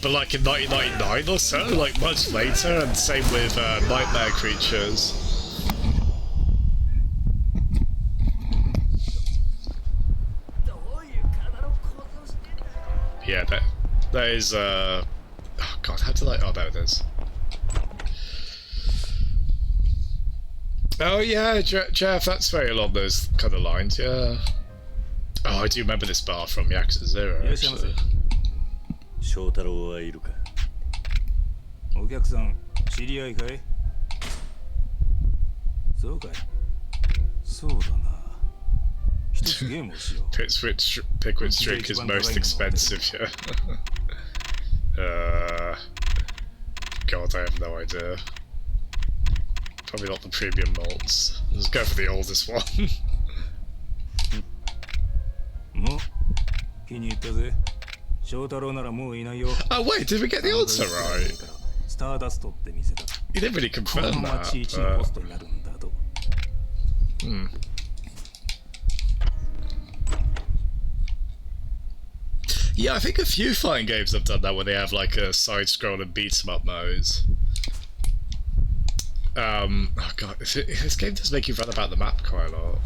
but like in 1999 or so, like much later, and same with Nightmare Creatures. Yeah, that is, oh god, how did I... Oh, there it is. Oh yeah, Jeff, that's very along those kind of lines, yeah. Oh, I do remember this bar from Yakuza 0, actually. 翔太郎はいるか。お客さん、知り合いかい？そうかい。そうだな。一つゲームをしよう。Pick which drink is most expensive, yeah. God, I have no idea. Probably not the premium malts. Let's go for the oldest one. もう気に入ったぜ。翔太郎ならもういないよ。Oh wait, did we get the answer right? スターダストって店だ。 You didn't really こ confirm のまま that. 地域のポストになるんだと。Yeah, I think a few fighting games have done that where they have like a side-scrolling beat-em-up mode. Oh god, this game does make you run about the map quite a lot.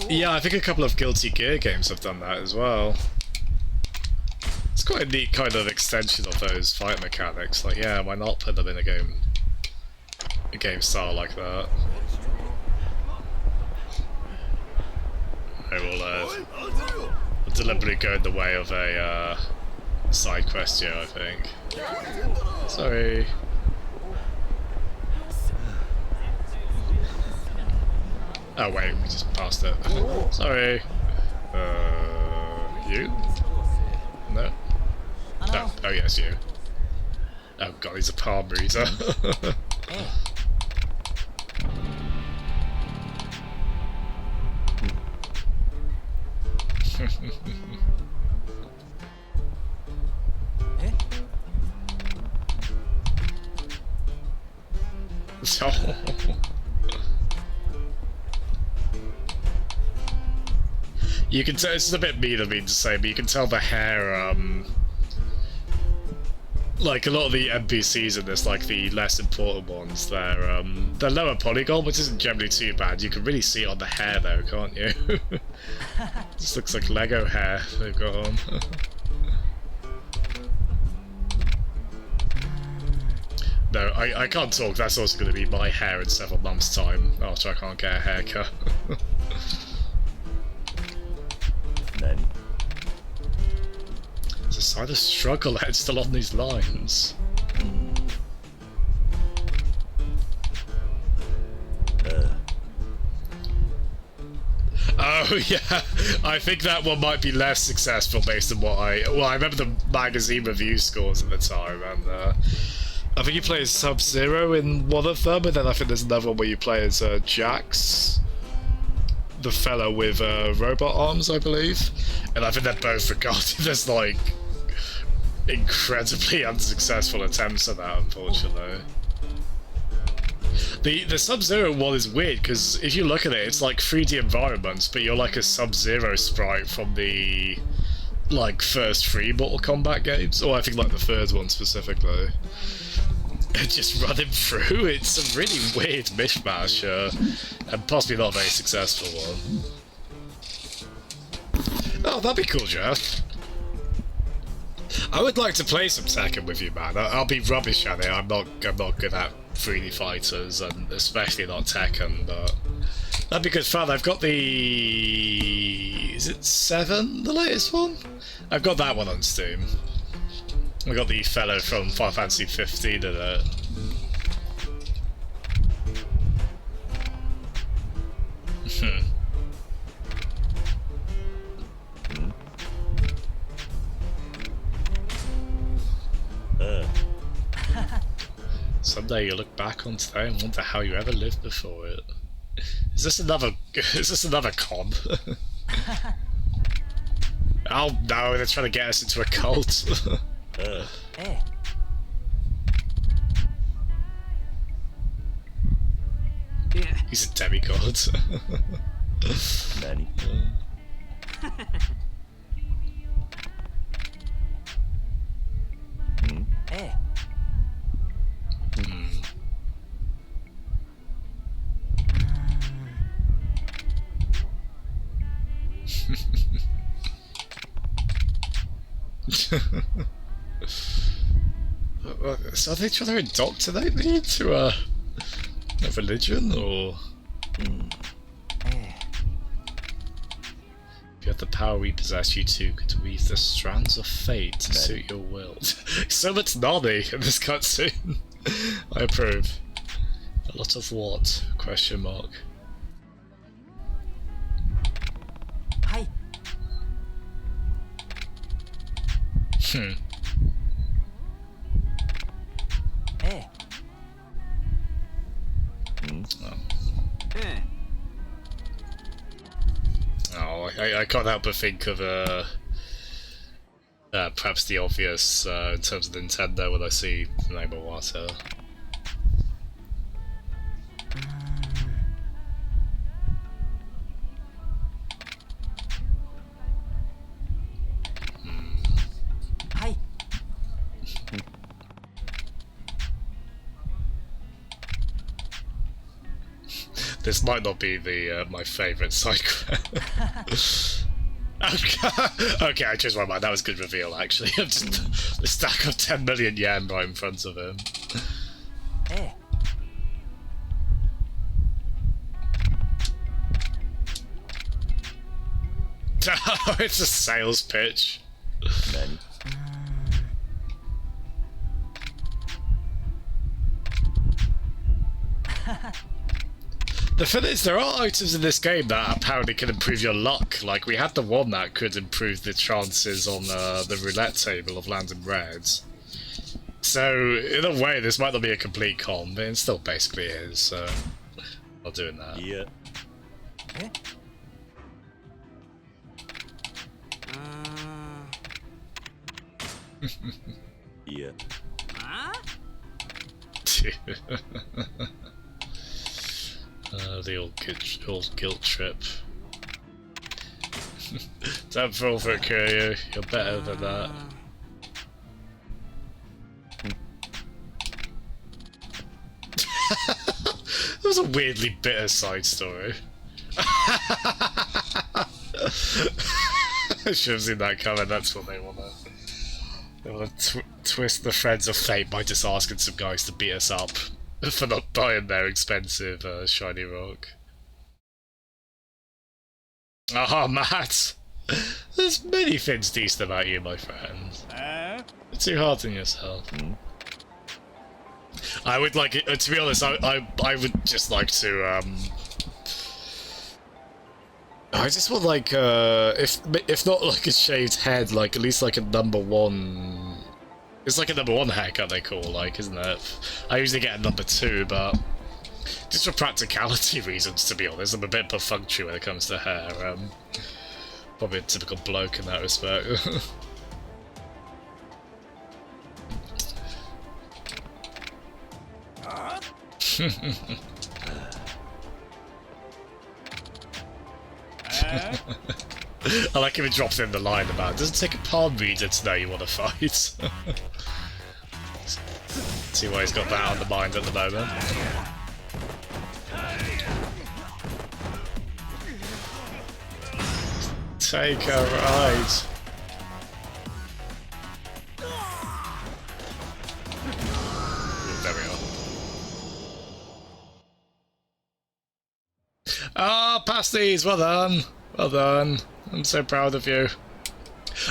Yeah, I think a couple of Guilty Gear games have done that as well. It's quite a neat kind of extension of those fight mechanics. Like, yeah, why not put them in a game style like that? I will deliberately go in the way of a side quest here, I think. Sorry. Oh wait, we just passed it. Sorry. You? No? Oh, oh yes, you. Oh god, he's a palm reader. You can tell, it's a bit mean of me to say, but you can tell the hair, like a lot of the NPCs in this, like the less important ones, they're lower polygon, which isn't generally too bad. You can really see it on the hair though, can't you? This looks like Lego hair they've got on. No, I can't talk, that's also going to be my hair in several months' time, after I can't get a haircut. There's a sign of struggle head still on these lines. Oh yeah, I think that one might be less successful based on what I remember the magazine review scores at the time, and I think you play as Sub-Zero in one of them, and then I think there's another one where you play as Jax, the fellow with robot arms, I believe, and I think they're both regarded as like incredibly unsuccessful attempts at that, unfortunately. The Sub-Zero one is weird because if you look at it, it's like 3D environments, but you're like a Sub-Zero sprite from the like first 3 Mortal Kombat games, or I think like the third one specifically. Just running through, it's a really weird mishmash, and possibly not a very successful one. Oh, that'd be cool, Jeff. I would like to play some Tekken with you, man. I'll be rubbish at it. I'm not good at 3D fighters, and especially not Tekken, but that'd be good fun. I've got the... is it 7, the latest one? I've got that one on Steam. I got the fellow from Final Fantasy 15 in it. Someday you look back on today and wonder how you ever lived before it. Is this another con? Oh no, they're trying to get us into a cult. He's a demigod. Nani? So are they trying to indoctrinate me into a religion, or...? If you had the power we possess, you too could weave the strands of fate to suit your will. So much Nani in this cutscene. I approve. A lot of what? Question mark. Hi. Oh, I can't help but think of perhaps the obvious in terms of Nintendo when I see the name of water. This might not be the my favourite side quest. Okay, I changed my mind. That was a good reveal, actually. Just the stack of 10 million yen right in front of him. Oh, it's a sales pitch. The thing is, there are items in this game that apparently can improve your luck. Like, we had the one that could improve the chances on the roulette table of landing reds. So, in a way, this might not be a complete con, but it still basically is, so... not doing that. Yeah. Yeah. The old guilt trip. Don't fall for it, Kiryu. You're better than that. That was a weirdly bitter side story. I should have seen that coming. That's what they want to. They want to twist the threads of fate by just asking some guys to beat us up for not buying their expensive shiny rock. Oh, Matt! There's many things decent about you, my friend. You're too hard on yourself. I would like it, to be honest, I would just like to, I just want like, if not like a shaved head, like at least like a number one. It's like a number one haircut they call, like, isn't it? I usually get a number two, but just for practicality reasons, to be honest, I'm a bit perfunctory when it comes to hair. Probably a typical bloke in that respect. I like if it drops in the line about, doesn't take a palm reader to know you want to fight. See why he's got that on the mind at the moment. Take a ride. There we are. Ah, pasties, well done. Well done. I'm so proud of you.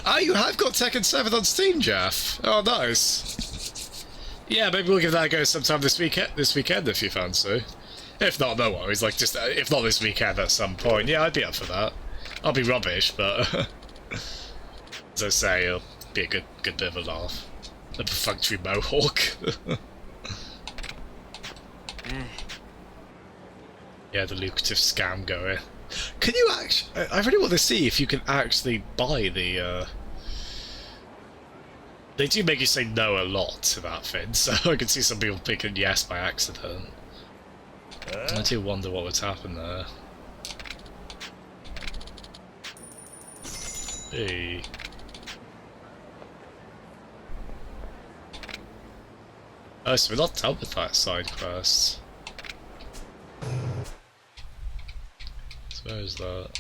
Ah, you have got Tekken 7 on Steam, Jeff. Oh, nice. Yeah, maybe we'll give that a go sometime this weekend if you fancy. If not, no worries. Like, just if not this weekend at some point. Yeah, I'd be up for that. I'll be rubbish, but as I say, it'll be a good bit of a laugh. A perfunctory mohawk. Yeah, the lucrative scam going. Can you actually? I really want to see if you can actually buy the. They do make you say no a lot to that thing, so I can see some people picking yes by accident. I do wonder what would happen there. Hey. Oh, so we're not done with that side quest. So where is that?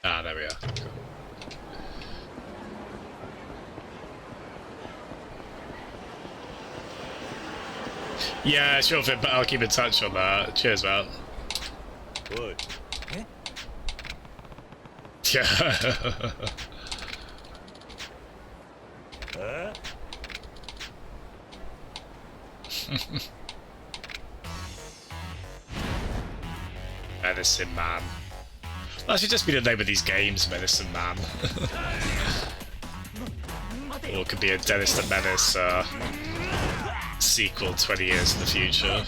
Ah, there we are. Cool. Yeah, sure thing, but I'll keep in touch on that. Cheers, man. What? Yeah. Huh? Medicine Man. That should just be the name of these games, Medicine Man. Or it could be a Dennis the Menace sequel 20 years in the future.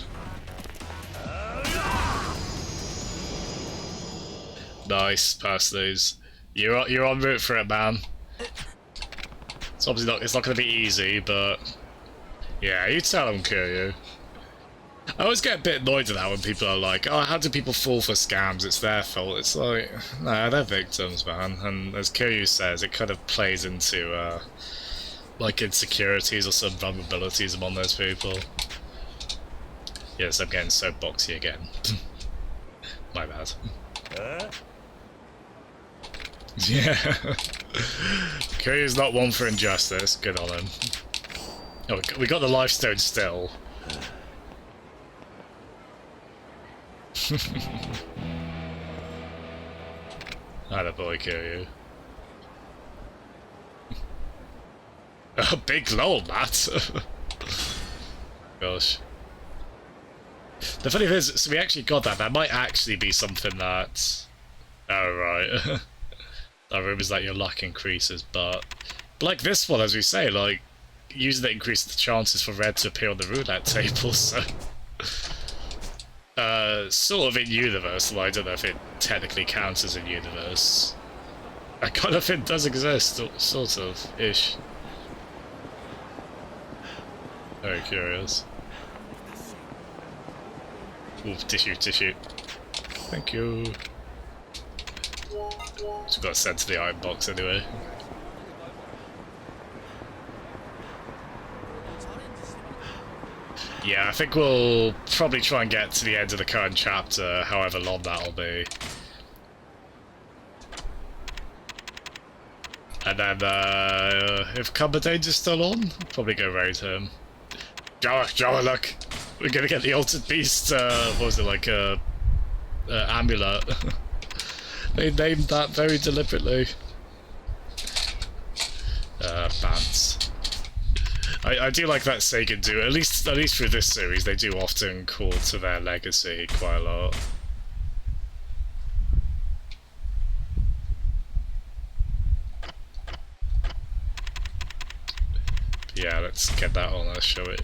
Nice, pass those. You're en route for it, man. It's obviously not. It's not going to be easy, but yeah, you tell them, Kiryu. I always get a bit annoyed at that when people are like, "Oh, how do people fall for scams? It's their fault." It's like, nah, they're victims, man. And as Kiryu says, it kind of plays into like insecurities or some vulnerabilities among those people. Yes, I'm getting so boxy again. My bad. Yeah. Kiryu's not one for injustice. Good on him. Oh, we got the life stone still. Attaboy, Kiryu. Oh, big lol, Matt. Gosh. The funny thing is, so we actually got that. That might actually be something that... Oh, right. That rumors that your luck increases, but like this one, as we say, like, using it increases the chances for red to appear on the roulette table, so... sort of in-universe, well, I don't know if it technically counts as in-universe. That kind of thing does exist, sort of, ish. Very curious. Ooh, tissue. Thank you. Just got sent to the iron box anyway. Yeah, I think we'll probably try and get to the end of the current chapter, however long that'll be. And then, if Cumberdane's still on, I'll probably go raid him. Jawa, look! We're gonna get the Altered Beast, what was it, like, amulet. They named that very deliberately. Bants. I do like that Sega do, at least through this series, they do often call to their legacy quite a lot. Yeah, let's get that on, let's show it.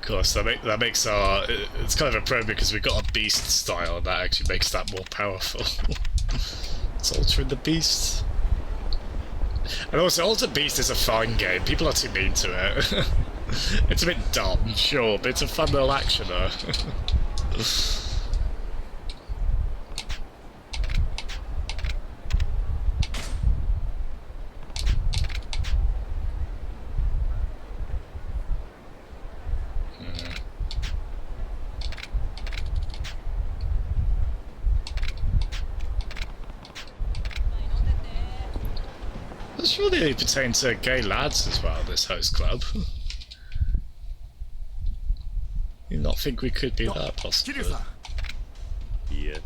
Of course, that makes our... It's kind of a pro because we've got a beast style, and that actually makes that more powerful. It's altering the beast. And also, Altered Beast is a fine game. People are too mean to it. It's a bit dumb, sure, but it's a fun little actioner. Surely it pertains to gay lads as well, this host club. You not think we could be that possible? Yeah.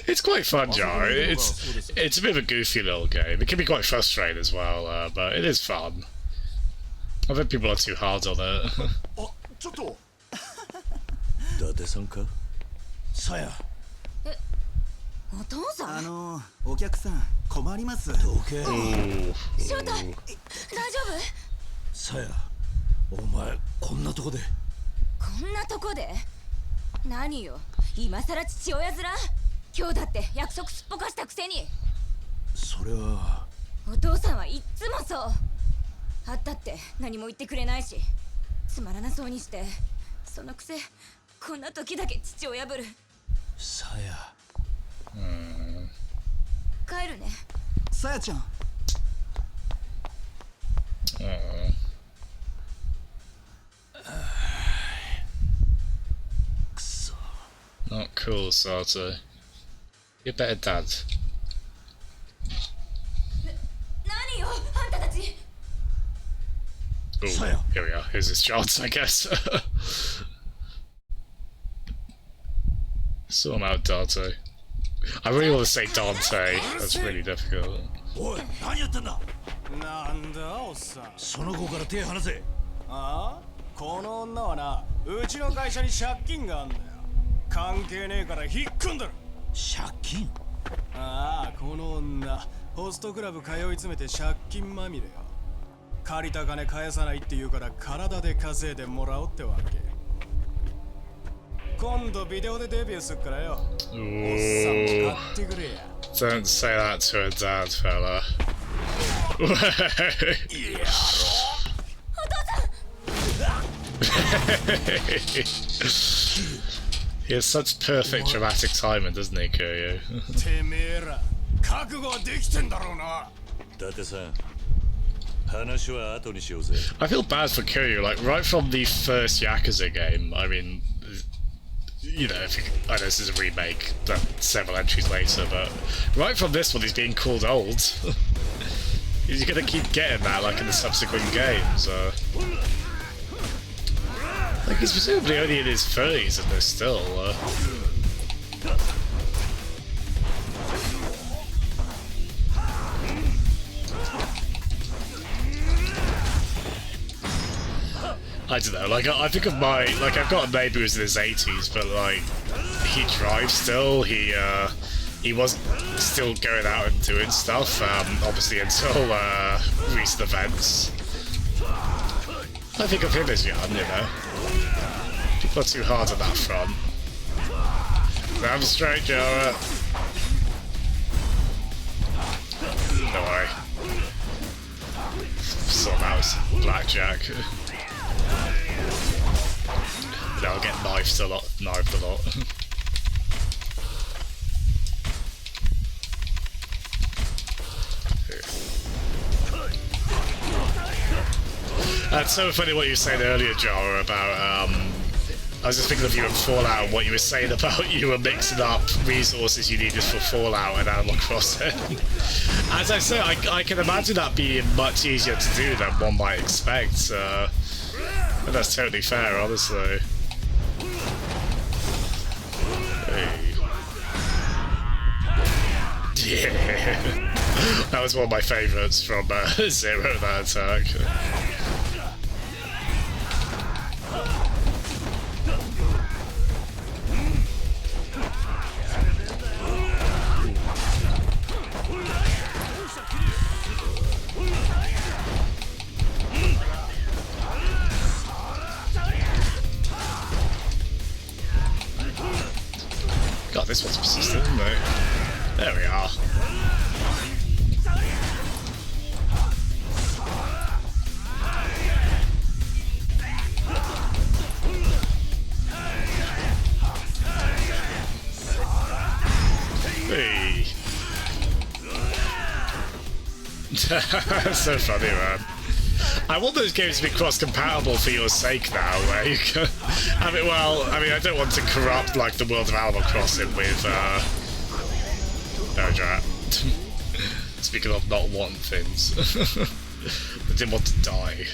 It's quite fun, Jar. It's a bit of a goofy little game. It can be quite frustrating as well, but it is fun. I think people are too hard on it. 伊達さんかさやお父さんお客さん困りますどけ翔太大丈夫さやお前こんなとこでこんなとこで何よ今さら父親面今日だって約束すっぽかしたくせにそれはお父さんはいっつもそう会ったって何も言ってくれないしつまらなそうにしてそのくせこんな時だけ父親ぶるさや帰るねさやちゃんくそ Not cool, Sato. You're better dad. 何よあんたたち Ooh, here we are. Here's his chance, I guess. Sort him out, Dante. I really want to say Dante. That's really difficult. おい、何やってんだ。なんだおっさん。その子から手離せ。ああ、この女はな、うちの会社に借金があんだよ。関係ねえから引っ込んだろ。借金？ああ、この女、ホストクラブ通い詰めて借金まみれよ。借りた金返さないって言うから体で稼いでもらおうってわけ。今度ビデオでデビューすっからよ。おっさんも買ってくれや。Don't say that to a dad, fella. He has such perfect dramatic timing, doesn't he, Kuryu? てめえら、覚悟はできてんだろうな。伊達さん、話は後にしようぜ。I feel bad for Kuryu, like right from the first Yakuza game. I mean, you know, I know this is a remake, but several entries later, but right from this one he's being called old. He's gonna keep getting that, like in the subsequent games. Like he's presumably only in his 30s in this still. I don't know, like I think of my, like I've got a neighbour who's in his 80s, but like he drives still. He was still going out and doing stuff, obviously until recent events. I think of him as young, you know. People are too hard on that front. Grab straight, Jara. Don't worry. Sort him out with blackjack. I'll get knifed a lot. That's so funny what you were saying earlier, Jara, about I was just thinking of you in Fallout and what you were saying about you were mixing up resources you needed for Fallout and Animal Crossing. As I say, I can imagine that being much easier to do than one might expect. And that's totally fair, honestly. Hey. Yeah. That was one of my favourites from Zero, that attack. God, this one's persistent, isn't it? There we are. Hey. That's so funny, man. I want those games to be cross-compatible for your sake now, where you can... I mean, well, I mean, I don't want to corrupt, like, the world of Animal Crossing with, no, drat. Speaking of not wanting things. I didn't want to die.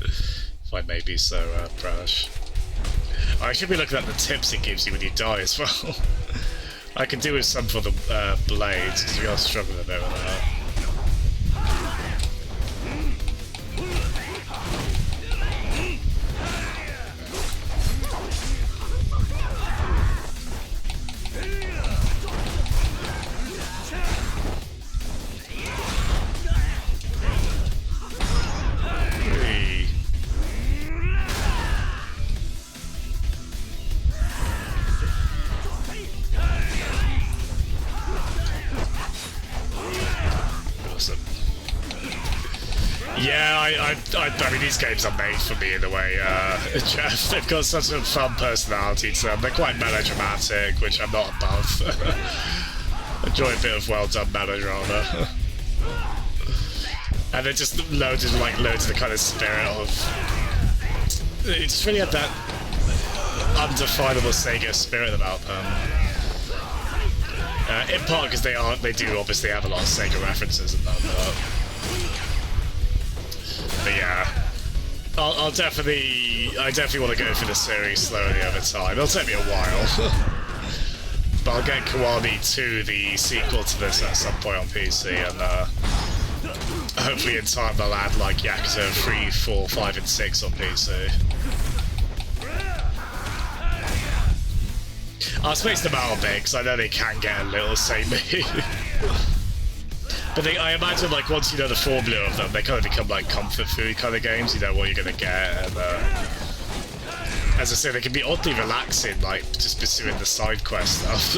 If I may be so, brash. I should be looking at the tips it gives you when you die as well. I could do with some for the, blades, because we are struggling a bit with that. Yeah, I mean, these games are made for me in a way, Jeff. They've got such a fun personality to them. They're quite melodramatic, which I'm not above. Enjoy a bit of well-done melodrama. And they're just loads of the kind of spirit of... It's really had that undefinable Sega spirit about them. In part because they do obviously have a lot of Sega references in them, but yeah, I definitely want to go through the series slowly over time. It'll take me a while. But I'll get Kiwami 2, the sequel to this, at some point on PC, and hopefully in time they'll add like Yakuza 3, 4, 5 and 6 on PC. I'll space them out a bit, because I know they can get a little samey. But I imagine, like, once you know the formula of them, they kind of become like comfort food kind of games. You know what you're going to get, and as I say, they can be oddly relaxing, like just pursuing the side quest stuff.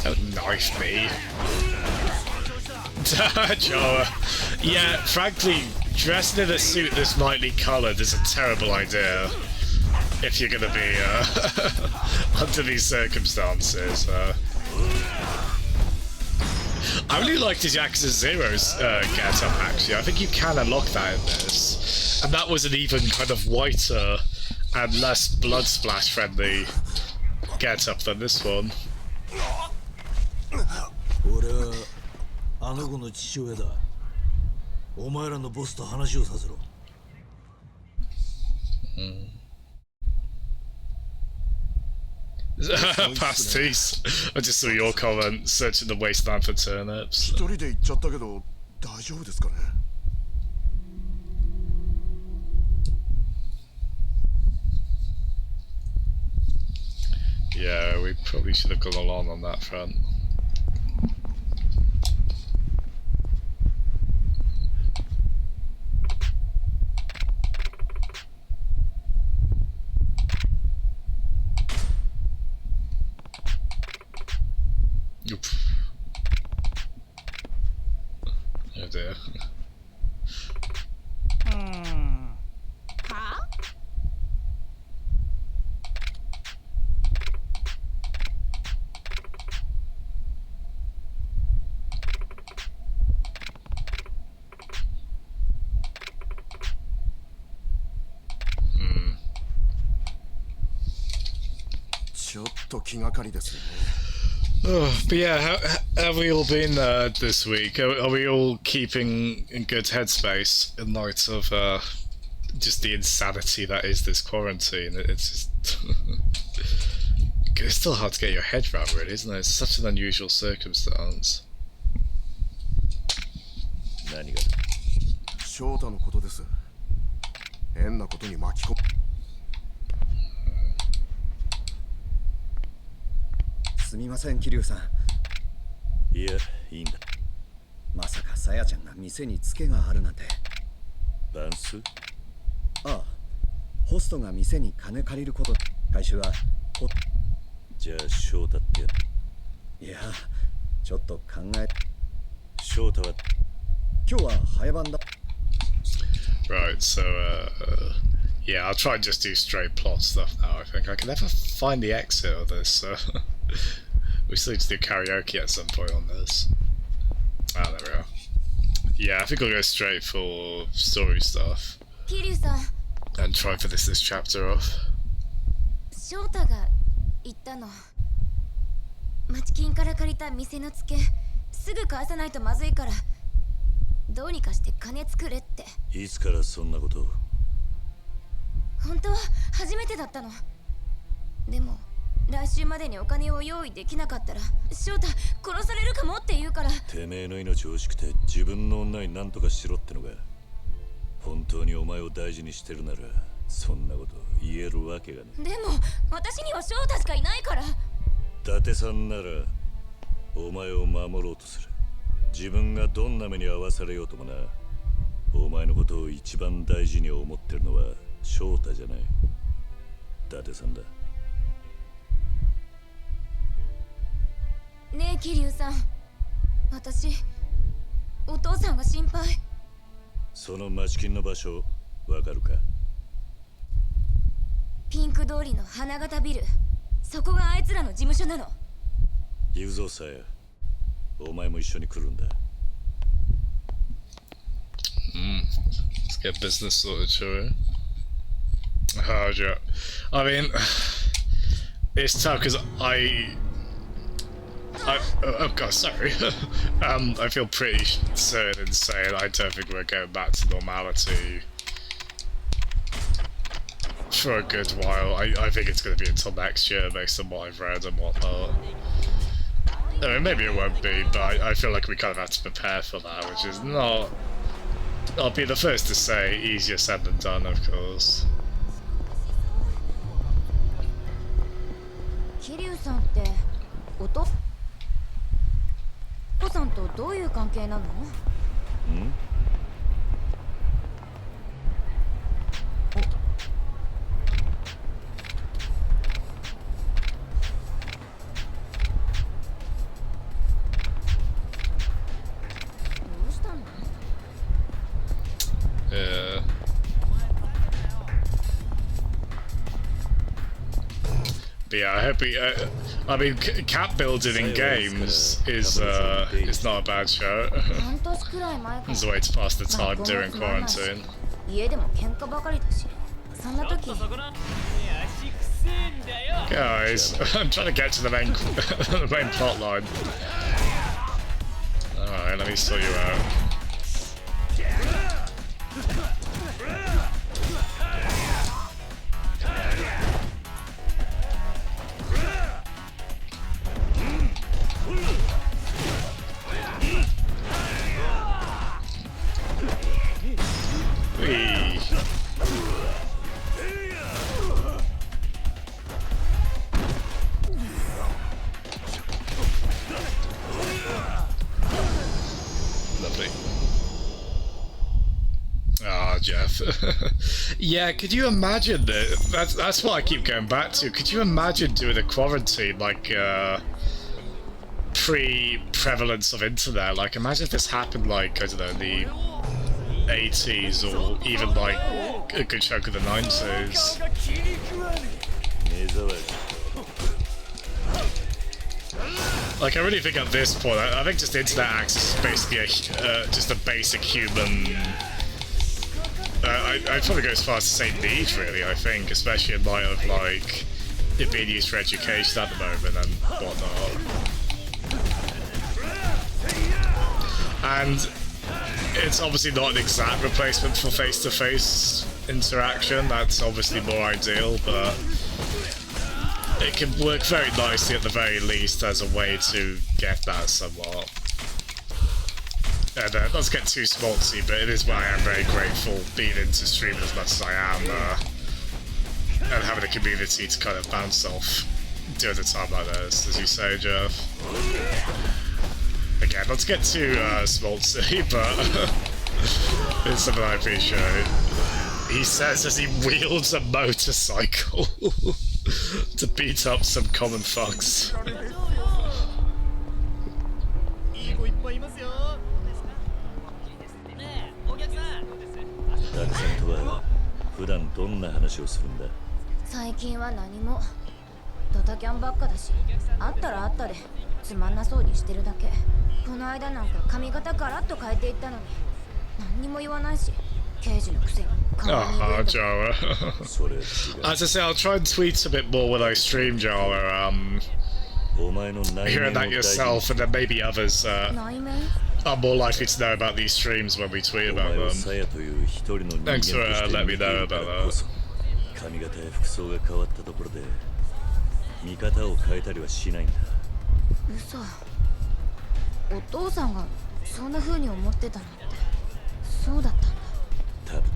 Don't knife me. Joe. Yeah, frankly, dressing in a suit this lightly coloured is a terrible idea if you're gonna be under these circumstances. I really liked his Yakuza Zero's get-up, actually. I think you can unlock that in this. And that was an even kind of whiter and less blood splash friendly get-up than this one. 俺はあの子の父親だ。お前らのボスと話をさせろ。Pasties. I just saw your comment, searching the wasteland for turnips. 一人で行っちゃったけど大丈夫ですかね。Yeah, we probably should have gone along on that front. Oop. Oh dear. But yeah, how have we all been this week? Are we all keeping in good headspace in light of just the insanity that is this quarantine? It's just it's still hard to get your head around, really, isn't it? It's such an unusual circumstance. 何が？翔太のことです。変なことに巻き込む。すみません、桐生さん。いや、いいんだ。まさかさやちゃんが店にツケがあるなんて。バンス？ああ、ホストが店に金借りること。回収はじゃあ翔太ってやいや、ちょっと考え。翔太は今日は早番だ。Right, so yeah, I'll try and just do straight plot stuff now. I think I can never find the exit of this. We still need to do karaoke at some point on this. Ah, there we go. Yeah, I think I'll go straight for story stuff. And try for this chapter off. 翔太が言ったの。町金から借りた店のツケ、すぐ返さないとまずいから、どうにかして金作れって。いつからそんなことを？本当は初めてだったの。でも来週までにお金を用意できなかったら翔太殺されるかもって言うから。てめえの命を惜しくて自分の女に何とかしろってのが本当にお前を大事にしてるならそんなこと言えるわけがね。でも私には翔太しかいないから。伊達さんならお前を守ろうとする。自分がどんな目に遭わされようともな。お前のことを一番大事に思ってるのは翔太じゃない、伊達さんだ。ねえ桐生さん、私お父さんが心配。その町金の場所わかるか？ピンク通りの花形ビル、そこがあいつらの事務所なの。行くぞさや、お前も一緒に来るんだ。Let's get business sorted, shall we? How'd you? I mean, it's tough because oh god, sorry. I feel pretty certain in saying I don't think we're going back to normality for a good while. I think it's going to be until next year based on what I've read and whatnot. I mean, maybe it won't be, but I feel like we kind of have to prepare for that, which is not... I'll be the first to say, easier said than done, of course. 桐生さんってお父さんとどういう関係なの？どうしたの？ But yeah, I hope he, I mean, cat building in games is not a bad show. It's a way to pass the time during quarantine. 家でも喧嘩ばかりだし、そんな時。 Guys, I'm trying to get to the main the main plot line. Alright, let me sort you out. Whee. Lovely. Ah, Jeff. Yeah, could you imagine that? That's what I keep going back to. Could you imagine doing a quarantine like pre-prevalence of internet? Like, imagine if this happened like, I don't know, the 80s or even like a good chunk of the 90s. Like, I really think at this point, I think just internet access is basically just a basic human. I'd probably go as far as to say need, really. I think, especially in light of like it being used for education at the moment and whatnot. And it's obviously not an exact replacement for face-to-face interaction. That's obviously more ideal, but it can work very nicely at the very least as a way to get that somewhat. And not to get too schmaltzy, but it is why I am very grateful being into streaming as much as I am, and having a community to kind of bounce off during a time like this, as you say, Jeff. Again, not to get too schmaltzy, but it's something I appreciate. He says as he wields a motorcycle to beat up some common thugs. ダルさんとは普段どんな話をするんだ？最近は何も。ドタキャンばっかだし、あったらあったでつまんなそうにしてるだけ。この間なんか髪型ガラッと変えていったのに何にも言わないし、刑事のくせに顔に入れると。Jara. As I say, I'll try and tweet a bit more when I stream, Jara. Hearing that yourself and then maybe others are more likely to know about these streams when we tweet about them. Thanks for letting me know about that. 髪型や服装が変わったところで見方を変えたりはしないんだ。嘘。お父さんがそんな風に思ってたのってそうだったんだ。多分な。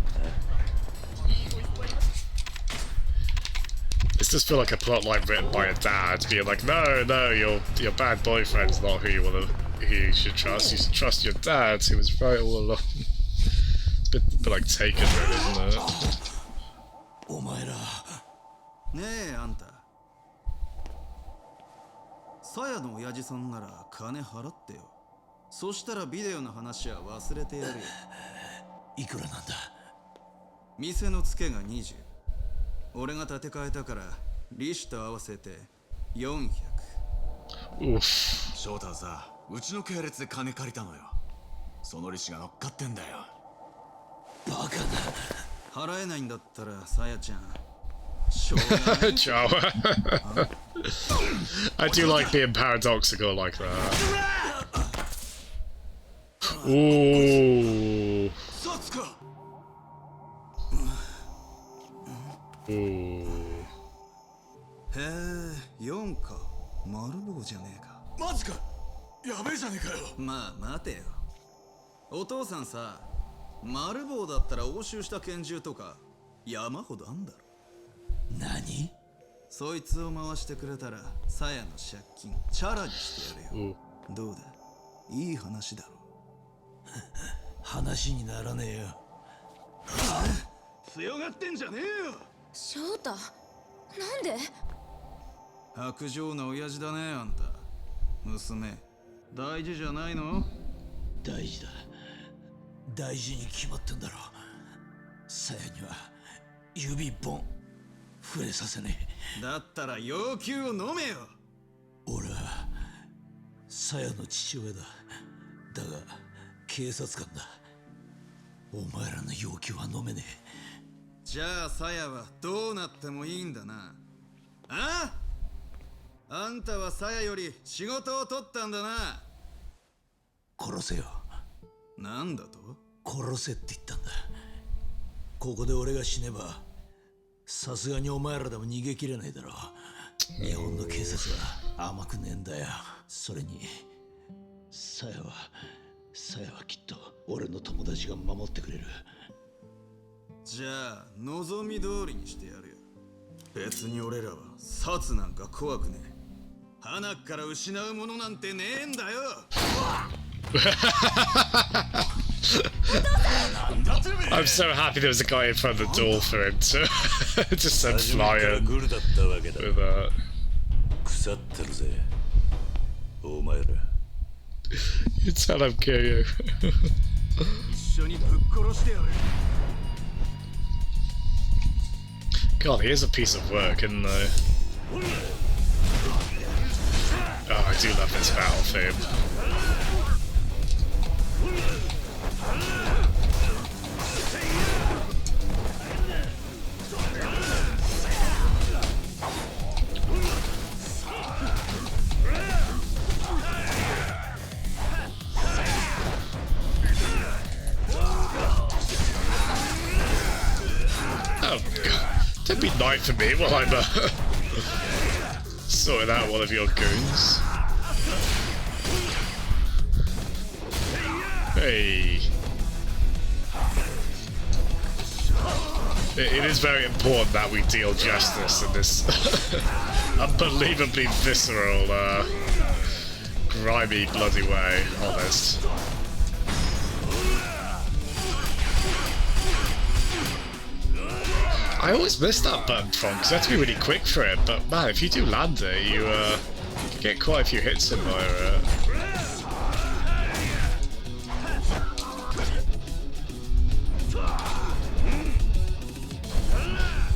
This does feel like a plotline written by a dad, being like, no, your bad boyfriend's not who you should trust. You should trust your dad, who was right all along. It's a bit like Taken, really, isn't it? お前ら。ねえ、あんた。さやの親父さんなら金払ってよ。そしたらビデオの話は忘れてやるよ。いくらなんだ？店のツケが20。俺が立て替えたから利子と合わせて400。翔太はさ、うちの系列で金借りたのよ。その利子が乗っかってんだよ。バカな。払えないんだったらさやちゃん Jawa. I do like being paradoxical like that. Ooh. Ooh. へえ、4か。丸棒じゃねえか。マジか。やべえじゃねえかよ。まあ待てよ。お父さんさ、丸棒だったら押収した拳銃とか山ほどあんだろ。何？そいつを回してくれたら、鞘の借金チャラにしてやるよ。どうだ？いい話だろ。話にならねえよ。強がってんじゃねえよ。翔太、なんで？白状な親父だね、あんた。娘、大事じゃないの？大事だ。大事に決まってんだろ。鞘には指一本触れさせねえ。だったら要求を飲めよ。俺は鞘の父親だ。だが警察官だ。お前らの要求は飲めねえ。じゃあ鞘はどうなってもいいんだな。あ？あんたは鞘より仕事を取ったんだな。殺せよ。なんだと？殺せって言ったんだ。ここで俺が死ねばさすがにお前らでも逃げきれないだろう。日本の警察は甘くねえんだよ。それに鞘はきっと俺の友達が守ってくれる。じゃあ望み通りにしてやるよ。別に俺らは殺なんか怖くねえ。花から失うものなんてねえんだよ。I'm so happy there was a guy in front of the door for him to just send flying with that. 腐ってるぜ、お前ら。You tell him, kill you. 一緒にぶっ殺してやる。 God, he is a piece of work, isn't he? Oh, I do love this battle theme. Oh, God. Don't be knife for me while I'm sorting out one of your goons. Hey. It is very important that we deal justice in this unbelievably visceral, grimy, bloody way, honest. I always miss that button from because you have to be really quick for it, but man, if you do land it, you can get quite a few hits in via it.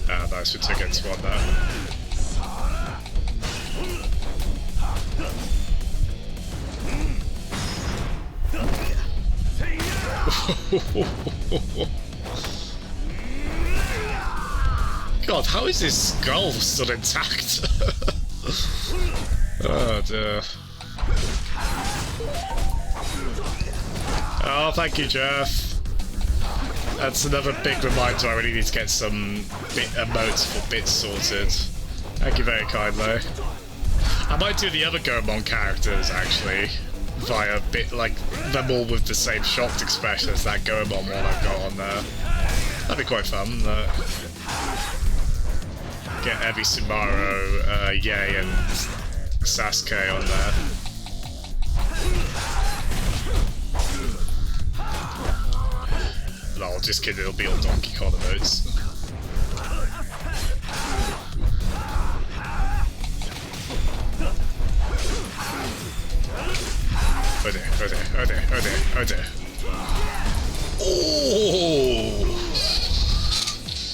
Ah, nice, we took it to one there. God, how is his skull still intact? Oh dear. Oh, thank you, Jeff. That's another big reminder I really need to get some emotes for bits sorted. Thank you very kindly. I might do the other Gomon characters, actually, via bit like them all with the same shocked expression as that Gomon one I've got on there. That'd be quite fun. Get Evi Sumaru, Ye, and Sasuke on there. Lol, just kidding, it'll be all Donkey Kong emotes. Oh dear, oh dear, oh dear, oh dear, oh dear. Oh!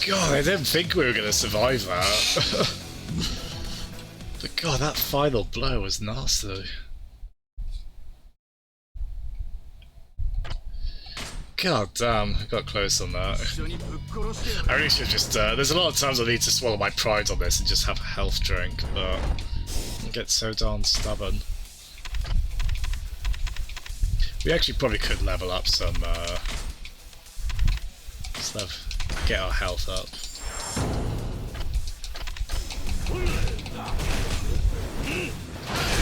God, I didn't think we were going to survive that. But God, that final blow was nasty. God damn, I got close on that. I really should just, there's a lot of times I need to swallow my pride on this and just have a health drink, but I get so darn stubborn. We actually probably could level up some, get our health up.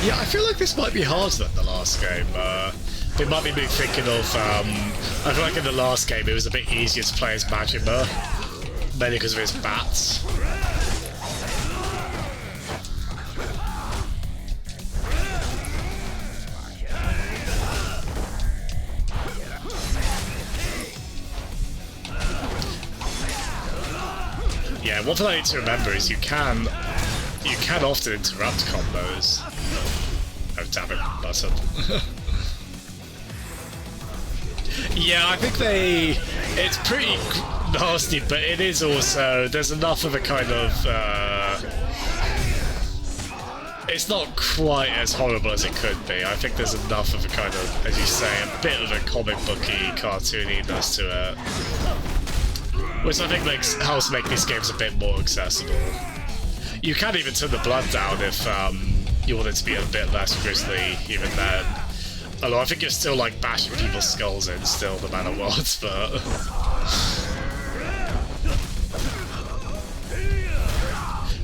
Yeah, I feel like this might be harder than the last game. It might be me thinking of, I feel like in the last game it was a bit easier to play as Majima, mainly because of his bats. Yeah, one thing I need to remember is you can often interrupt combos. Oh damn it, button. Yeah, I think it's pretty nasty, but it is also, there's enough of a kind of, it's not quite as horrible as it could be. I think there's enough of a kind of, as you say, a bit of a comic booky, cartooniness to it. Which I think helps make these games a bit more accessible. You can even turn the blood down if you want it to be a bit less grisly, even then. Although I think you're still like bashing people's skulls in still, no matter what, but...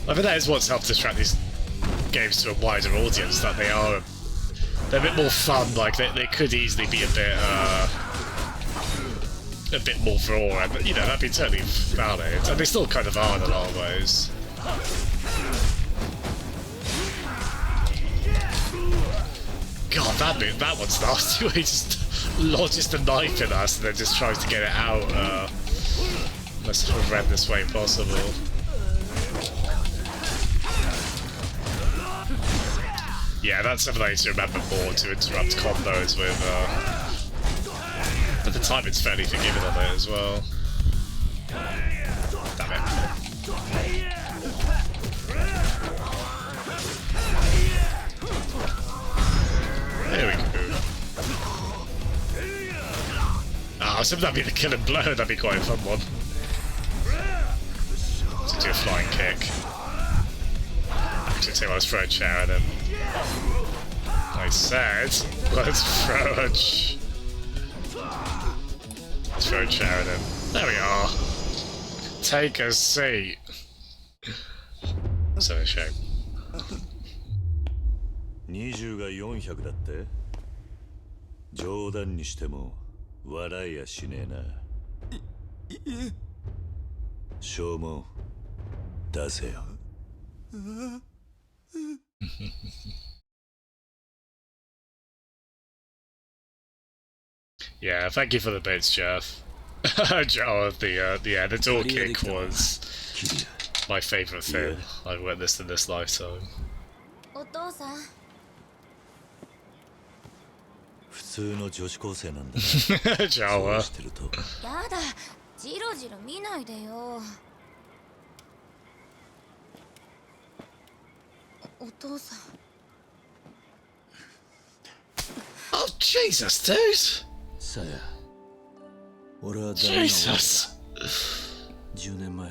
I think that is what's helped attract these games to a wider audience, that they're a bit more fun, like they could easily be a bit more raw, and you know, that'd be totally valid, and they still kind of are in a lot of ways. God, that one's nasty, where he just lodges the knife in us and then just tries to get it out in the most horrendous way possible. Yeah, that's something I need to remember more, to interrupt combos with, at the time it's fairly forgiving on it as well. Damn it. There we go. Ah, so that'd be the killing blow, that'd be quite a fun one. To do a flying kick. Actually, I was throwing a chair at him. I said, let's throw a chair at him. There we are. Take a seat. So a shame. 20が400だって？冗談にしても笑いやしねえな。証文出せよ。Yeah, thank you for the bits, Jeff. Joe, the door kick was my favourite thing I've witnessed in this lifetime. お父さん。普通の女子高生なんだ。ジャワ。やだ、ジロジロ見ないでよ。お父さん。Oh Jesus, dude! さや、俺は誰がJesus! 10年前、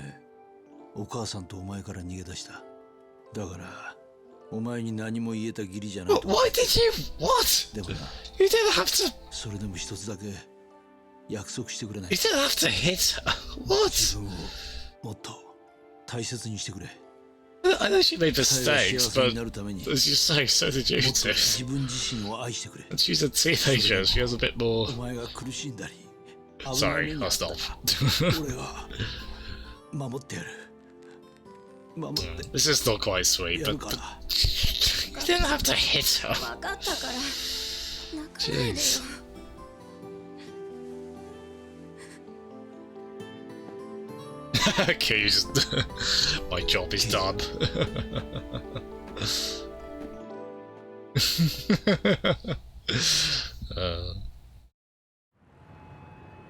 お母さんとお前から逃げ出した。だから、お前に何も言えた義理じゃないと。Why did you? What? でもな、You didn't have to. それでも一つだけ約束してくれない。You didn't have to hit her. What? 自分をもっと大切にしてくれ。I know she made mistakes, but as you say, so did you too. 自分自身を愛してくれ。 She's a teenager, she has a bit more... お前が苦しんだり、 Sorry, I'll stop. 俺が守ってやる。守って。 This is still quite sweet, but... You didn't have to hit her. 分かったから泣かないでよ。 Okay, you just... My job is done.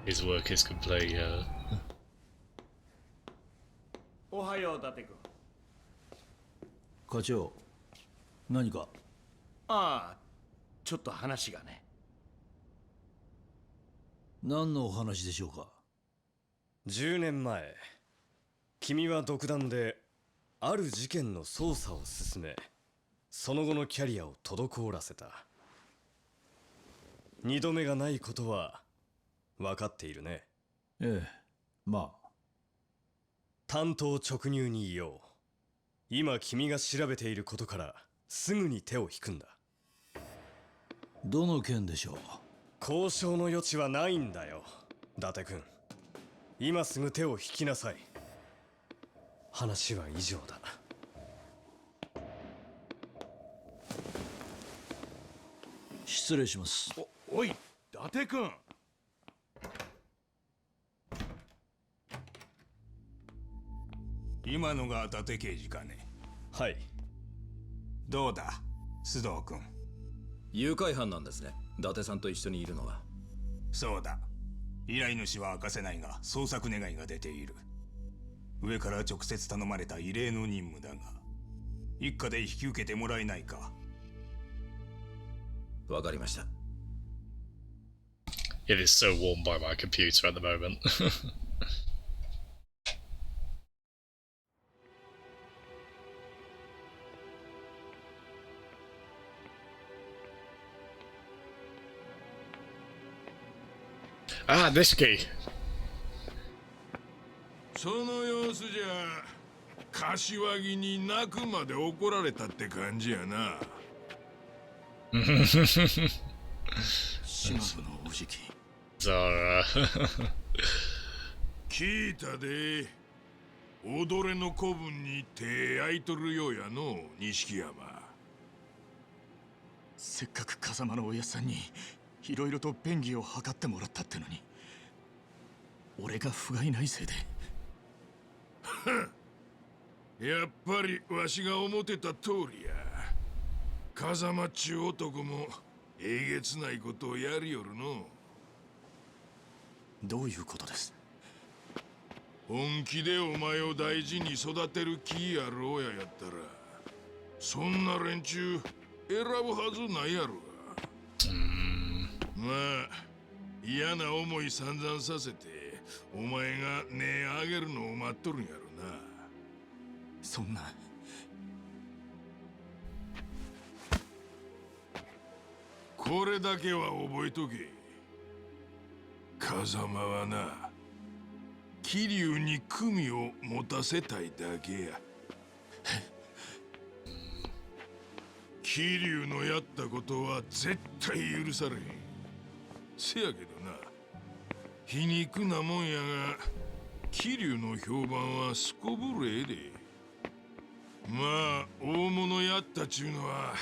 His work is complete, yeah. おはよう、伊達君。課長、何か？ああ、ちょっと話がね。何のお話でしょうか。10年前、君は独断である事件の捜査を進め、その後のキャリアを滞らせた。二度目がないことは分かっているね。ええ、まあ。単刀直入に言おう。今君が調べていることからすぐに手を引くんだ。どの件でしょう。交渉の余地はないんだよ、伊達君。今すぐ手を引きなさい。話は以上だ。失礼します。おい、伊達君。今のが伊達刑事かね。はい。どうだ、須藤君。誘拐犯なんですね、伊達さんと一緒にいるのは。そうだ。依頼主は明かせないが捜索願いが出ている。上から直接頼まれた異例の任務だが、一家で引き受けてもらえないか。わかりました。It is so warm by my computer at the moment. Ah, Nishiki. その様子じゃ、柏木に泣くまで怒られたって感じやな。島部のおじき。Zara. 聞いたで。踊れの子分に手空いとるようやの、錦山。せっかく風間のおやさんにいろいろと便宜を図ってもらったってのに、俺が不甲斐ないせいで。やっぱりわしが思ってた通りや。風間っちゅう男もえげつないことをやりよるの。どういうことです？本気でお前を大事に育てる気やろうややったら、そんな連中選ぶはずないやろが。まあ嫌な思い散々させてお前が値上げるのを待っとるんやろな。そんな。これだけは覚えとけ。風間はな、桐生に組を持たせたいだけや。桐生のやったことは絶対許されへん。せやけどな、皮肉なもんやが桐生の評判はすこぶるええで。まあ大物やったちゅうのは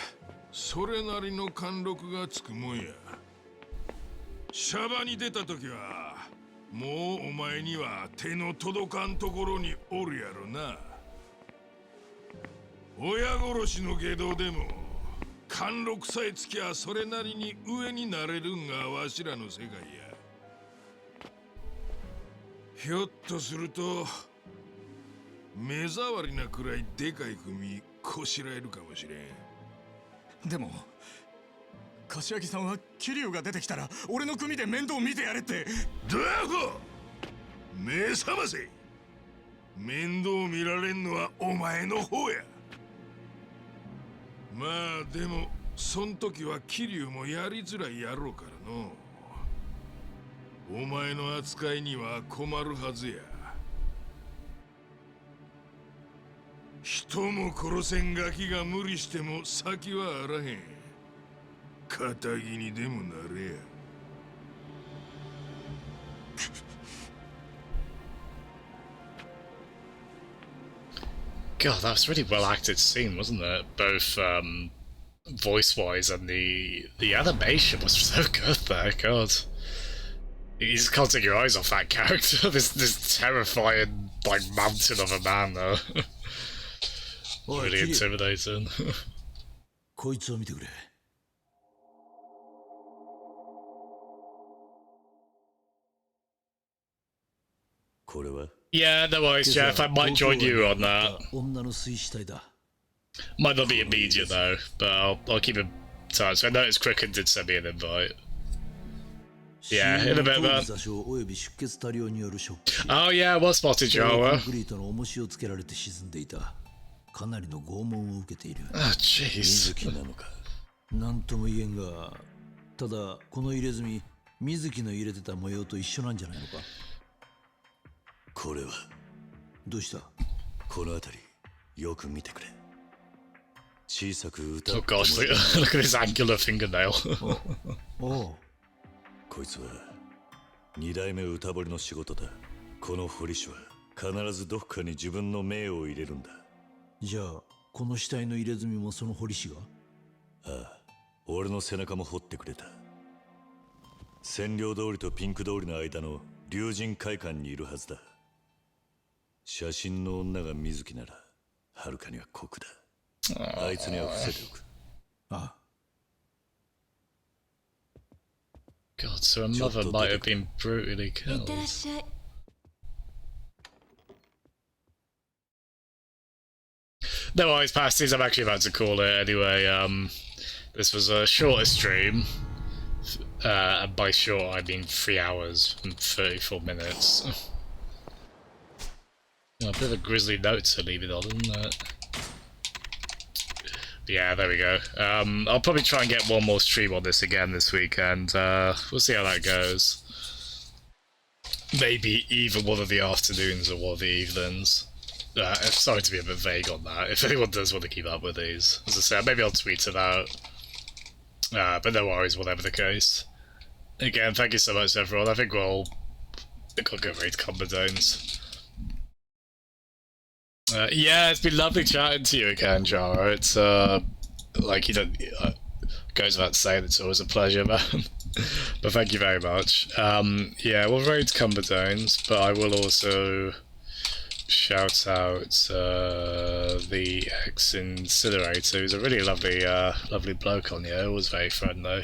それなりの貫禄がつくもんや。シャバに出た時はもうお前には手の届かんところにおるやろな。親殺しの外道でも貫禄さえつきゃそれなりに上になれるんがわしらの世界や。ひょっとすると目障りなくらいでかい組こしらえるかもしれん。でも柏木さんは桐生が出てきたら俺の組で面倒見てやれって。ドアホ、目覚ませ。面倒見られんのはお前の方や。まあでもそん時は桐生もやりづらいやろうからの。お前の扱いには困るはずや。人も殺せんガキが無理しても先はあらへん。仇にでもなれや。God, that was a really well acted scene, wasn't it? Both voice wise and the animation was so good there. God, you just can't take your eyes off that character. This terrifying like mountain of a man though. Really intimidating. こいつを見てくれ。これは Yeah, no worries, Jeff. I might join you on that. 女の水死体だ。 Might not be immediate though, but I'll keep in touch. I noticed Cricken did send me an invite. Yeah, in a bit, man. 座礁および出血多量によるショック死。Oh yeah, well spotted, コ Jawa. ンクリートの重しをつけられて沈んでいた。かなりの拷問を受けている。 Ah, jeez. 水木なのか。なんとも言えんが、ただこの入れ墨、水木の入れてた模様と一緒なんじゃないのか。これはどうした？この辺りよく見てくれ。小さく歌 Oh った gosh, look at this angular fingernail. こいつは二代目歌彫りの仕事だ。この彫り師は必ずどっかに自分の命を入れるんだ。じゃあこの死体の入れ墨もその彫り師が？ああ、俺の背中も彫ってくれた。占領通りとピンク通りの間の竜神会館にいるはずだ。写真の女が水木ならはるかには酷だ。あいつには伏せておく。ああ。 God, so her mother might have been brutally いっ killed. てらっしゃい。 No worries, pasties. I'm actually about to call it anyway. This was a shorter stream. And by short, I mean 3 hours and 34 minutes. A bit of a grisly note to leave it on, isn't it? But yeah, there we go. I'll probably try and get one more stream on this again this weekend. We'll see how that goes. Maybe either one of the afternoons or one of the evenings. Sorry to be a bit vague on that. If anyone does want to keep up with these, as I said, maybe I'll tweet it out. But no worries, whatever the case. Again, thank you so much, everyone. I think we'll go raid Combadones. Yeah, it's been lovely chatting to you again, Jaro. It's like you don't goes without saying, it's always a pleasure, man. But thank you very much. Yeah, we'll raid Combadones, but I will also shout out the ex-incinerator, who's a really lovely lovely bloke on here. It was very friendly.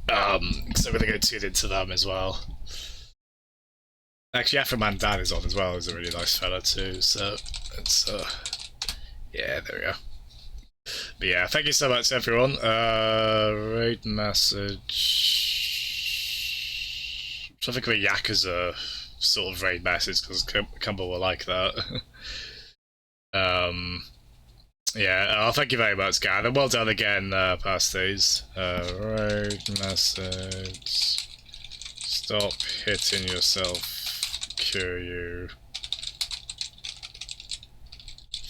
So we're gonna go tune into them as well. Actually, Afroman Dan is on as well. He's a really nice fella too. So it's yeah, there we go. But yeah, thank you so much, everyone. Raid message. Something of a Yakuza sort of raid message because Kumba will like that. Yeah, thank you very much, Gan, and well done again, pasties. Raid message. Stop hitting yourself. Kiryu.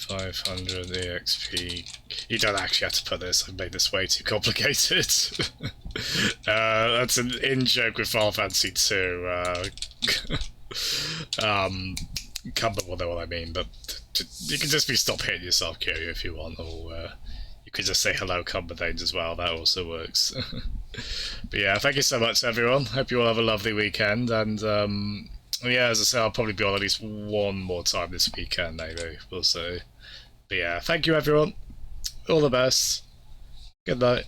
500 EXP. You don't actually have to put this, I've made this way too complicated. That's an in-joke with Final Fantasy 2. Cumber will know what I mean, but you can just be stop hitting yourself, Kiryu, if you want, or you could just say hello, Cumberdanes as well, that also works. But yeah, thank you so much, everyone. Hope you all have a lovely weekend, and yeah, as I said, I'll probably be on at least one more time this weekend, maybe. We'll see. But yeah, thank you, everyone. All the best. Good night.